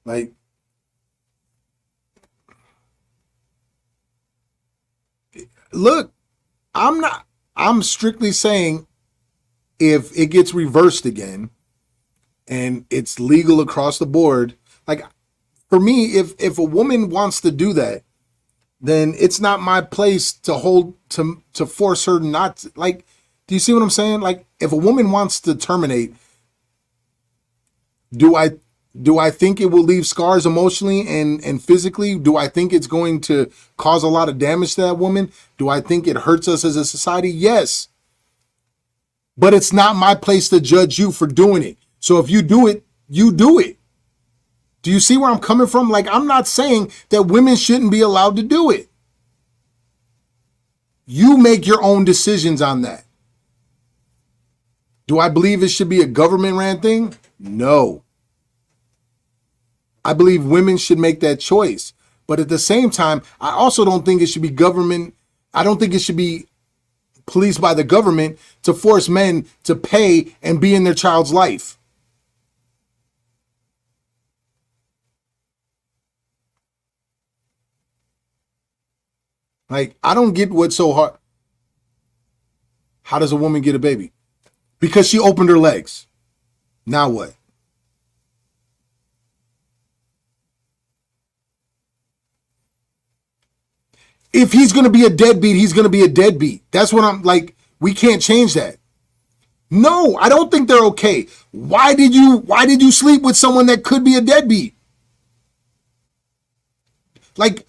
Like, look, I'm strictly saying if it gets reversed again and it's legal across the board, like for me, if a woman wants to do that, then it's not my place to force her not to, like, do you see what I'm saying? Like, if a woman wants to terminate, do I think it will leave scars emotionally and physically? Do I think it's going to cause a lot of damage to that woman? Do I think it hurts us as a society? Yes. But it's not my place to judge you for doing it. So if you do it, you do it. Do you see where I'm coming from? Like, I'm not saying that women shouldn't be allowed to do it. You make your own decisions on that. Do I believe it should be a government ran thing? No. I believe women should make that choice. But at the same time, I also don't think it should be government. I don't think it should be policed by the government to force men to pay and be in their child's life. Like, I don't get what's so hard. How does a woman get a baby? Because she opened her legs. Now what? If he's going to be a deadbeat, he's going to be a deadbeat. That's what I'm like. We can't change that. No, I don't think they're okay. Why did you sleep with someone that could be a deadbeat? Like,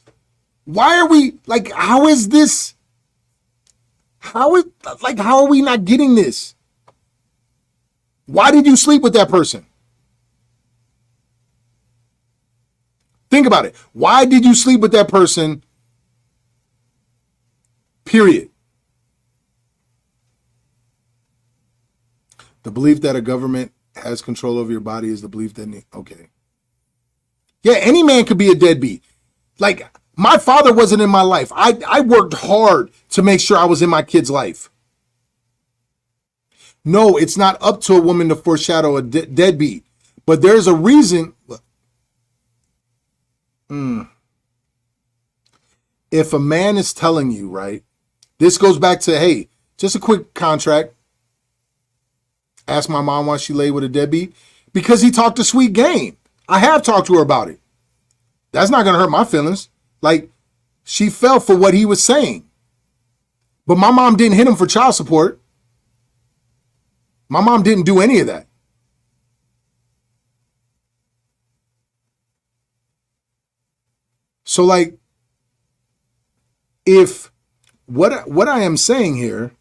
why are we like, how is this? How are we not getting this? Why did you sleep with that person? Think about it. Why did you sleep with that person? Period. The belief that a government has control over your body is the belief that, okay. Yeah, any man could be a deadbeat. Like, my father wasn't in my life. I worked hard to make sure I was in my kid's life. No, it's not up to a woman to foreshadow a deadbeat. But there's a reason. If a man is telling you, right, this goes back to, hey, just a quick contract. Ask my mom why she laid with a deadbeat. Because he talked a sweet game. I have talked to her about it. That's not going to hurt my feelings. Like, she fell for what he was saying. But my mom didn't hit him for child support. My mom didn't do any of that. So, like, if what I am saying here,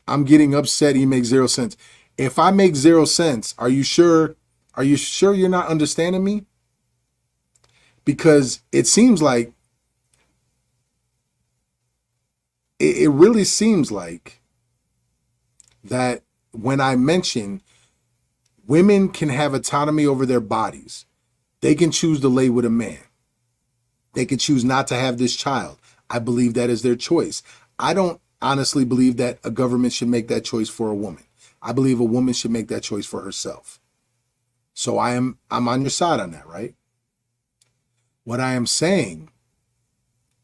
I'm getting upset, he makes 0 cents. If I make 0 cents, are you sure you're not understanding me? Because it seems like, it really seems like that when I mention women can have autonomy over their bodies, they can choose to lay with a man. They can choose not to have this child. I believe that is their choice. I don't honestly believe that a government should make that choice for a woman. I believe a woman should make that choice for herself. So I'm on your side on that, right? What I am saying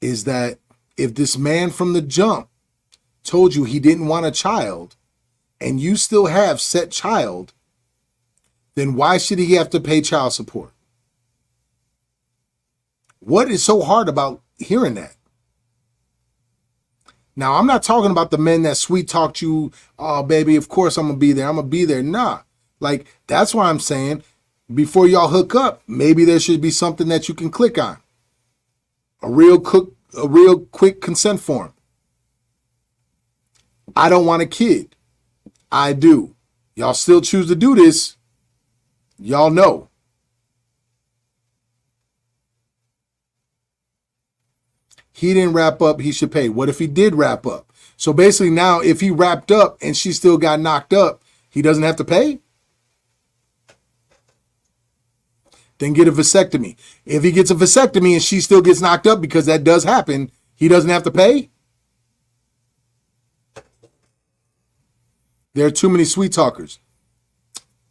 is that if this man from the jump told you he didn't want a child and you still have said child, then why should he have to pay child support? What is so hard about hearing that? Now, I'm not talking about the men that sweet talked you, oh, baby, of course I'm going to be there. I'm going to be there. Nah. Like, that's why I'm saying before y'all hook up, maybe there should be something that you can click on. A real quick consent form. I don't want a kid. I do. Y'all still choose to do this. Y'all know. He didn't wrap up, he should pay. What if he did wrap up? So basically now, if he wrapped up and she still got knocked up, he doesn't have to pay? Then get a vasectomy. If he gets a vasectomy and she still gets knocked up, because that does happen, he doesn't have to pay? There are too many sweet talkers.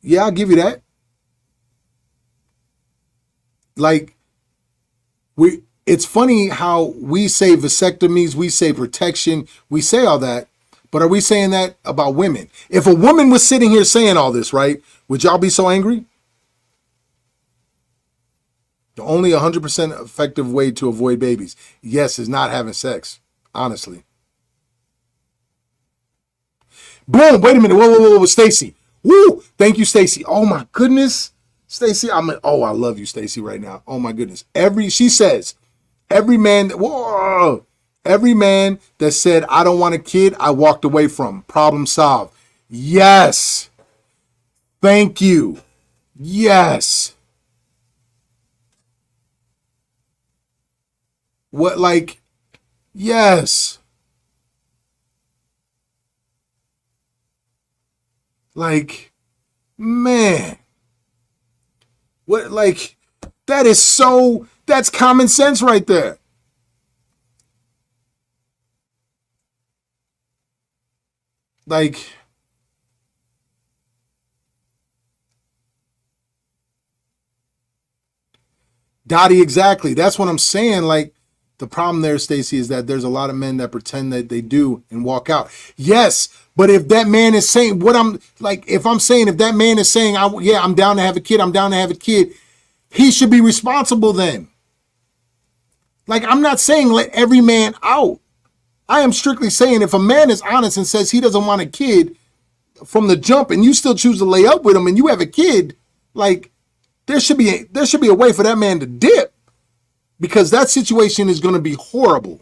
Yeah, I'll give you that. Like, it's funny how we say vasectomies, we say protection, we say all that, but are we saying that about women? If a woman was sitting here saying all this, right, would y'all be so angry? The only 100% effective way to avoid babies, yes, is not having sex, honestly. Boom, wait a minute, whoa, Stacy. Woo, thank you, Stacy. Oh my goodness, Stacy, I love you, Stacy, right now. Oh my goodness. She says, every man that said, I don't want a kid, I walked away from. Problem solved. Yes. Thank you. Yes. What, like, yes. Like, man. What, like, that's common sense right there. Like, Dottie, exactly. That's what I'm saying. Like, the problem there, Stacy, is that there's a lot of men that pretend that they do and walk out. Yes, but if that man is saying if that man is saying, I'm down to have a kid, he should be responsible then. Like, I'm not saying let every man out. I am strictly saying if a man is honest and says he doesn't want a kid from the jump and you still choose to lay up with him and you have a kid, like, there should be a way for that man to dip, because that situation is going to be horrible.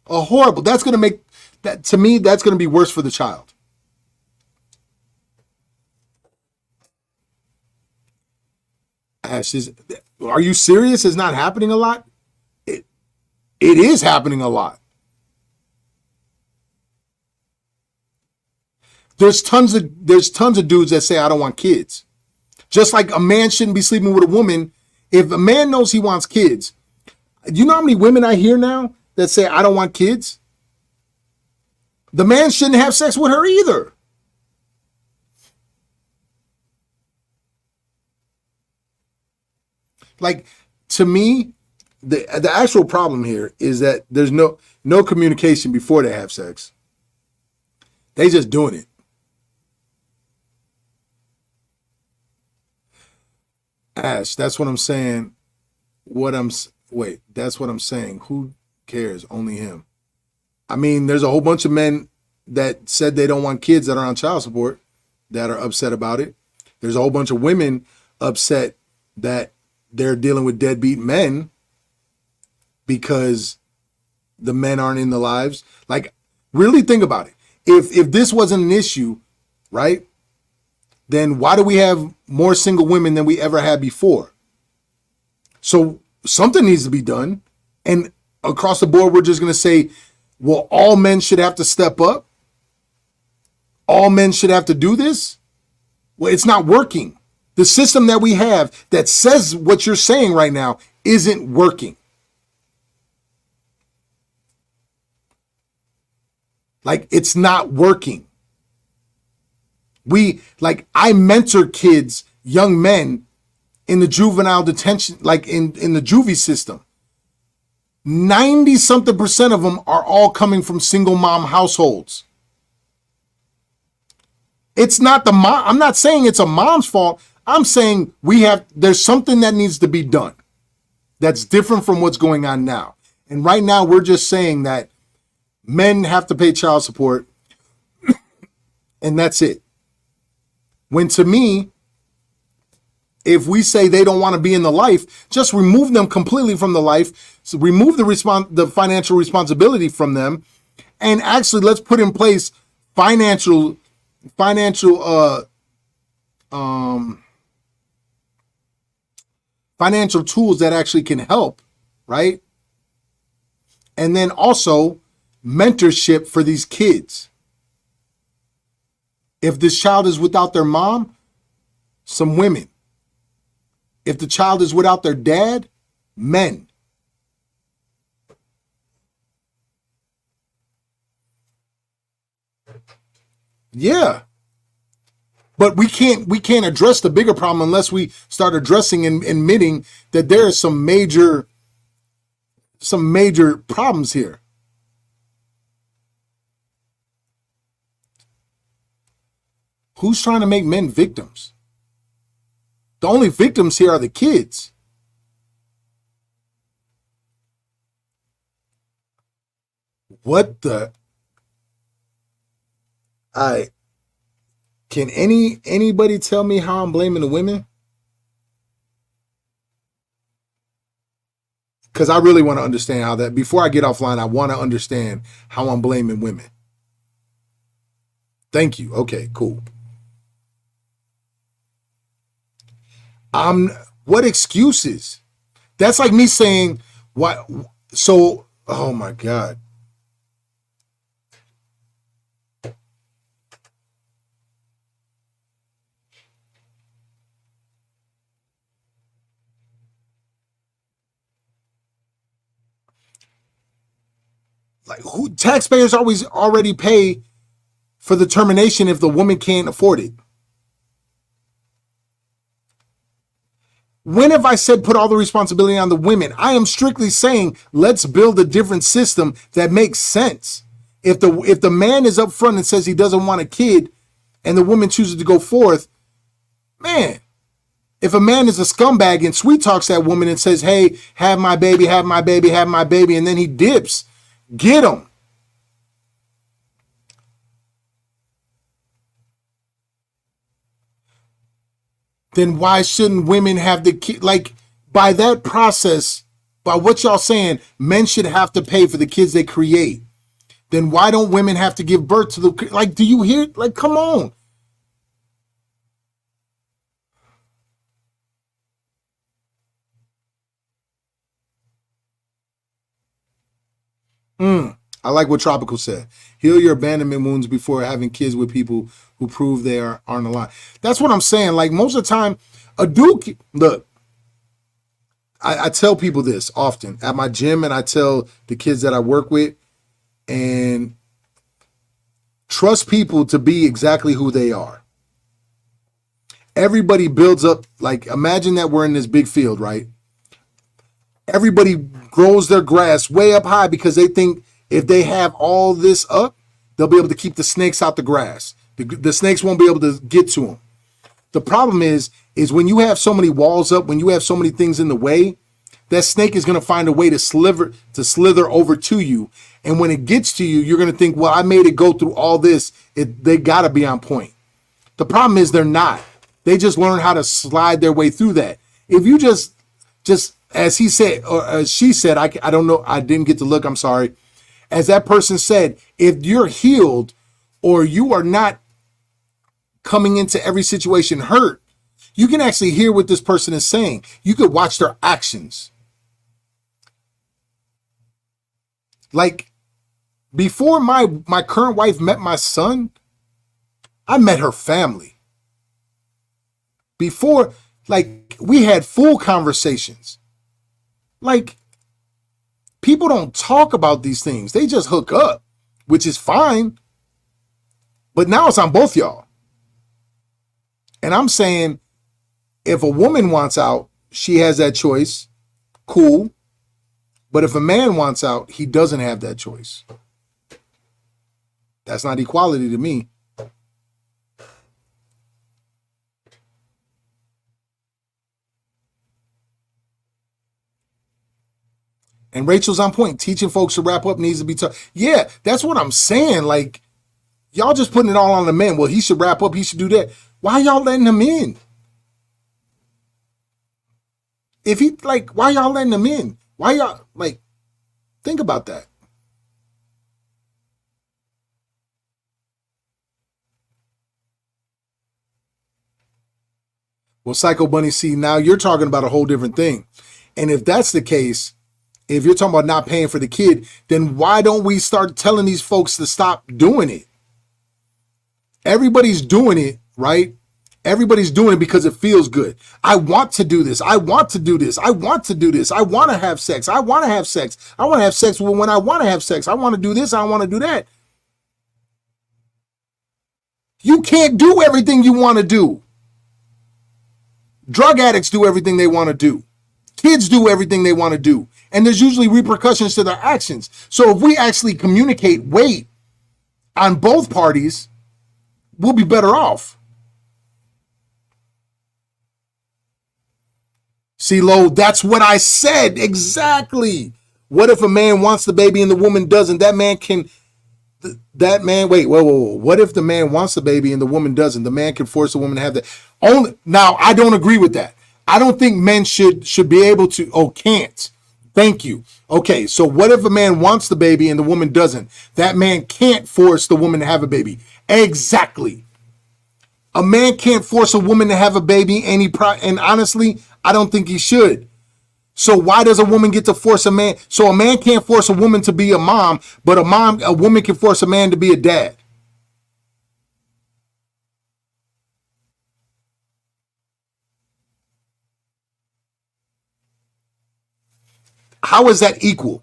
That's going to make that, to me, that's going to be worse for the child. Ash, are you serious? It's not happening a lot? It, it is happening a lot. There's tons of dudes that say I don't want kids. Just like a man shouldn't be sleeping with a woman. If a man knows he wants kids, you know how many women I hear now that say I don't want kids? The man shouldn't have sex with her either. Like, to me, the actual problem here is that there's no communication before they have sex. They just doing it. Ash, that's what I'm saying. That's what I'm saying. Who cares? Only him. I mean, there's a whole bunch of men that said they don't want kids that are on child support that are upset about it. There's a whole bunch of women upset that they're dealing with deadbeat men because the men aren't in the lives. Like, really think about it. If this wasn't an issue, right, then why do we have more single women than we ever had before? So something needs to be done. And across the board, we're just going to say, well, all men should have to step up. All men should have to do this. Well, it's not working. The system that we have that says what you're saying right now isn't working. Like, it's not working. I mentor kids, young men in the juvenile detention, like in the juvie system. 90-something% of them are all coming from single mom households. It's not the mom. I'm not saying it's a mom's fault. I'm saying there's something that needs to be done that's different from what's going on now. And right now we're just saying that men have to pay child support and that's it. When to me, if we say they don't want to be in the life, just remove them completely from the life. So remove the financial responsibility from them, and actually let's put in place financial tools that actually can help, right? And then also mentorship for these kids. If this child is without their mom, some women. If the child is without their dad, men. Yeah. But we can't address the bigger problem unless we start addressing and admitting that there are some major problems here. Who's trying to make men victims? The only victims here are the kids. What the? Can anybody tell me how I'm blaming the women? Because I really want to understand how that, before I get offline, I want to understand how I'm blaming women. Thank you. Okay, cool. What excuses? That's like me saying, what? So, oh my God. Like, who taxpayers already pay for the termination if the woman can't afford it? When have I said put all the responsibility on the women? I am strictly saying let's build a different system that makes sense. If the man is up front and says he doesn't want a kid and the woman chooses to go forth, man, if a man is a scumbag and sweet talks that woman and says, hey, have my baby, have my baby, have my baby, and then he dips, get him. Then why shouldn't women have the kid? Like, by that process, by what y'all saying, men should have to pay for the kids they create. Then why don't women have to give birth to the, like, do you hear? Like, come on. I like what Tropical said. Heal your abandonment wounds before having kids with people who prove they aren't aligned. That's what I'm saying. Like most of the time, a dude, look, I tell people this often at my gym, and I tell the kids that I work with, and trust people to be exactly who they are. Everybody builds up, like imagine that we're in this big field, right? Everybody grows their grass way up high because they think if they have all this up, they'll be able to keep the snakes out the grass. The snakes won't be able to get to them. The problem is when you have so many walls up, when you have so many things in the way, that snake is going to find a way to slither over to you. And when it gets to you, you're going to think, well, I made it go through all this. They got to be on point. The problem is they're not. They just learn how to slide their way through that. If you just as he said, or as she said, I don't know, I didn't get to look, I'm sorry. As that person said, if you're healed or you are not coming into every situation hurt, you can actually hear what this person is saying. You could watch their actions. Like before my current wife met my son, I met her family. Before, like we had full conversations. Like people don't talk about these things. They just hook up, which is fine. But now it's on both y'all. And I'm saying if a woman wants out, she has that choice. Cool. But if a man wants out, he doesn't have that choice. That's not equality to me. And Rachel's on point. Teaching folks to wrap up needs to be taught. Yeah, that's what I'm saying. Like, y'all just putting it all on the men. Well, he should wrap up. He should do that. Why y'all letting him in? If he, like, why y'all letting him in? Why y'all, like, think about that. Well, Psycho Bunny, see, now you're talking about a whole different thing. And if that's the case, if you're talking about not paying for the kid, then why don't we start telling these folks to stop doing it? Everybody's doing it, right? Everybody's doing it because it feels good. I want to do this. I want to do this. I want to do this. I want to have sex. I want to have sex. I want to have sex when I want to have sex. I want to do this. I want to do that. You can't do everything you want to do. Drug addicts do everything they want to do. Kids do everything they want to do. And there's usually repercussions to their actions. So if we actually communicate weight on both parties, we'll be better off. See, Lo, that's what I said. Exactly. What if a man wants the baby and the woman doesn't? That man, wait, whoa. What if the man wants the baby and the woman doesn't? The man can force the woman to have that. Now, I don't agree with that. I don't think men should be able to, can't. Thank you. Okay, so what if a man wants the baby and the woman doesn't? That man can't force the woman to have a baby. Exactly. A man can't force a woman to have a baby, and honestly, I don't think he should. So why does a woman get to force a man? So a man can't force a woman to be a mom, but a woman can force a man to be a dad. How is that equal?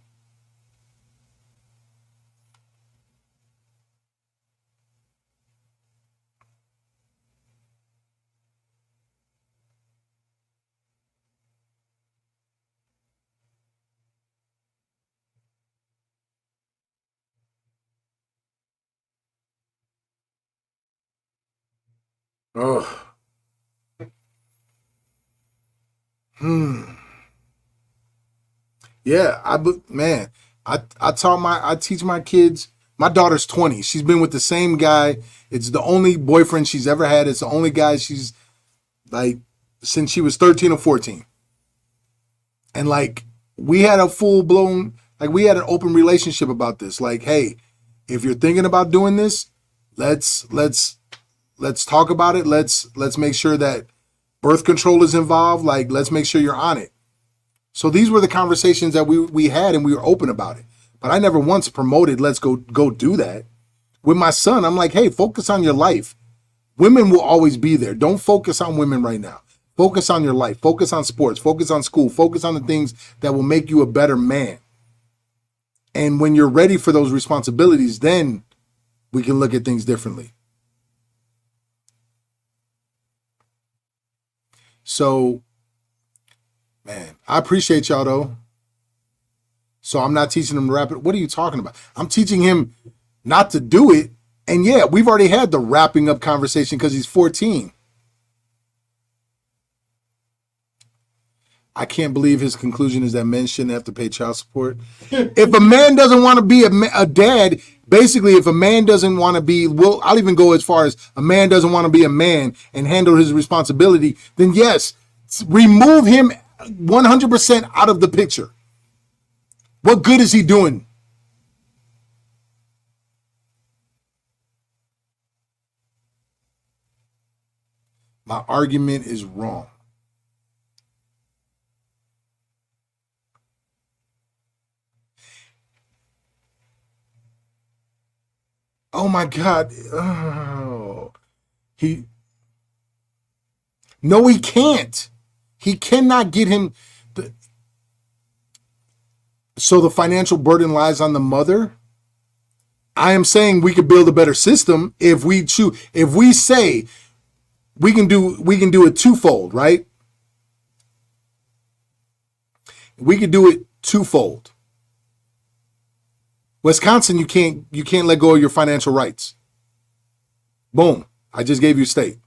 Oh. Yeah, I teach my kids. My daughter's 20. She's been with the same guy. It's the only boyfriend she's ever had. It's the only guy she's like since she was 13 or 14. And like we had a full blown, like we had an open relationship about this. Like, hey, if you're thinking about doing this, let's talk about it. Let's make sure that birth control is involved. Like, let's make sure you're on it. So these were the conversations that we had, and we were open about it. But I never once promoted, let's go do that. With my son, I'm like, hey, focus on your life. Women will always be there. Don't focus on women right now. Focus on your life. Focus on sports. Focus on school. Focus on the things that will make you a better man. And when you're ready for those responsibilities, then we can look at things differently. So, man, I appreciate y'all though. So I'm not teaching him to rap it. What are you talking about? I'm teaching him not to do it. And yeah, we've already had the wrapping up conversation because he's 14. I can't believe his conclusion is that men shouldn't have to pay child support. If a man doesn't want to be a dad, basically, if a man doesn't want to be, well, I'll even go as far as a man doesn't want to be a man and handle his responsibility, then yes, remove him 100% out of the picture. What good is he doing? My argument is wrong. Oh my God. Oh. No, he can't. He cannot get him. So the financial burden lies on the mother. I am saying we could build a better system if we choose. If we say we can do it twofold, right? We could do it twofold. Wisconsin, you can't let go of your financial rights. Boom. I just gave you a state.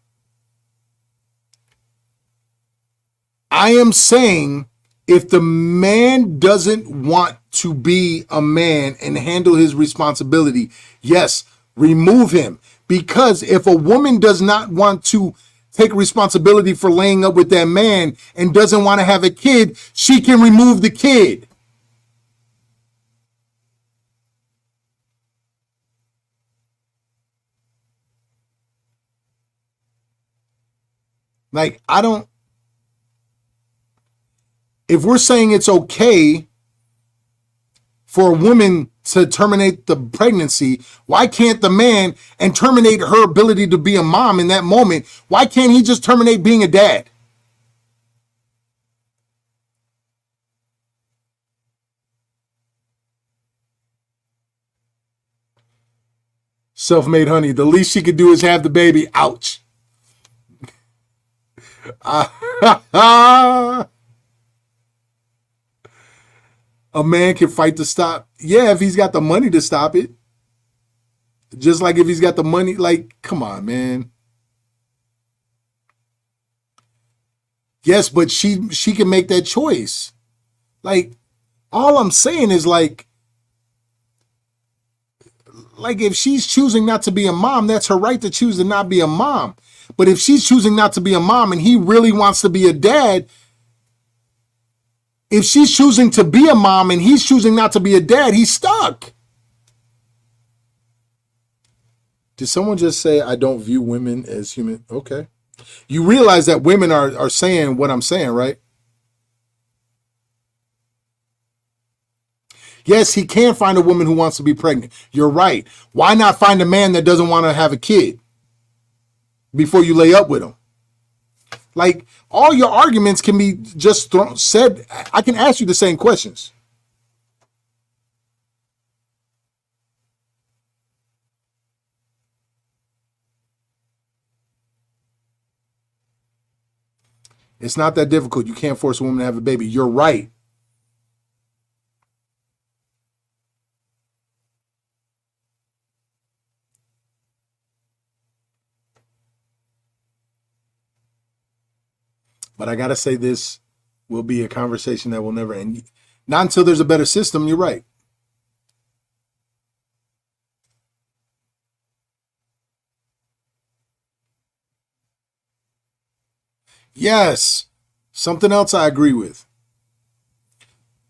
I am saying if the man doesn't want to be a man and handle his responsibility, yes, remove him. Because if a woman does not want to take responsibility for laying up with that man and doesn't want to have a kid, she can remove the kid. Like, if we're saying it's okay for a woman to terminate the pregnancy, why can't the man and terminate her ability to be a mom in that moment? Why can't he just terminate being a dad? Self-made honey. The least she could do is have the baby. Ouch. A man can fight to stop. Yeah, if he's got the money to stop it. Just like if he's got the money, like, come on, man. Yes, but she can make that choice. Like, all I'm saying is like if she's choosing not to be a mom, that's her right to choose to not be a mom. But if she's choosing not to be a mom and he really wants to be a dad, if she's choosing to be a mom and he's choosing not to be a dad, he's stuck. Did someone just say, I don't view women as human? Okay. You realize that women are saying what I'm saying, right? Yes, he can find a woman who wants to be pregnant. You're right. Why not find a man that doesn't want to have a kid before you lay up with him? Like, all your arguments can be just said. I can ask you the same questions. It's not that difficult. You can't force a woman to have a baby. You're right. But I got to say, this will be a conversation that will never end. Not until there's a better system. You're right. Yes. Something else I agree with.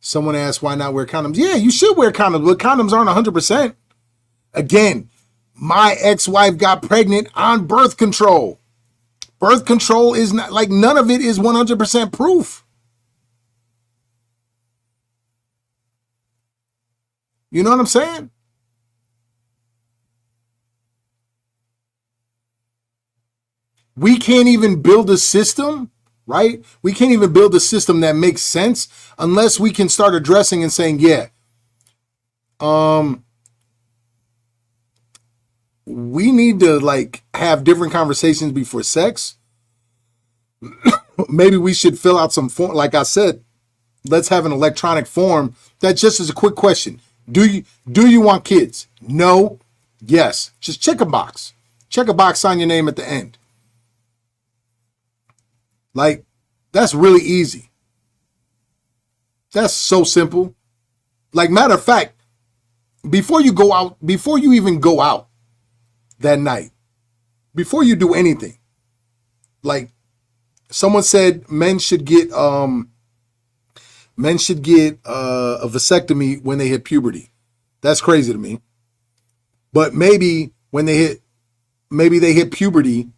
Someone asked, why not wear condoms? Yeah, you should wear condoms, but condoms aren't 100%. Again, my ex-wife got pregnant on birth control. Birth control is not, like, none of it is 100% proof. You know what I'm saying? We can't even build a system, right? We can't even build a system that makes sense unless we can start addressing and saying, yeah, we need to like have different conversations before sex. Maybe we should fill out some form. Like I said, let's have an electronic form that just is a quick question. Do you want kids? No. Yes. Just check a box. Check a box, sign your name at the end. Like, that's really easy. That's so simple. Like, matter of fact, before you even go out that night, before you do anything, like someone said men should get a vasectomy when they hit puberty. That's crazy to me. But maybe they hit puberty,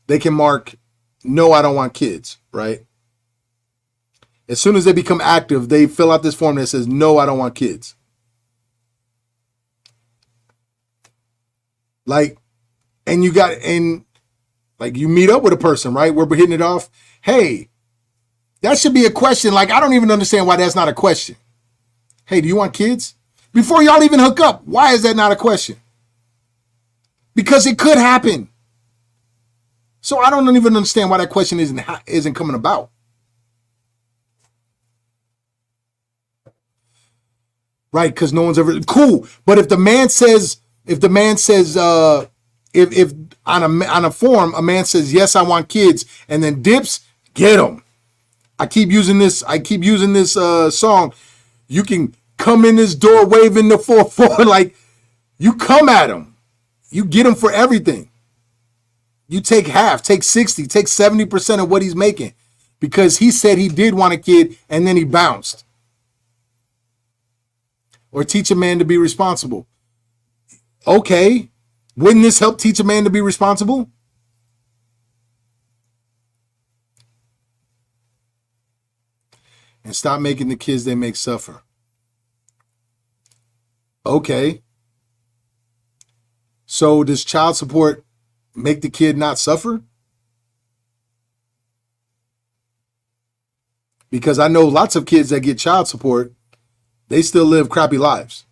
they can mark, no, I don't want kids, right? As soon as they become active, they fill out this form that says, no, I don't want kids. Like, and you meet up with a person, right? We're hitting it off. Hey, that should be a question. Like, I don't even understand why that's not a question. Hey, do you want kids? Before y'all even hook up, why is that not a question? Because it could happen. So I don't even understand why that question isn't coming about. Right? Because no one's ever cool. But if the man says, if on a form a man says, yes, I want kids, and then dips, get him. I keep using this song. You can come in this door waving the 4-4. Like, you come at him. You get him for everything. You take half, take 60, take 70% of what he's making because he said he did want a kid and then he bounced. Or teach a man to be responsible. Okay. Wouldn't this help teach a man to be responsible? And stop making the kids they make suffer. Okay. So does child support make the kid not suffer? Because I know lots of kids that get child support, they still live crappy lives.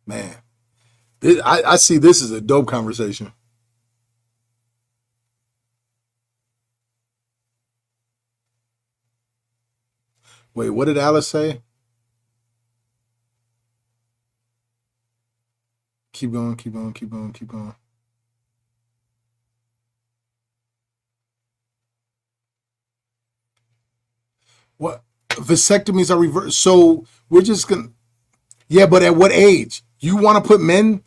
Man, I see this as a dope conversation. Wait, what did Alice say? Keep going, keep going, keep going, keep going. What? Vasectomies are reversed. So we're just going to, yeah, but at what age? You want to put men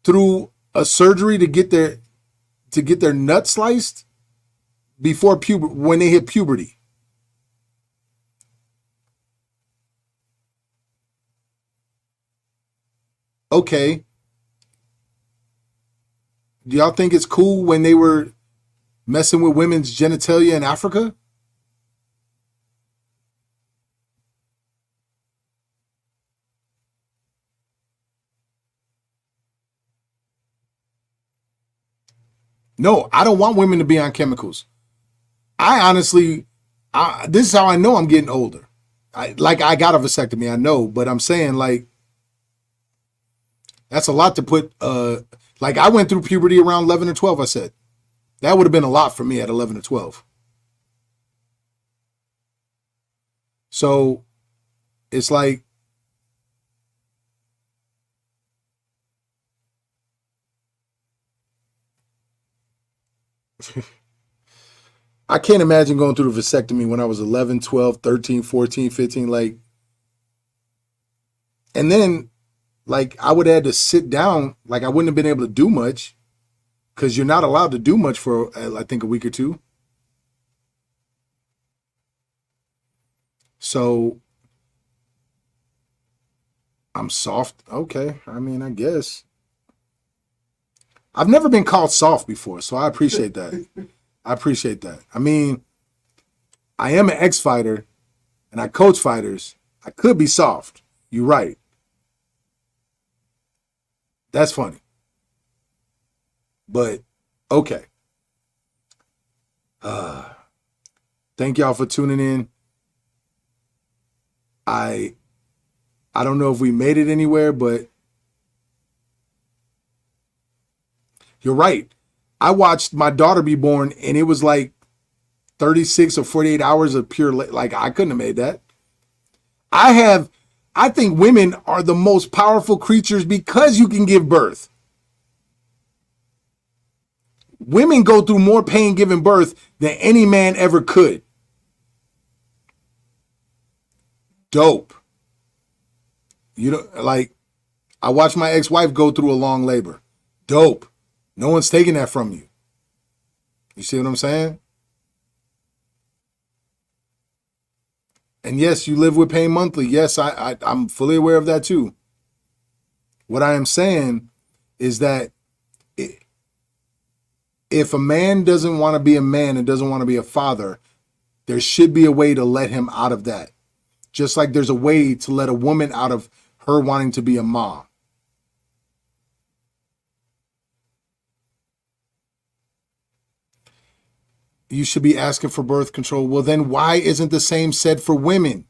through a surgery to get their nut sliced before when they hit puberty? Okay. Do y'all think it's cool when they were messing with women's genitalia in Africa? No, I don't want women to be on chemicals. I honestly, this is how I know I'm getting older. I got a vasectomy, I know, but I'm saying like that's a lot to put. Like I went through puberty around 11 or 12. I said that would have been a lot for me at 11 or 12. So it's like I can't imagine going through the vasectomy when I was 11, 12, 13, 14, 15. Like, and then like I would have had to sit down. Like I wouldn't have been able to do much because you're not allowed to do much for I think a week or two. So I'm soft. Okay. I mean, I guess. I've never been called soft before, so I appreciate that. I appreciate that. I mean, I am an ex-fighter and I coach fighters. I could be soft. You're right. That's funny. But okay. Thank y'all for tuning in. I don't know if we made it anywhere, but you're right. I watched my daughter be born and it was like 36 or 48 hours of pure, like I couldn't have made that. I think women are the most powerful creatures because you can give birth. Women go through more pain giving birth than any man ever could. Dope. You know, like, I watched my ex-wife go through a long labor. Dope. No one's taking that from you. You see what I'm saying? And yes, you live with pain monthly. Yes, I'm fully aware of that too. What I am saying is that if a man doesn't want to be a man and doesn't want to be a father, there should be a way to let him out of that. Just like there's a way to let a woman out of her wanting to be a mom. You should be asking for birth control. Well, then why isn't the same said for women?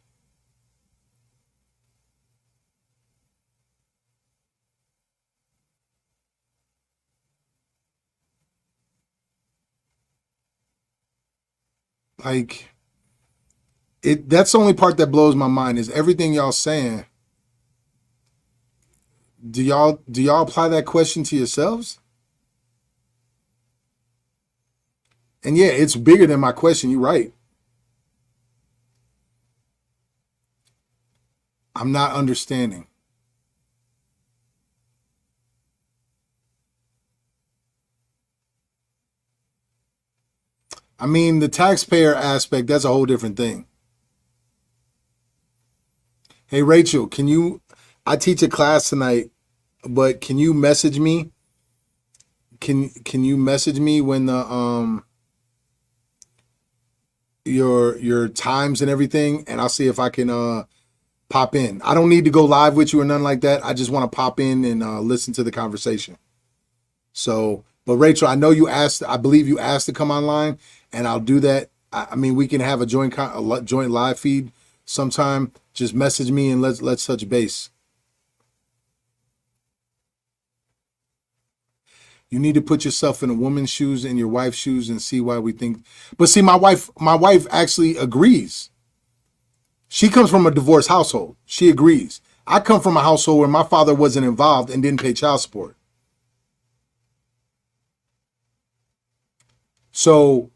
Like, that's the only part that blows my mind is everything y'all saying. Do y'all apply that question to yourselves? And yeah, it's bigger than my question. You're right. I'm not understanding. I mean, the taxpayer aspect, that's a whole different thing. Hey, Rachel, I teach a class tonight, but can you message me? Can you message me when the your times and everything, and I'll see if I can pop in. I don't need to go live with you or nothing like that. I just want to pop in and listen to the conversation. So, but Rachel, I know you asked. I believe you asked to come online, and I'll do that. I mean, we can have a joint live feed sometime. Just message me and let's touch base. You need to put yourself in a woman's shoes and your wife's shoes and see why we think. But see, my wife actually agrees. She comes from a divorced household. She agrees. I come from a household where my father wasn't involved and didn't pay child support. So,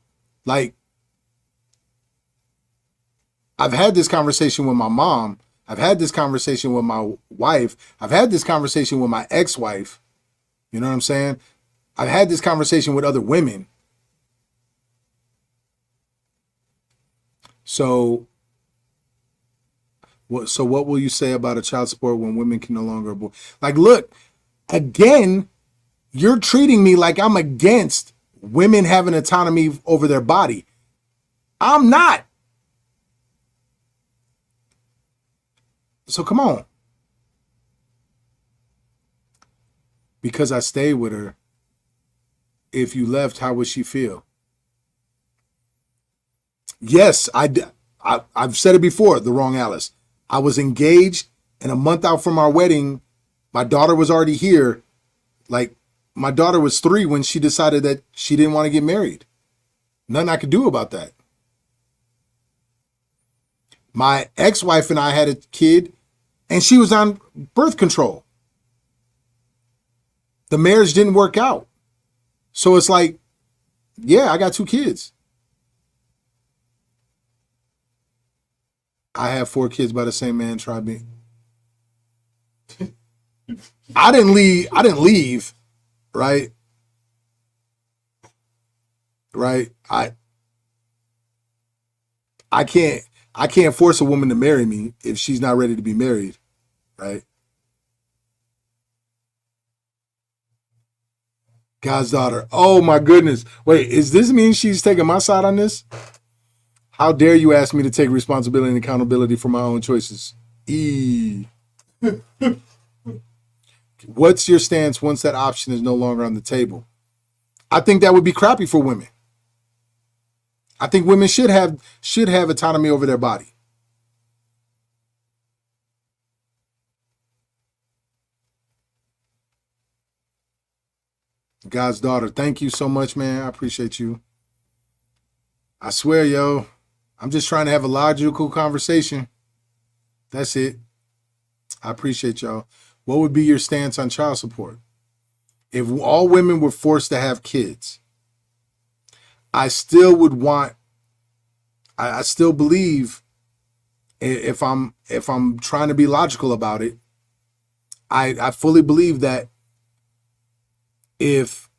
like, I've had this conversation with my mom. I've had this conversation with my wife. I've had this conversation with my ex-wife. You know what I'm saying? I've had this conversation with other women. So what will you say about a child support when women can no longer abort? Like, look, again, you're treating me like I'm against women having autonomy over their body. I'm not. So come on. Because I stayed with her. If you left, how would she feel? Yes, I've said it before, the wrong Alice. I was engaged, and a month out from our wedding, my daughter was already here. Like, my daughter was 3 when she decided that she didn't want to get married. Nothing I could do about that. My ex-wife and I had a kid, and she was on birth control. The marriage didn't work out. So it's like, yeah, I got 2 kids. I have 4 kids by the same man. Try me. I didn't leave. Right. I can't force a woman to marry me if she's not ready to be married. Right. God's daughter. Oh my goodness. Wait, is this mean she's taking my side on this? How dare you ask me to take responsibility and accountability for my own choices? What's your stance once that option is no longer on the table? I think that would be crappy for women. I think women should have autonomy over their body. God's daughter, thank you so much, man. I appreciate you. I swear, yo, I'm just trying to have a logical conversation. That's it. I appreciate y'all. What would be your stance on child support? If all women were forced to have kids, I still would want, I still believe, if I'm trying to be logical about it, I fully believe that if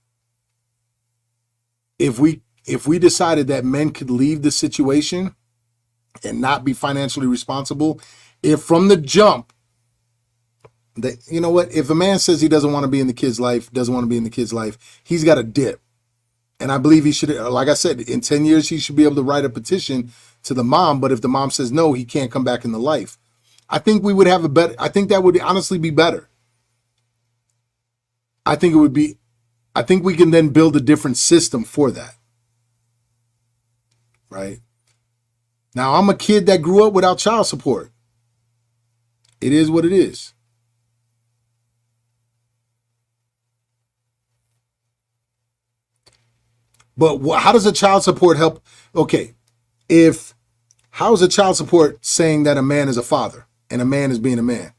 we decided that men could leave the situation and not be financially responsible, if from the jump, that, you know what, if a man says he doesn't want to be in the kid's life, he's got to dip. And I believe he should, like I said, in 10 years, he should be able to write a petition to the mom. But if the mom says no, he can't come back in the life. I think we would have a better, I think that would honestly be better. I think we can then build a different system for that. Right? Now, I'm a kid that grew up without child support. It is what it is. But how does a child support help? Okay, how is a child support saying that a man is a father and a man is being a man?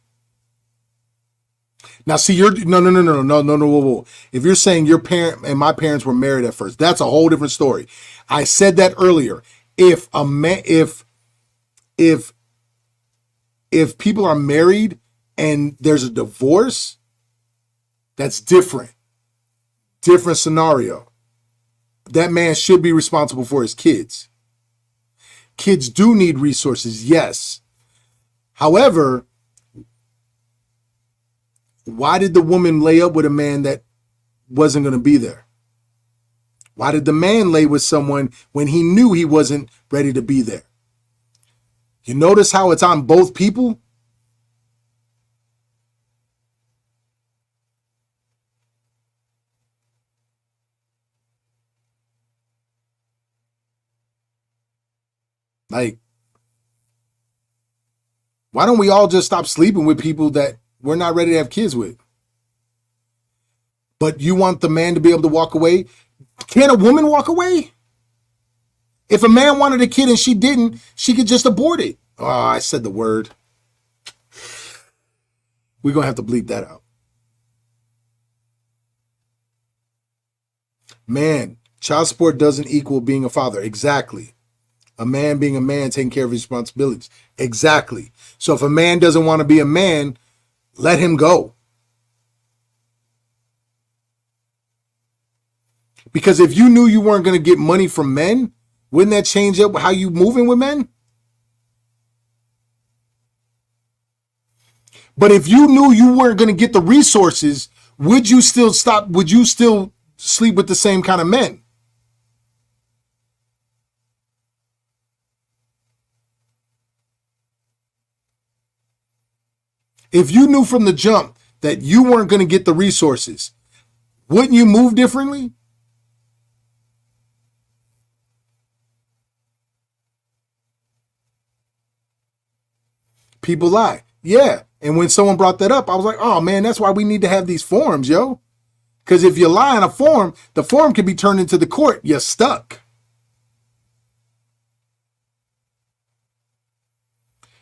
Now, see, no, whoa. If you're saying your parent and my parents were married at first, that's a whole different story. I said that earlier. If people are married and there's a divorce, that's different scenario. That man should be responsible for his kids. Kids do need resources, yes. However, why did the woman lay up with a man that wasn't going to be there? Why did the man lay with someone when he knew he wasn't ready to be there? You notice how it's on both people? Like, why don't we all just stop sleeping with people that we're not ready to have kids with? But you want the man to be able to walk away? Can a woman walk away? If a man wanted a kid and she didn't, she could just abort it. Oh, I said the word. We're going to have to bleep that out. Man, child support doesn't equal being a father. Exactly. A man being a man, taking care of his responsibilities. Exactly. So if a man doesn't want to be a man, let him go. Because if you knew you weren't going to get money from men, wouldn't that change up how you moving with men? But if you knew you weren't going to get the resources, would you still sleep with the same kind of men? If you knew from the jump that you weren't going to get the resources, wouldn't you move differently? People lie. Yeah. And when someone brought that up, I was like, oh man, that's why we need to have these forums, yo. Because if you lie on a form, the form can be turned into the court. You're stuck.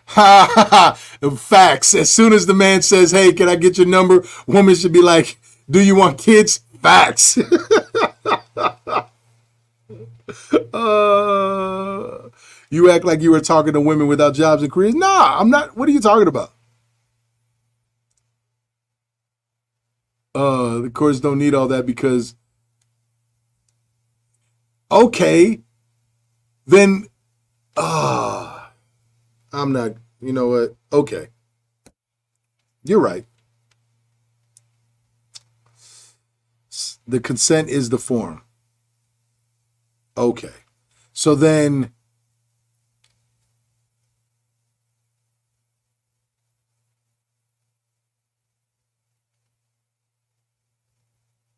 Ha ha ha. Facts. As soon as the man says, hey, can I get your number? Woman should be like, do you want kids? Facts. You act like you were talking to women without jobs and careers. Nah, I'm not. What are you talking about? The courts don't need all that because, okay, then, I'm not, you know what? Okay. You're right. The consent is the form. Okay. So then,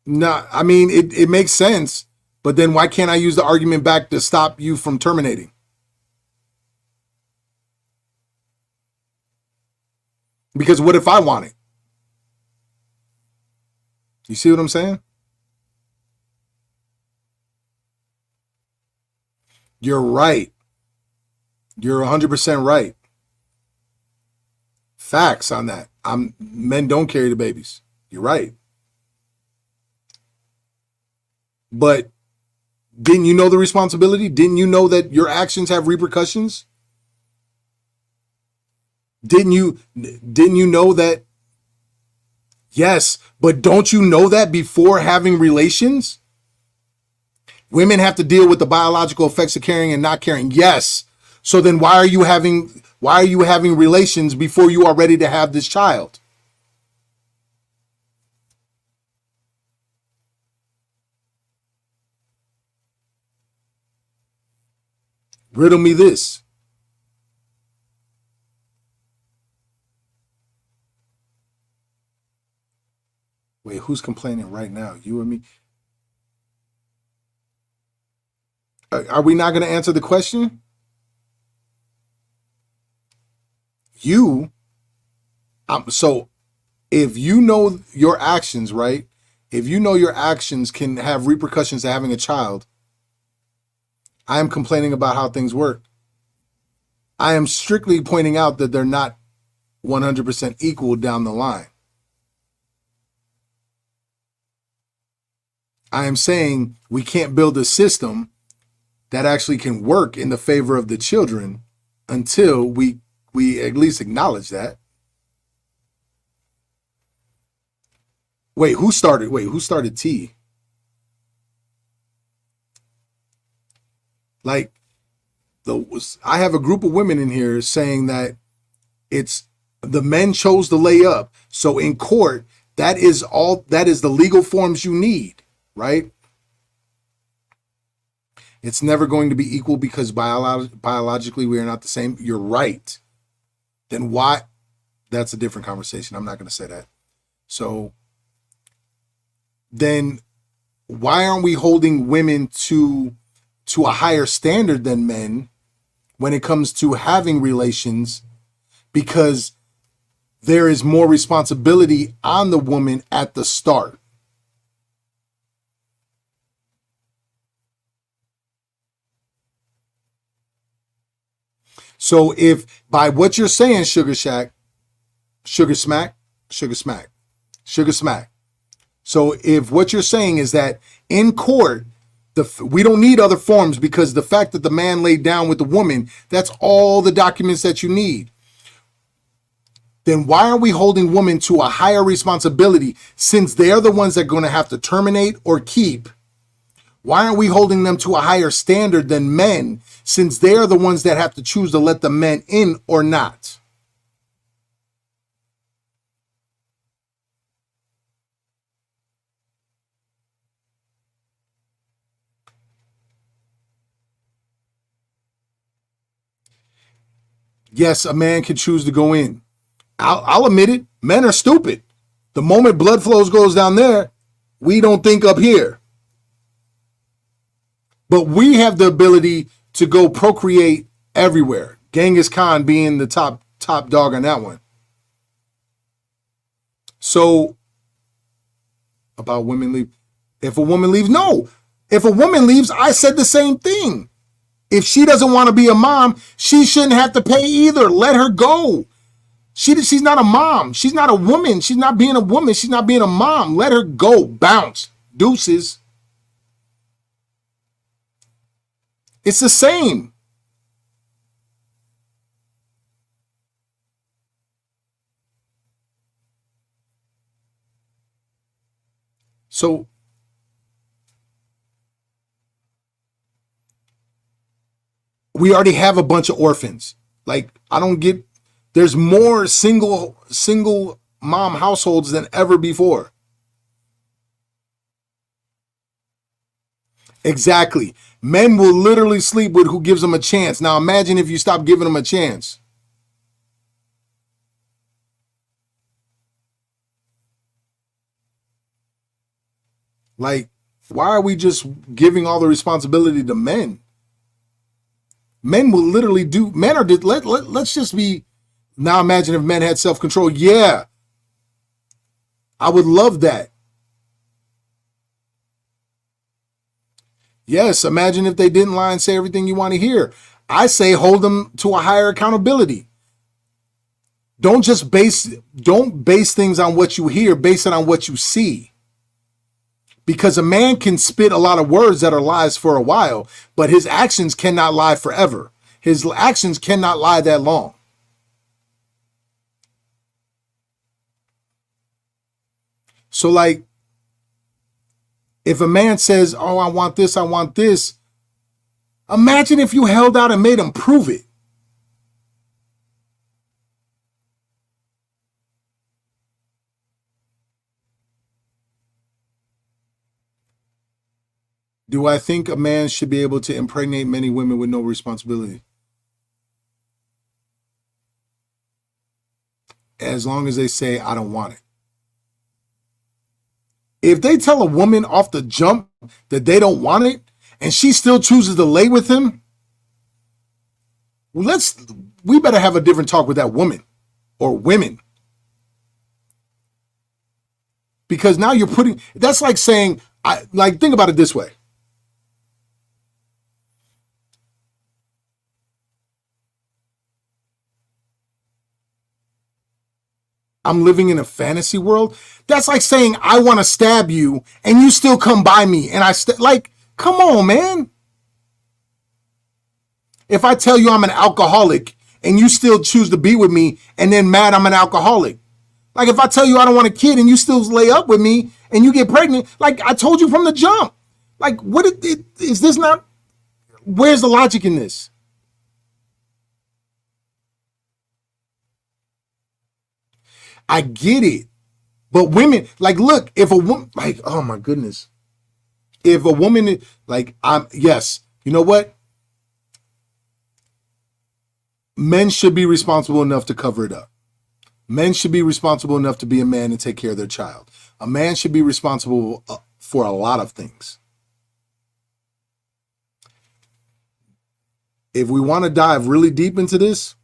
no, I mean, it makes sense, but then why can't I use the argument back to stop you from terminating? Because what if I want it? You see what I'm saying? You're right. You're 100% right. Facts on that. Men don't carry the babies. You're right. But didn't you know the responsibility? Didn't you know that your actions have repercussions? Didn't you know that? Yes, but don't you know that before having relations? Women have to deal with the biological effects of carrying and not carrying. Yes. So then why are you having relations before you are ready to have this child? Riddle me this. Wait, who's complaining right now? You or me? Are we not going to answer the question? So if you know your actions, right? If you know your actions can have repercussions to having a child, I am complaining about how things work. I am strictly pointing out that they're not 100% equal down the line. I am saying we can't build a system that actually can work in the favor of the children until we at least acknowledge that. Who started T? Like, I have a group of women in here saying that it's the men chose to lay up. So in court, that is the legal forms you need, right? It's never going to be equal because biologically we are not the same. You're right. Then why? That's a different conversation. I'm not going to say that. So then why aren't we holding women to a higher standard than men when it comes to having relations? Because there is more responsibility on the woman at the start. So if by what you're saying, Sugar Smack. So if what you're saying is that in court, we don't need other forms because the fact that the man laid down with the woman, that's all the documents that you need. Then why are we holding women to a higher responsibility since they're the ones that are going to have to terminate or keep? Why aren't we holding them to a higher standard than men since they're the ones that have to choose to let the men in or not? Yes, a man can choose to go in. I'll admit it. Men are stupid. The moment blood flows goes down there, we don't think up here. But we have the ability to go procreate everywhere. Genghis Khan being the top dog on that one. So about women leave. If a woman leaves, no. If a woman leaves, I said the same thing. If she doesn't want to be a mom, she shouldn't have to pay either. Let her go. She's not a mom. She's not a woman. She's not being a woman. She's not being a mom. Let her go. Bounce. Deuces. It's the same. So we already have a bunch of orphans. Like, there's more single mom households than ever before. Exactly. Men will literally sleep with who gives them a chance. Now imagine if you stop giving them a chance. Like, why are we just giving all the responsibility to men? Men will literally do, men are, let's just be, now imagine if men had self-control. Yeah, I would love that. Yes, imagine if they didn't lie and say everything you want to hear. I say hold them to a higher accountability. Don't base things on what you hear, base it on what you see. Because a man can spit a lot of words that are lies for a while, but his actions cannot lie forever. His actions cannot lie that long. So like, if a man says, oh, I want this, imagine if you held out and made him prove it. Do I think a man should be able to impregnate many women with no responsibility? As long as they say, I don't want it. If they tell a woman off the jump that they don't want it and she still chooses to lay with him, we better have a different talk with that woman or women. Because now you're putting, that's like saying, think about it this way. I'm living in a fantasy world. That's like saying I want to stab you and you still come by me and come on, man. If I tell you I'm an alcoholic and you still choose to be with me and then mad I'm an alcoholic. Like if I tell you I don't want a kid and you still lay up with me and you get pregnant, like I told you from the jump. Like is this not, where's the logic in this? I get it. But women, look, if a woman, oh my goodness. If a woman, yes, you know what? Men should be responsible enough to cover it up. Men should be responsible enough to be a man and take care of their child. A man should be responsible for a lot of things. If we want to dive really deep into this,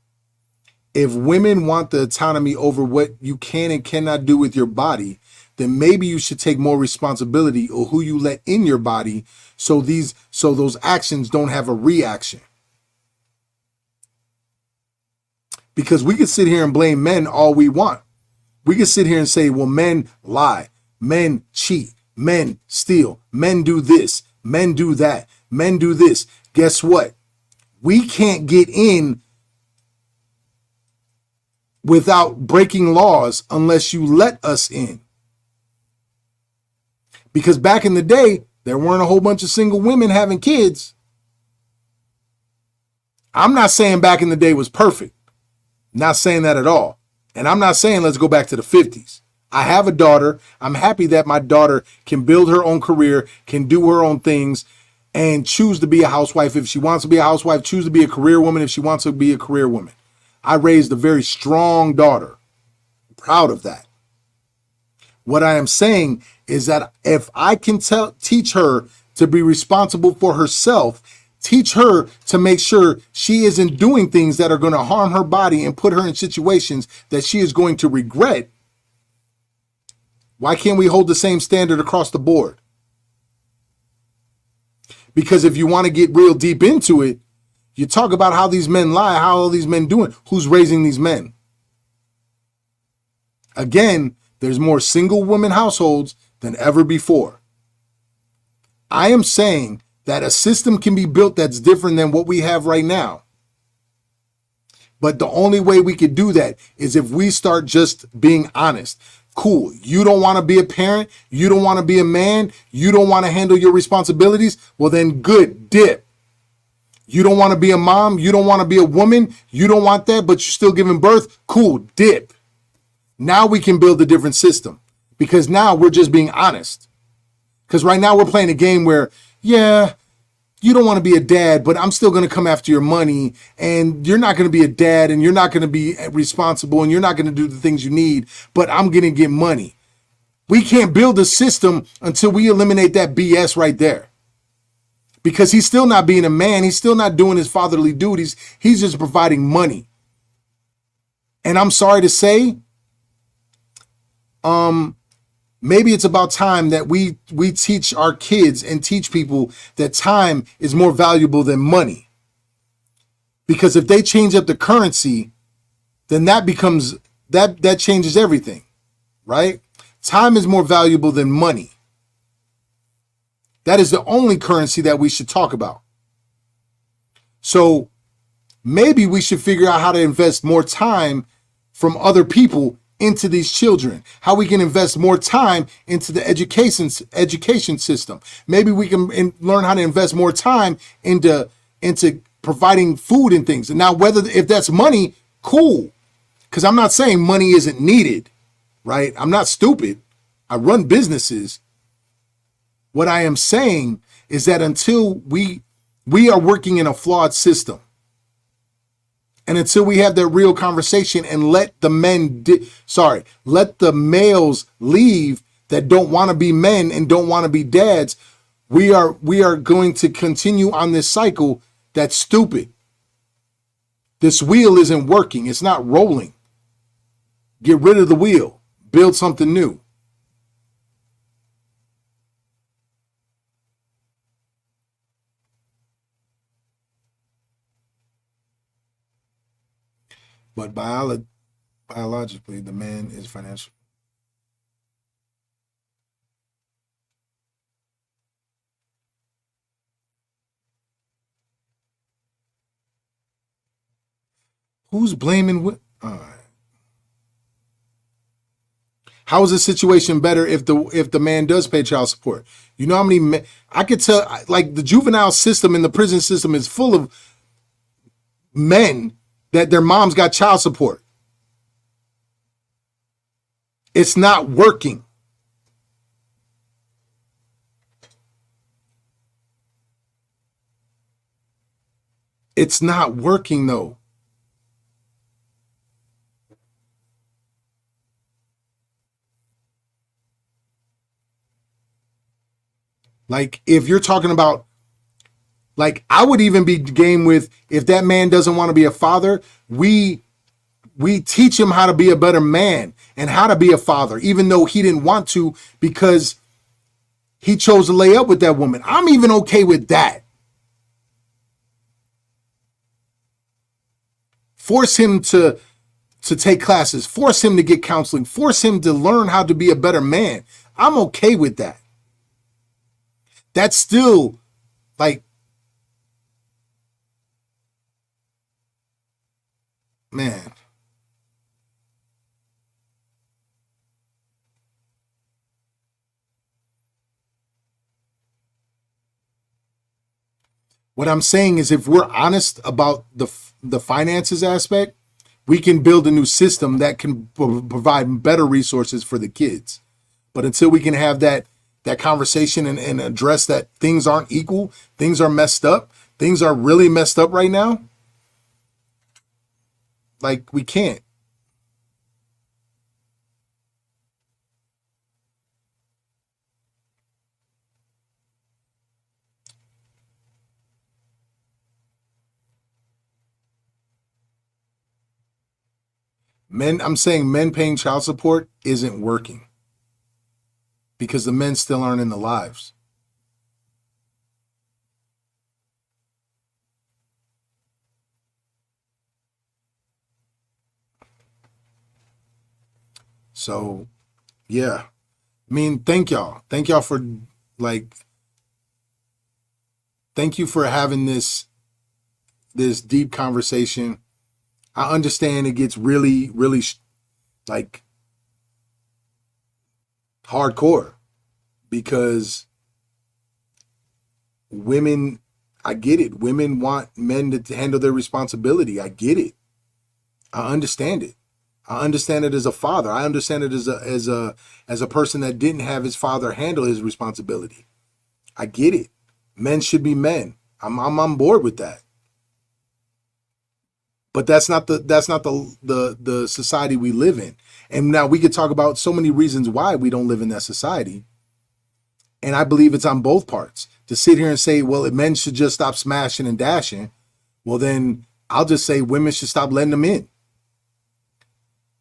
if women want the autonomy over what you can and cannot do with your body, then maybe you should take more responsibility of who you let in your body so those actions don't have a reaction. Because we could sit here and blame men all we want. We could sit here and say, well, men lie, men cheat, men steal, men do this, men do that, men do this. Guess what? We can't get in without breaking laws unless you let us in. Because back in the day, there weren't a whole bunch of single women having kids. I'm not saying back in the day was perfect. Not saying that at all. And I'm not saying let's go back to the 50s. I have a daughter. I'm happy that my daughter can build her own career, can do her own things, and choose to be a housewife. If she wants to be a housewife, choose to be a career woman if she wants to be a career woman. I raised a very strong daughter. I'm proud of that. What I am saying is that if I can teach her to be responsible for herself, teach her to make sure she isn't doing things that are going to harm her body and put her in situations that she is going to regret, why can't we hold the same standard across the board? Because if you want to get real deep into it, you talk about how these men lie, how all these men doing, who's raising these men? Again, there's more single women households than ever before. I am saying that a system can be built that's different than what we have right now. But the only way we could do that is if we start just being honest. Cool. You don't want to be a parent. You don't want to be a man. You don't want to handle your responsibilities. Well, then good, dip. You don't want to be a mom. You don't want to be a woman. You don't want that, but you're still giving birth. Cool, dip. Now we can build a different system because now we're just being honest. Because right now we're playing a game where yeah, you don't want to be a dad, but I'm still going to come after your money, and you're not going to be a dad, and you're not going to be responsible, and you're not going to do the things you need, but I'm going to get money. We can't build a system until we eliminate that BS right there. Because he's still not being a man. He's still not doing his fatherly duties. He's just providing money. And I'm sorry to say, maybe it's about time that we teach our kids and teach people that time is more valuable than money. Because if they change up the currency, then that changes everything, right? Time is more valuable than money. That is the only currency that we should talk about. So maybe we should figure out how to invest more time from other people into these children, how we can invest more time into the education system. Maybe we can learn how to invest more time into providing food and things. And now if that's money, cool. Because I'm not saying money isn't needed, right? I'm not stupid. I run businesses. What I am saying is that until we are working in a flawed system, and until we have that real conversation and let the males leave that don't want to be men and don't want to be dads, we are going to continue on this cycle that's stupid. This wheel isn't working. It's not rolling. Get rid of the wheel. Build something new. But biologically, the man is financial. Who's blaming what? All right. How is the situation better if the man does pay child support? You know how many men, I could tell, like the juvenile system and the prison system is full of men that their moms got child support. It's not working. It's not working though. Like if you're talking about, like I would even be game with, if that man doesn't want to be a father, we teach him how to be a better man and how to be a father, even though he didn't want to because he chose to lay up with that woman. I'm even okay with that. Force him to take classes, force him to get counseling, force him to learn how to be a better man. I'm okay with that. That's still like, man. What I'm saying is if we're honest about the finances aspect, we can build a new system that can provide better resources for the kids. But until we can have that conversation and address that things aren't equal, things are messed up, things are really messed up right now, like we can't. I'm saying men paying child support isn't working because the men still aren't in the lives. So, yeah. I mean, thank y'all. Thank y'all for like thank you for having this deep conversation. I understand it gets really really like hardcore because women, I get it. Women want men to handle their responsibility. I get it. I understand it. I understand it as a father. I understand it as a person that didn't have his father handle his responsibility. I get it. Men should be men. I'm on board with that. But that's not the society we live in. And now we could talk about so many reasons why we don't live in that society. And I believe it's on both parts. To sit here and say, well, men should just stop smashing and dashing, well, then I'll just say women should stop letting them in.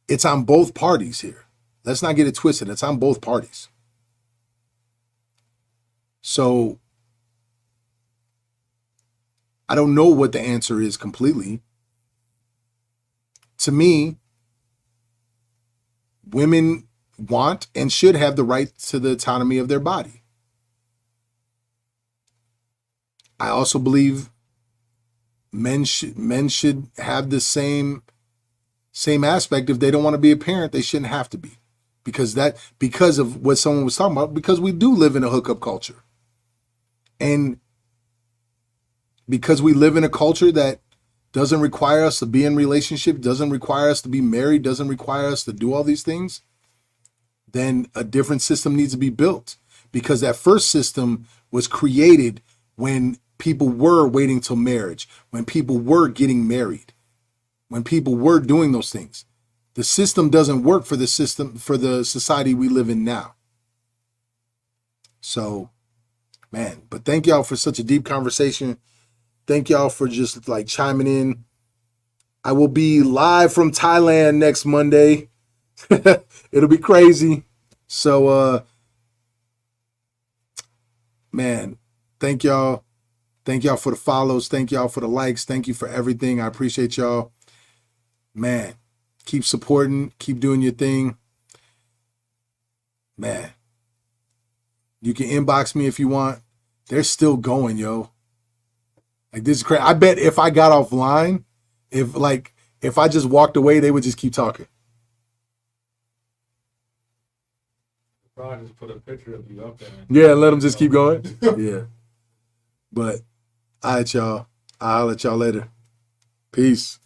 It's on both parties here. Let's not get it twisted. It's on both parties. So I don't know what the answer is completely. To me, women want and should have the right to the autonomy of their body. I also believe men should have the same aspect. If they don't want to be a parent, they shouldn't have to be, because of what someone was talking about, because we do live in a hookup culture. And because we live in a culture that doesn't require us to be in relationship, doesn't require us to be married, doesn't require us to do all these things, then a different system needs to be built, because that first system was created when people were waiting till marriage, when people were getting married, when people were doing those things. The system doesn't work for the society we live in now. So, man, but thank y'all for such a deep conversation. Thank y'all for just like chiming in. I will be live from Thailand next Monday. It'll be crazy. So, man, thank y'all. Thank y'all for the follows. Thank y'all for the likes. Thank you for everything. I appreciate y'all. Man, keep supporting. Keep doing your thing. Man, you can inbox me if you want. They're still going, yo. Like, this is crazy. I bet if I got offline, if I just walked away, they would just keep talking. Probably just put a picture of you up there. Yeah, let them just keep going. Yeah. But, all right, y'all. I'll let y'all later. Peace.